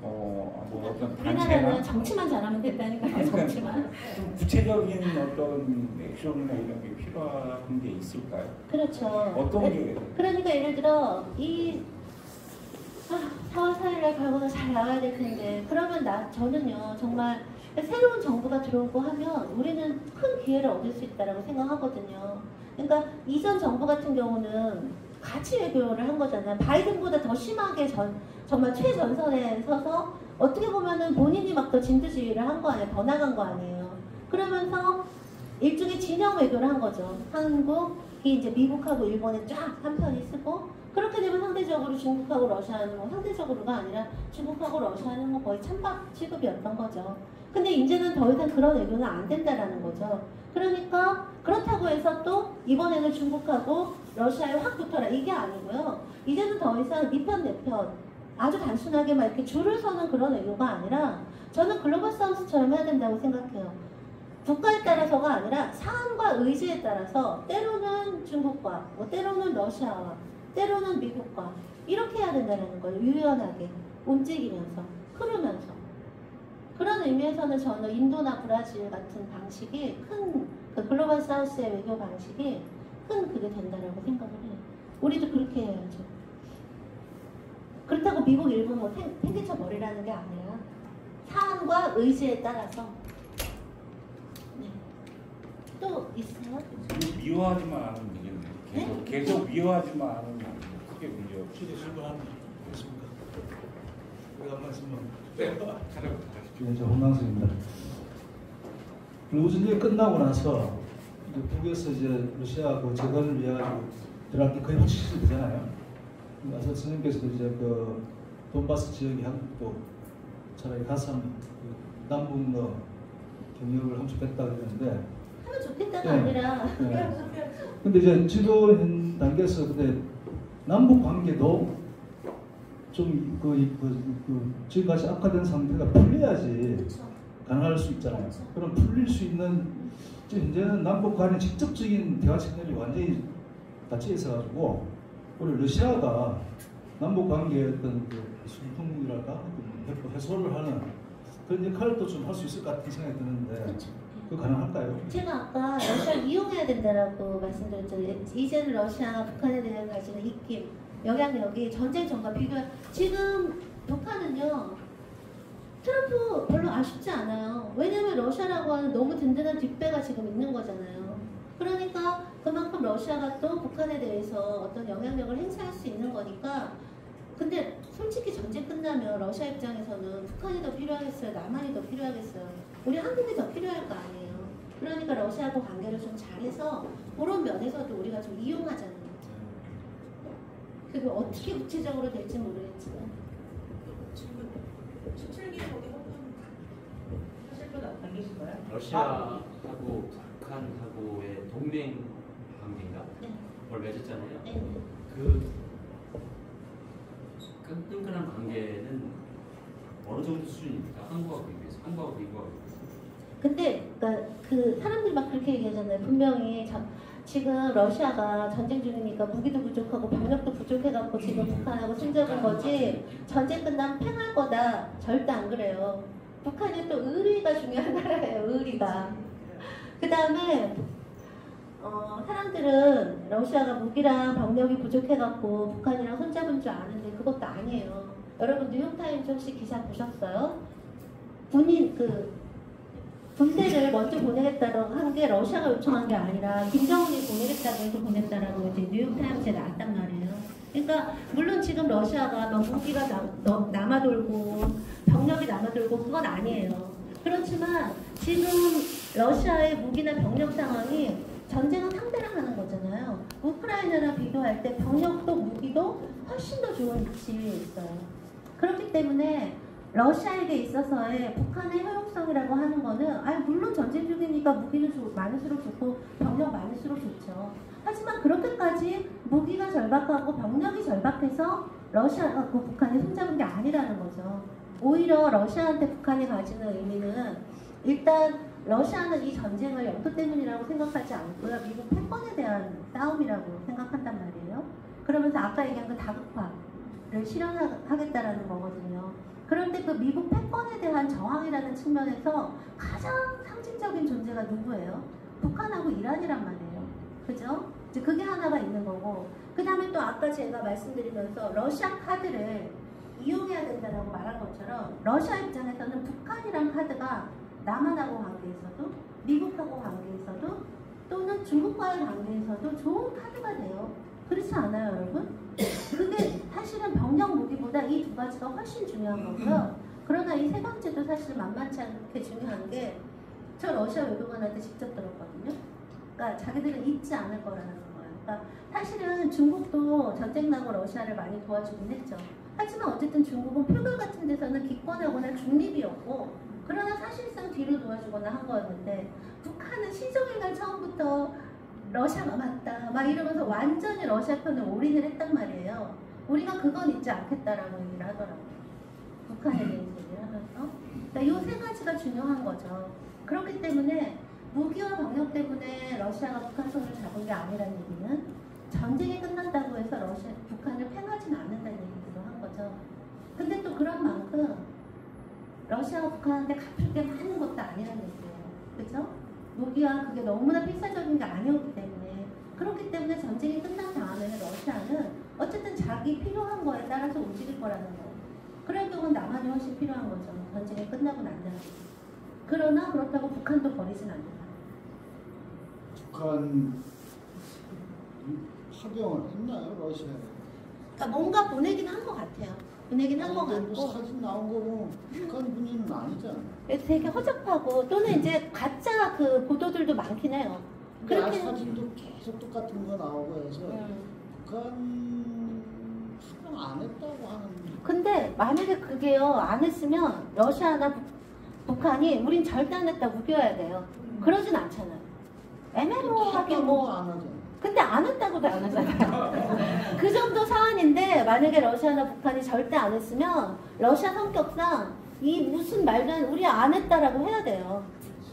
뭐 어떤 단체나 우리나라는 정치만 잘하면 된다니까요. 정치만. 좀 구체적인 어떤 액션이나 이런 게 필요한 게 있을까요? 그렇죠. 어떤 게? 그러니까 예를 들어 4월 4일날 결과가 잘 나와야 될 텐데 그러면 저는요 정말 새로운 정부가 들어오고 하면 우리는 큰 기회를 얻을 수 있다고 생각하거든요. 그러니까 이전 정부 같은 경우는 가치 외교를 한 거잖아요. 바이든보다 더 심하게 정말 최전선에 서서 어떻게 보면은 본인이 막 더 진두지휘를 한 거 아니에요. 더 나간 거 아니에요. 그러면서 일종의 진영 외교를 한 거죠. 한국이 이제 미국하고 일본에 쫙 한편이 쓰고 그렇게 되면 상대적으로 중국하고 러시아는 뭐 상대적으로가 아니라 중국하고 러시아는 뭐 거의 찬밥 취급이었던 거죠. 근데 이제는 더 이상 그런 외교는 안 된다라는 거죠. 그러니까 그렇다고 해서 또 이번에는 중국하고 러시아에 확 붙어라 이게 아니고요. 이제는 더 이상 네 편 내 편 아주 단순하게만 이렇게 줄을 서는 그런 외교가 아니라 저는 글로벌 사우스처럼 해야 된다고 생각해요. 국가에 따라서가 아니라 상황과 의지에 따라서 때로는 중국과 뭐 때로는 러시아와 때로는 미국과 이렇게 해야 된다는 거예요. 유연하게 움직이면서 흐르면서 그런 의미에서는 저는 인도나 브라질 같은 방식이 큰 그 글로벌 사우스의 외교 방식이 큰 그게 된다라고 생각을 해요. 우리도 그렇게 해야죠. 그렇다고 미국, 일본 뭐 팽개쳐 버리라는 게 아니라 사안과 의지에 따라서. 네. 또 있어요? 미워하지만 않으면 되겠네. 계속 미워하지만 않으면 크게 문제 없지. 실제 출근합니다. 그렇습니까? 내가 말씀은 네. 저 홍남수입니다. 우선 이제 끝나고 나서 이제 북에서 이제 러시아하고 재건을 위해 들어갈 게 거의 확실시 되잖아요. 그래서 선생님께서도 이제 그 돈바스 지역의 한국도 차라리 가서 그 남북 뭐 경력을 함축했다 그러는데 하면 좋겠다가 네. 아니라 네. 근데 이제 지도 현 단계에서 근데 남북 관계도 좀 지금까지 악화된 상태가 풀려야지 그렇죠. 가능할 수 있잖아요. 그럼 풀릴 수 있는 지금 현재는 남북 간의 직접적인 대화 채널이 완전히 닫혀 있어가지고 우리 러시아가 남북 관계의 어떤 그 순통이랄까 해소를 하는 그런 역할도 좀 할 수 있을 것 같은 생각이 드는데 그렇죠. 그거 가능할까요? 제가 아까 러시아를 이용해야 된다라고 말씀드렸죠. 이제는 러시아, 북한에 대해 가지는 입김, 영향력이 전쟁 전과 비교. 지금 북한은요 트럼프 별로 아쉽지 않아요. 왜냐하면 러시아라고 하는 너무 든든한 뒷배가 지금 있는 거잖아요. 그러니까 그만큼 러시아가 또 북한에 대해서 어떤 영향력을 행사할 수 있는 거니까. 근데 솔직히 전쟁 끝나면 러시아 입장에서는 북한이 더 필요하겠어요? 남한이 더 필요하겠어요? 우리 한국이 더 필요할 거 아니에요. 그러니까 러시아하고 관계를 좀 잘해서 그런 면에서도 우리가 좀 이용하자는 거죠. 그게 어떻게 구체적으로 될지 모르겠지만. 질문 17기 거기 하실 분 안 계신가요? 러시아하고 북한하고의 동맹 관계인가? 네. 뭘 맺었잖아요. 네. 그 끈끈한 관계는 어느 정도 수준입니까? 한국하고 비교해서, 한국하고 미국하고 비교해서. 근데 그러니까 그 사람들이 막 그렇게 얘기하잖아요. 분명히 지금 러시아가 전쟁 중이니까 무기도 부족하고 병력도 부족해갖고 지금 북한하고 손잡은 거지 전쟁 끝나면 팽할 거다. 절대 안 그래요. 북한이 또 의리가 중요한 나라예요. 의리가. 그 다음에 사람들은 러시아가 무기랑 병력이 부족해갖고 북한이랑 손잡은 줄 아는데 그것도 아니에요. 여러분 뉴욕타임즈 혹시 기사 보셨어요? 군대를 먼저 보내겠다고 한 게 러시아가 요청한 게 아니라 김정은이 보내겠다고 해서 보냈다라고 이제 뉴욕타임즈에 나왔단 말이에요. 그러니까 물론 지금 러시아가 막 무기가 남아돌고 병력이 남아돌고 그건 아니에요. 그렇지만 지금 러시아의 무기나 병력 상황이 전쟁은 상대랑 하는 거잖아요. 우크라이나랑 비교할 때 병력도 무기도 훨씬 더 좋은 위치에 있어요. 그렇기 때문에 러시아에게 있어서의 북한의 효용성이라고 하는 거는 물론 전쟁 중이니까 무기는 많을수록 좋고 병력 많을수록 좋죠. 하지만 그렇게까지 무기가 절박하고 병력이 절박해서 러시아가 북한에 손잡은 게 아니라는 거죠. 오히려 러시아한테 북한이 가지는 의미는 일단 러시아는 이 전쟁을 영토 때문이라고 생각하지 않고요. 미국 패권에 대한 싸움이라고 생각한단 말이에요. 그러면서 아까 얘기한 그 다극화를 실현하겠다라는 거거든요. 그런데 그 미국 패권에 대한 저항이라는 측면에서 가장 상징적인 존재가 누구예요? 북한하고 이란이란 말이에요. 그죠? 이제 그게 하나가 있는 거고, 그 다음에 또 아까 제가 말씀드리면서 러시아 카드를 이용해야 된다고 말한 것처럼 러시아 입장에서는 북한이란 카드가 남한하고 관계에서도 미국하고 관계에서도 또는 중국과의 관계에서도 좋은 카드가 돼요. 그렇지 않아요, 여러분? 그게 사실은 병력 무기보다 이 두 가지가 훨씬 중요한 거고요. 그러나 이 세 번째도 사실 만만치 않게 중요한 게 저 러시아 외교관한테 직접 들었거든요. 그러니까 자기들은 잊지 않을 거라는 거예요. 그러니까 사실은 중국도 전쟁 나고 러시아를 많이 도와주긴 했죠. 하지만 어쨌든 중국은 표결 같은 데서는 기권하거나 중립이었고, 그러나 사실상 뒤로 도와주거나 한 거였는데 북한은 시정의 날 처음부터 러시아가 맞다 막 이러면서 완전히 러시아 편에 올인을 했단 말이에요. 우리가 그건 잊지 않겠다라고 얘기를 하더라고요. 북한에 대해서 얘기를 하면서. 그러니까 이 세 가지가 중요한 거죠. 그렇기 때문에 무기와 병력 때문에 러시아가 북한 손을 잡은 게 아니라는 얘기는 전쟁이 끝난다고 해서 북한을 팽하지는 않는다는 얘기도 한 거죠. 근데 또 그런 만큼 러시아가 북한한테 갚을 게 많은 것도 아니라는 얘기예요. 그죠? 무기와 그게 너무나 필사적인 게 아니었기 때문에 그렇기 때문에 전쟁이 끝난 다음에는 러시아는 어쨌든 자기 필요한 거에 따라서 움직일 거라는 거예요. 그럴 경우는 남한이 훨씬 필요한 거죠. 전쟁이 끝나고 난 다음에. 그러나 그렇다고 북한도 버리진 않는다. 북한 파병을 했나요, 러시아에? 그러니까 뭔가 보내긴 한 것 같아요. 보내긴 한 것 같고. 사진 나온 거 보면 북한 군인은 아니잖아. 되게 허접하고 또는 이제 가짜 그 보도들도 많긴 해요. 그렇게 사진도 계속 똑같은 거 나오고 해서 북한 파병 안 했다고 하는. 근데 만약에 그게요 안 했으면 러시아나 북한이 우린 절대 안 했다고 우겨야 돼요. 그러진 않잖아요. 애매모호하게 뭐 안 하잖아. 근데 안 했다고도 안 하잖아요. 그 정도 사안인데 만약에 러시아나 북한이 절대 안 했으면 러시아 성격상 이 무슨 말도 안 우리 안 했다라고 해야 돼요.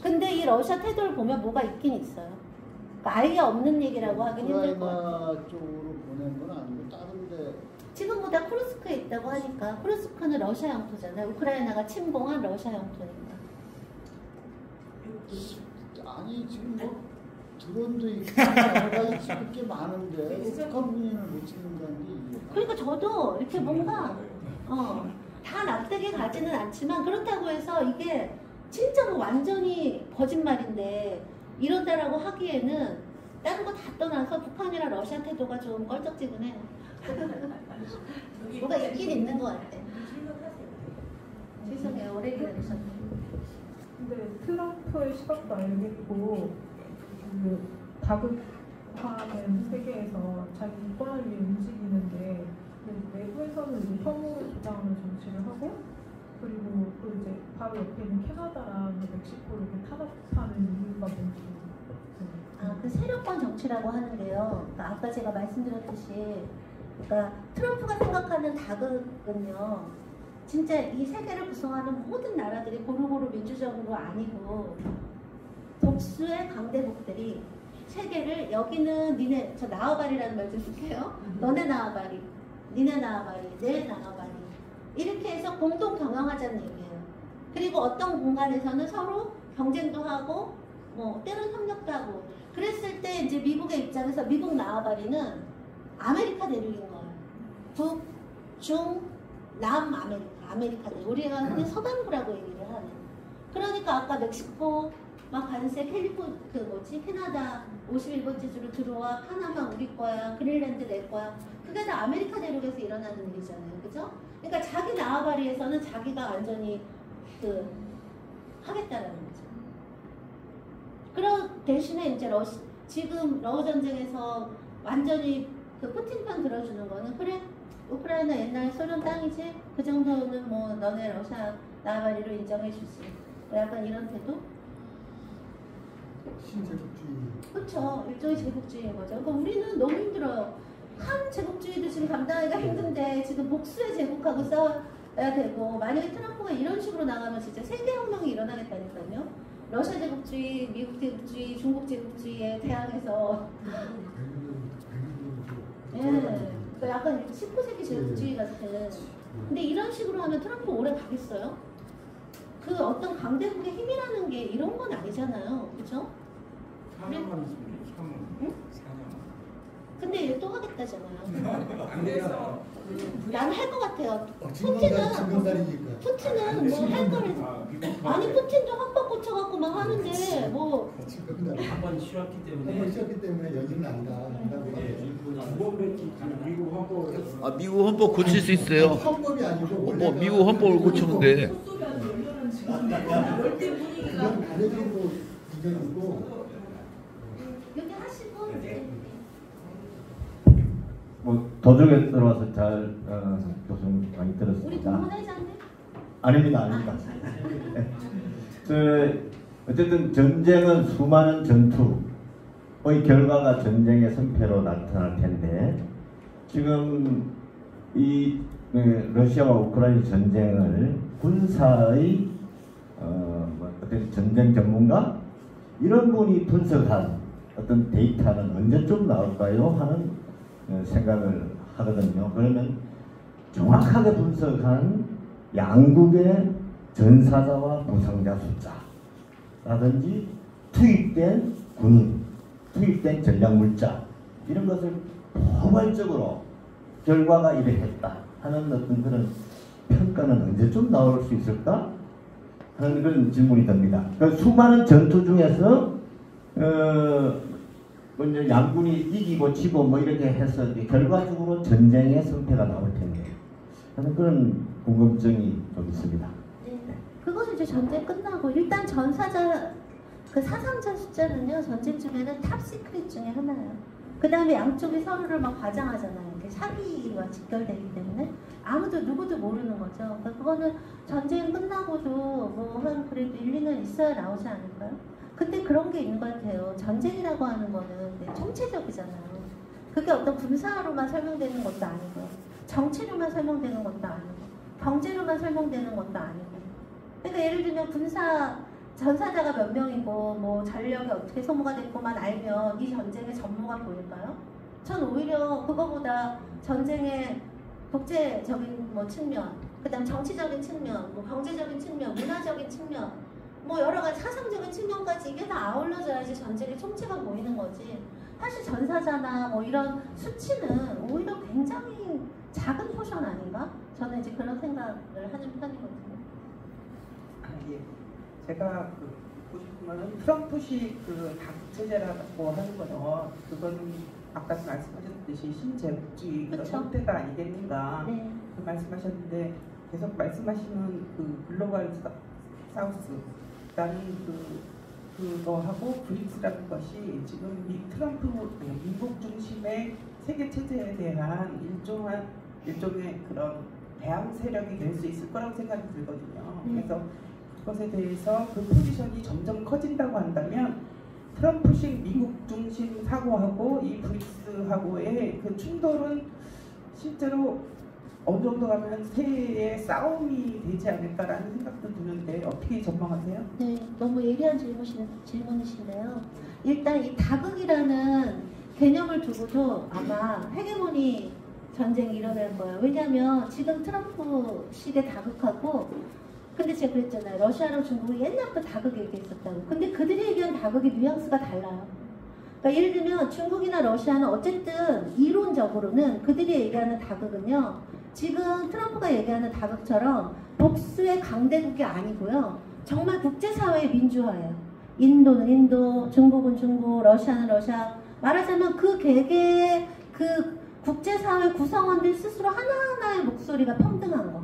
근데 이 러시아 태도를 보면 뭐가 있긴 있어요. 그러니까 아예 없는 얘기라고 하긴 힘들 것 같아요. 우크라이나 쪽으로 보낸 건 아니고 다른데. 지금보다 쿠르스크에 있다고 하니까 쿠르스크는 러시아 영토잖아요. 우크라이나가 침공한 러시아 영토니까. 아니 지금 뭐 드론도 있고 여러 가지 찍을 게 많은데 북한 군인을 못 찍는다는 게 이해가. 그러니까 저도 이렇게 뭔가 다 납득이 가지는 않지만 그렇다고 해서 이게 진짜로 완전히 거짓말인데 이런다라고 하기에는 다른 거 다 떠나서 북한이랑 러시아 태도가 좀 껄쩍지근해요. 뭐가 있긴 있는 것 같아. 죄송해요. 오래 기다리셨네요. 근데 트럼프의 시각도 알겠고 그 다극화된 세계에서 자기 이권을 위해 움직이는데 내부에서는 이제 혐오를 주장하는 정치를 하고 그리고 또 이제 바로 옆에 있는 캐나다랑 멕시코를 이렇게 탄압하는 이유가 뭔지. 그 세력권 정치라고 하는데요. 그러니까 아까 제가 말씀드렸듯이 그러니까 트럼프가 생각하는 다극은요. 진짜 이 세계를 구성하는 모든 나라들이 고루고루 민주적으로 아니고 독수의 강대국들이 세계를 여기는 니네 저 나와바리라는 말 좀 쓸게요. 너네 나와바리, 니네 나와바리, 내 나와바리 이렇게 해서 공동 경영하자는 얘기예요. 그리고 어떤 공간에서는 서로 경쟁도 하고 뭐 때론 협력도 하고 그랬을 때 이제 미국의 입장에서 미국 나와바리는 아메리카 대륙인 거예요. 북, 중, 남 아메리카 대륙. 우리가 흔히 서반부라고 얘기를 하는. 그러니까 아까 멕시코 막 관세 캐나다 51번째 주로 들어와 파나마 우리 거야 그린랜드 내 거야 그게 다 아메리카 대륙에서 일어나는 일이잖아요. 그죠? 그러니까 자기 나와바리에서는 자기가 완전히 하겠다라는 거죠. 그런 대신에 이제 지금 러우 전쟁에서 완전히 그 푸틴 편 들어주는 거는 그래 우크라이나 옛날 소련 땅이지 그 정도는 뭐 너네 러시아 나와바리로 인정해주지 약간 이런 태도? 신제국주의. 그렇죠. 일종의 제국주의인 거죠. 그러니까 우리는 너무 힘들어요. 한 제국주의도 지금 감당하기가 힘든데 지금 복수의 제국하고 싸워야 되고 만약에 트럼프가 이런 식으로 나가면 진짜 세계혁명이 일어나겠다니까요. 러시아 제국주의, 미국 제국주의, 중국 제국주의에 대항해서 그러니까 약간 19세기 제국주의 같은 근데 이런 식으로 하면 트럼프 오래 가겠어요? 그 어떤 강대국의 힘이라는 게 이런 건 아니잖아요. 그죠? 4년만 있으면 4년. 응? 4년. 근데 얘 또 하겠다잖아요. 안 돼요. 나는 할 것 같아요. 증거다리니까. 푸틴은 뭐 할 거를 아니 푸틴도 헌법 고쳐갖고 막 하는데 뭐 한번 쉬었기 때문에 여기는 안다. 미국 헌법을 미국 헌법 고칠 수 있어요. 헌법이 아니고 미국 헌법을 고치면 돼. 그건 가려지고 이겨지고 여기 하시고 이제 뭐 도중에 들어와서 잘 교수님 많이 우리 들었습니다. 동문회장님 아닙니다. 어쨌든 전쟁은 수많은 전투의 결과가 전쟁의 승패로 나타날 텐데 지금 이 러시아와 우크라이나 전쟁을 군사의 어떤 전쟁 전문가 이런 분이 분석한 어떤 데이터는 언제쯤 나올까요? 하는 생각을 하거든요. 그러면 정확하게 분석한 양국의 전사자와 부상자 숫자라든지 투입된 군인, 투입된 전략물자 이런 것을 포괄적으로 결과가 이러했다 하는 어떤 그런 평가는 언제쯤 나올 수 있을까 하는 그런 질문이 듭니다. 그러니까 수많은 전투 중에서 먼저 양군이 이기고 지고 뭐 이렇게 해서 결과적으로 전쟁의 승패가 나올 텐데 하는 그런 궁금증이 좀 있습니다. 네. 그건 이제 전쟁 끝나고 일단 전사자 그 사상자 숫자는요 전쟁 중에는 탑 시크릿 중에 하나예요. 그 다음에 양쪽이 서로를 막 과장하잖아요. 이게 사기와 직결되기 때문에 아무도 누구도 모르는 거죠. 그러니까 그거는 전쟁 끝나고도 뭐 한 그래도 1, 2년 있어야 나오지 않을까요? 근데 그런 게 있는 것 같아요. 전쟁이라고 하는 거는 총체적이잖아요. 그게 어떤 군사로만 설명되는 것도 아니고 정치로만 설명되는 것도 아니고 경제로만 설명되는 것도 아니고 그러니까 예를 들면 전사자가 몇 명이고 뭐 전력이 어떻게 소모가 됐고만 알면 이 전쟁의 전모가 보일까요? 전 오히려 그거보다 전쟁의 국제적인 뭐 측면, 그다음 정치적인 측면, 뭐 경제적인 측면, 문화적인 측면, 뭐 여러 가지 사상적인 측면까지 이게 다 아울러져야지 전쟁의 총체가 보이는 거지. 사실 전사자나 뭐 이런 수치는 오히려 굉장히 작은 포션 아닌가? 저는 이제 그런 생각을 하는 편이거든요. 예. 제가 보고 싶은 거는 트럼프식 그 다국체제라고 하는 거는 그거는 아까 말씀하셨듯이 신제국주의 그런 형태가 아니겠는가 네. 그 말씀하셨는데 계속 말씀하시는 그 글로벌 사우스라는 그거하고 브릭스라는 것이 지금 트럼프 미국 중심의 세계 체제에 대한 일종의 그런 대항 세력이 될 수 있을 거라고 생각이 들거든요. 그래서 그것에 대해서 그 포지션이 점점 커진다고 한다면 트럼프식 미국 중심 사고하고 이 브릭스하고의 그 충돌은 실제로 어느 정도 가면 세계의 싸움이 되지 않을까라는 생각도 드는데 어떻게 전망하세요? 네, 너무 예리한 질문이신데요. 일단 이 다극이라는 개념을 두고도 아마 헤게모니 전쟁이 일어날 거예요. 왜냐하면 지금 트럼프식의 다극하고 근데 제가 그랬잖아요. 러시아랑 중국이 옛날부터 다극 얘기했었다고. 근데 그들이 얘기한 다극의 뉘앙스가 달라요. 그러니까 예를 들면 중국이나 러시아는 어쨌든 이론적으로는 그들이 얘기하는 다극은요. 지금 트럼프가 얘기하는 다극처럼 복수의 강대국이 아니고요. 정말 국제사회의 민주화예요. 인도는 인도, 중국은 중국, 러시아는 러시아. 말하자면 그 개개의 그 국제사회 구성원들 스스로 하나하나의 목소리가 평등한 거.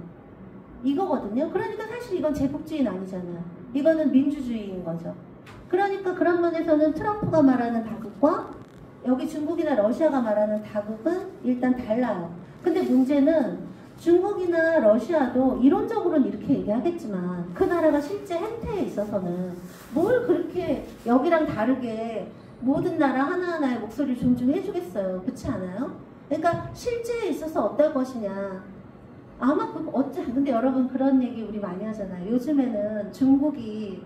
이거거든요. 그러니까 사실 이건 제국주의는 아니잖아요. 이거는 민주주의인 거죠. 그러니까 그런 면에서는 트럼프가 말하는 다극과 여기 중국이나 러시아가 말하는 다극은 일단 달라요. 근데 문제는 중국이나 러시아도 이론적으로는 이렇게 얘기하겠지만 그 나라가 실제 행태에 있어서는 뭘 그렇게 여기랑 다르게 모든 나라 하나하나의 목소리를 존중해 주겠어요. 그렇지 않아요? 그러니까 실제에 있어서 어떨 것이냐. 아마 근데 여러분 그런 얘기 우리 많이 하잖아요. 요즘에는 중국이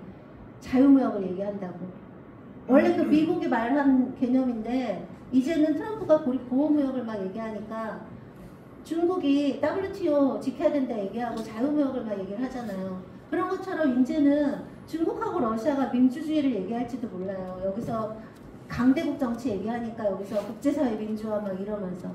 자유무역을 얘기한다고. 원래 그 미국이 말한 개념인데 이제는 트럼프가 보호무역을 막 얘기하니까 중국이 WTO 지켜야 된다 얘기하고 자유무역을 막 얘기를 하잖아요. 그런 것처럼 이제는 중국하고 러시아가 민주주의를 얘기할지도 몰라요. 여기서 강대국 정치 얘기하니까 여기서 국제사회 민주화 막 이러면서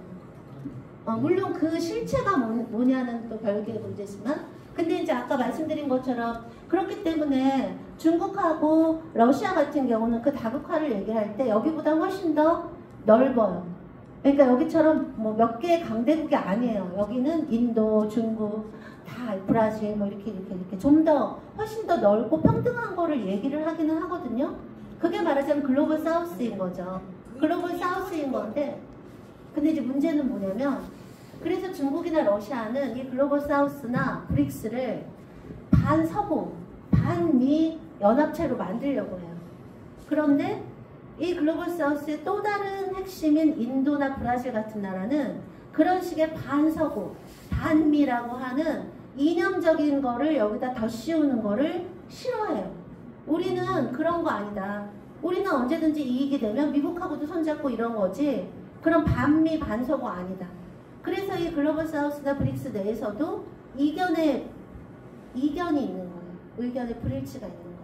물론 그 실체가 뭐냐는 또 별개의 문제지만 근데 이제 아까 말씀드린 것처럼 그렇기 때문에 중국하고 러시아 같은 경우는 그 다극화를 얘기할 때 여기보다 훨씬 더 넓어요. 그러니까 여기처럼 뭐 몇 개의 강대국이 아니에요. 여기는 인도, 중국, 다 브라질 뭐 이렇게 좀 더 훨씬 더 넓고 평등한 거를 얘기를 하기는 하거든요. 그게 말하자면 글로벌 사우스인 거죠. 글로벌 사우스인 건데 근데 이제 문제는 뭐냐면 그래서 중국이나 러시아는 이 글로벌 사우스나 브릭스를 반서구, 반미 연합체로 만들려고 해요. 그런데 이 글로벌 사우스의 또 다른 핵심인 인도나 브라질 같은 나라는 그런 식의 반서구, 반미라고 하는 이념적인 거를 여기다 더 씌우는 거를 싫어해요. 우리는 그런 거 아니다. 우리는 언제든지 이익이 되면 미국하고도 손잡고 이런 거지 그런 반미, 반서구 아니다. 그래서 이 글로벌 사우스나 브릭스 내에서도 이견이 있는 거예요. 의견의 불일치가 있는 거예요.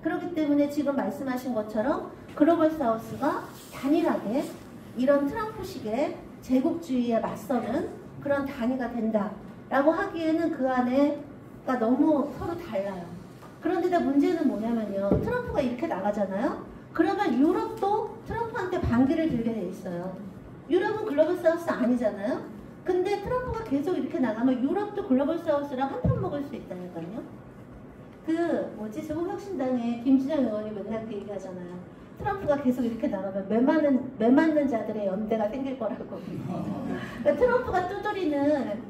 그렇기 때문에 지금 말씀하신 것처럼 글로벌 사우스가 단일하게 이런 트럼프식의 제국주의에 맞서는 그런 단위가 된다라고 하기에는 그 안에가 너무 서로 달라요. 그런데 문제는 뭐냐면요. 트럼프가 이렇게 나가잖아요. 그러면 유럽도 트럼프한테 반기를 들게 돼 있어요. 유럽은 글로벌 사우스 아니잖아요. 근데 트럼프가 계속 이렇게 나가면 유럽도 글로벌 사우스랑 한편 먹을 수 있다니까요. 조국혁신당의 김진영 의원이 맨날 그 얘기하잖아요. 트럼프가 계속 이렇게 나가면 매 맞는 자들의 연대가 생길 거라고. 그러니까 트럼프가 두드리는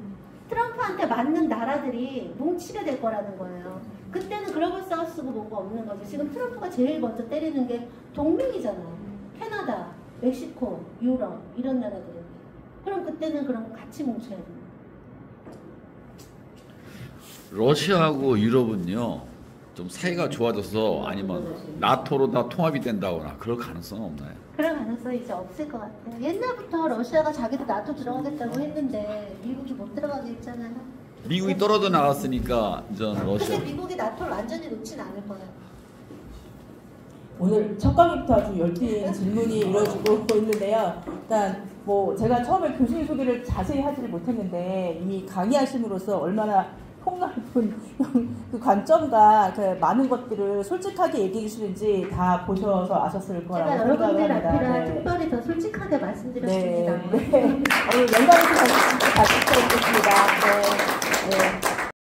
트럼프한테 맞는 나라들이 뭉치게 될 거라는 거예요. 그때는 글로벌 사우스고 뭐가 없는 거죠. 지금 트럼프가 제일 먼저 때리는 게 동맹이잖아요. 캐나다, 멕시코, 유럽 이런 나라들은. 그럼 그때는 그럼 같이 뭉쳐야 돼요. 러시아하고 유럽은요 좀 사이가 좋아져서 아니면 나토로 다 통합이 된다거나 그럴 가능성은 없나요? 그럴 가능성이 이제 없을 것 같아요. 옛날부터 러시아가 자기도 나토 들어가겠다고 했는데 미국이 못 들어가게 했잖아요. 미국이 떨어져 나갔으니까 이제 러시아. 근데 미국이 나토를 완전히 놓진 않을 거예요. 오늘 첫 강의부터 아주 열띤 질문이 이루어지고 있는데요. 일단 뭐 제가 처음에 교수님 소개를 자세히 하지를 못했는데 이미 강의하심으로써 얼마나 폭넓은 그 관점과 그 많은 것들을 솔직하게 얘기해 주시는지 다 보셔서 아셨을 거라고 제가 생각합니다. 여러분들 앞이라 네. 특별히 더 솔직하게 말씀드렸습니다. 네. 오늘 영광을 주셔서 잘 부탁드리겠습니다. 네.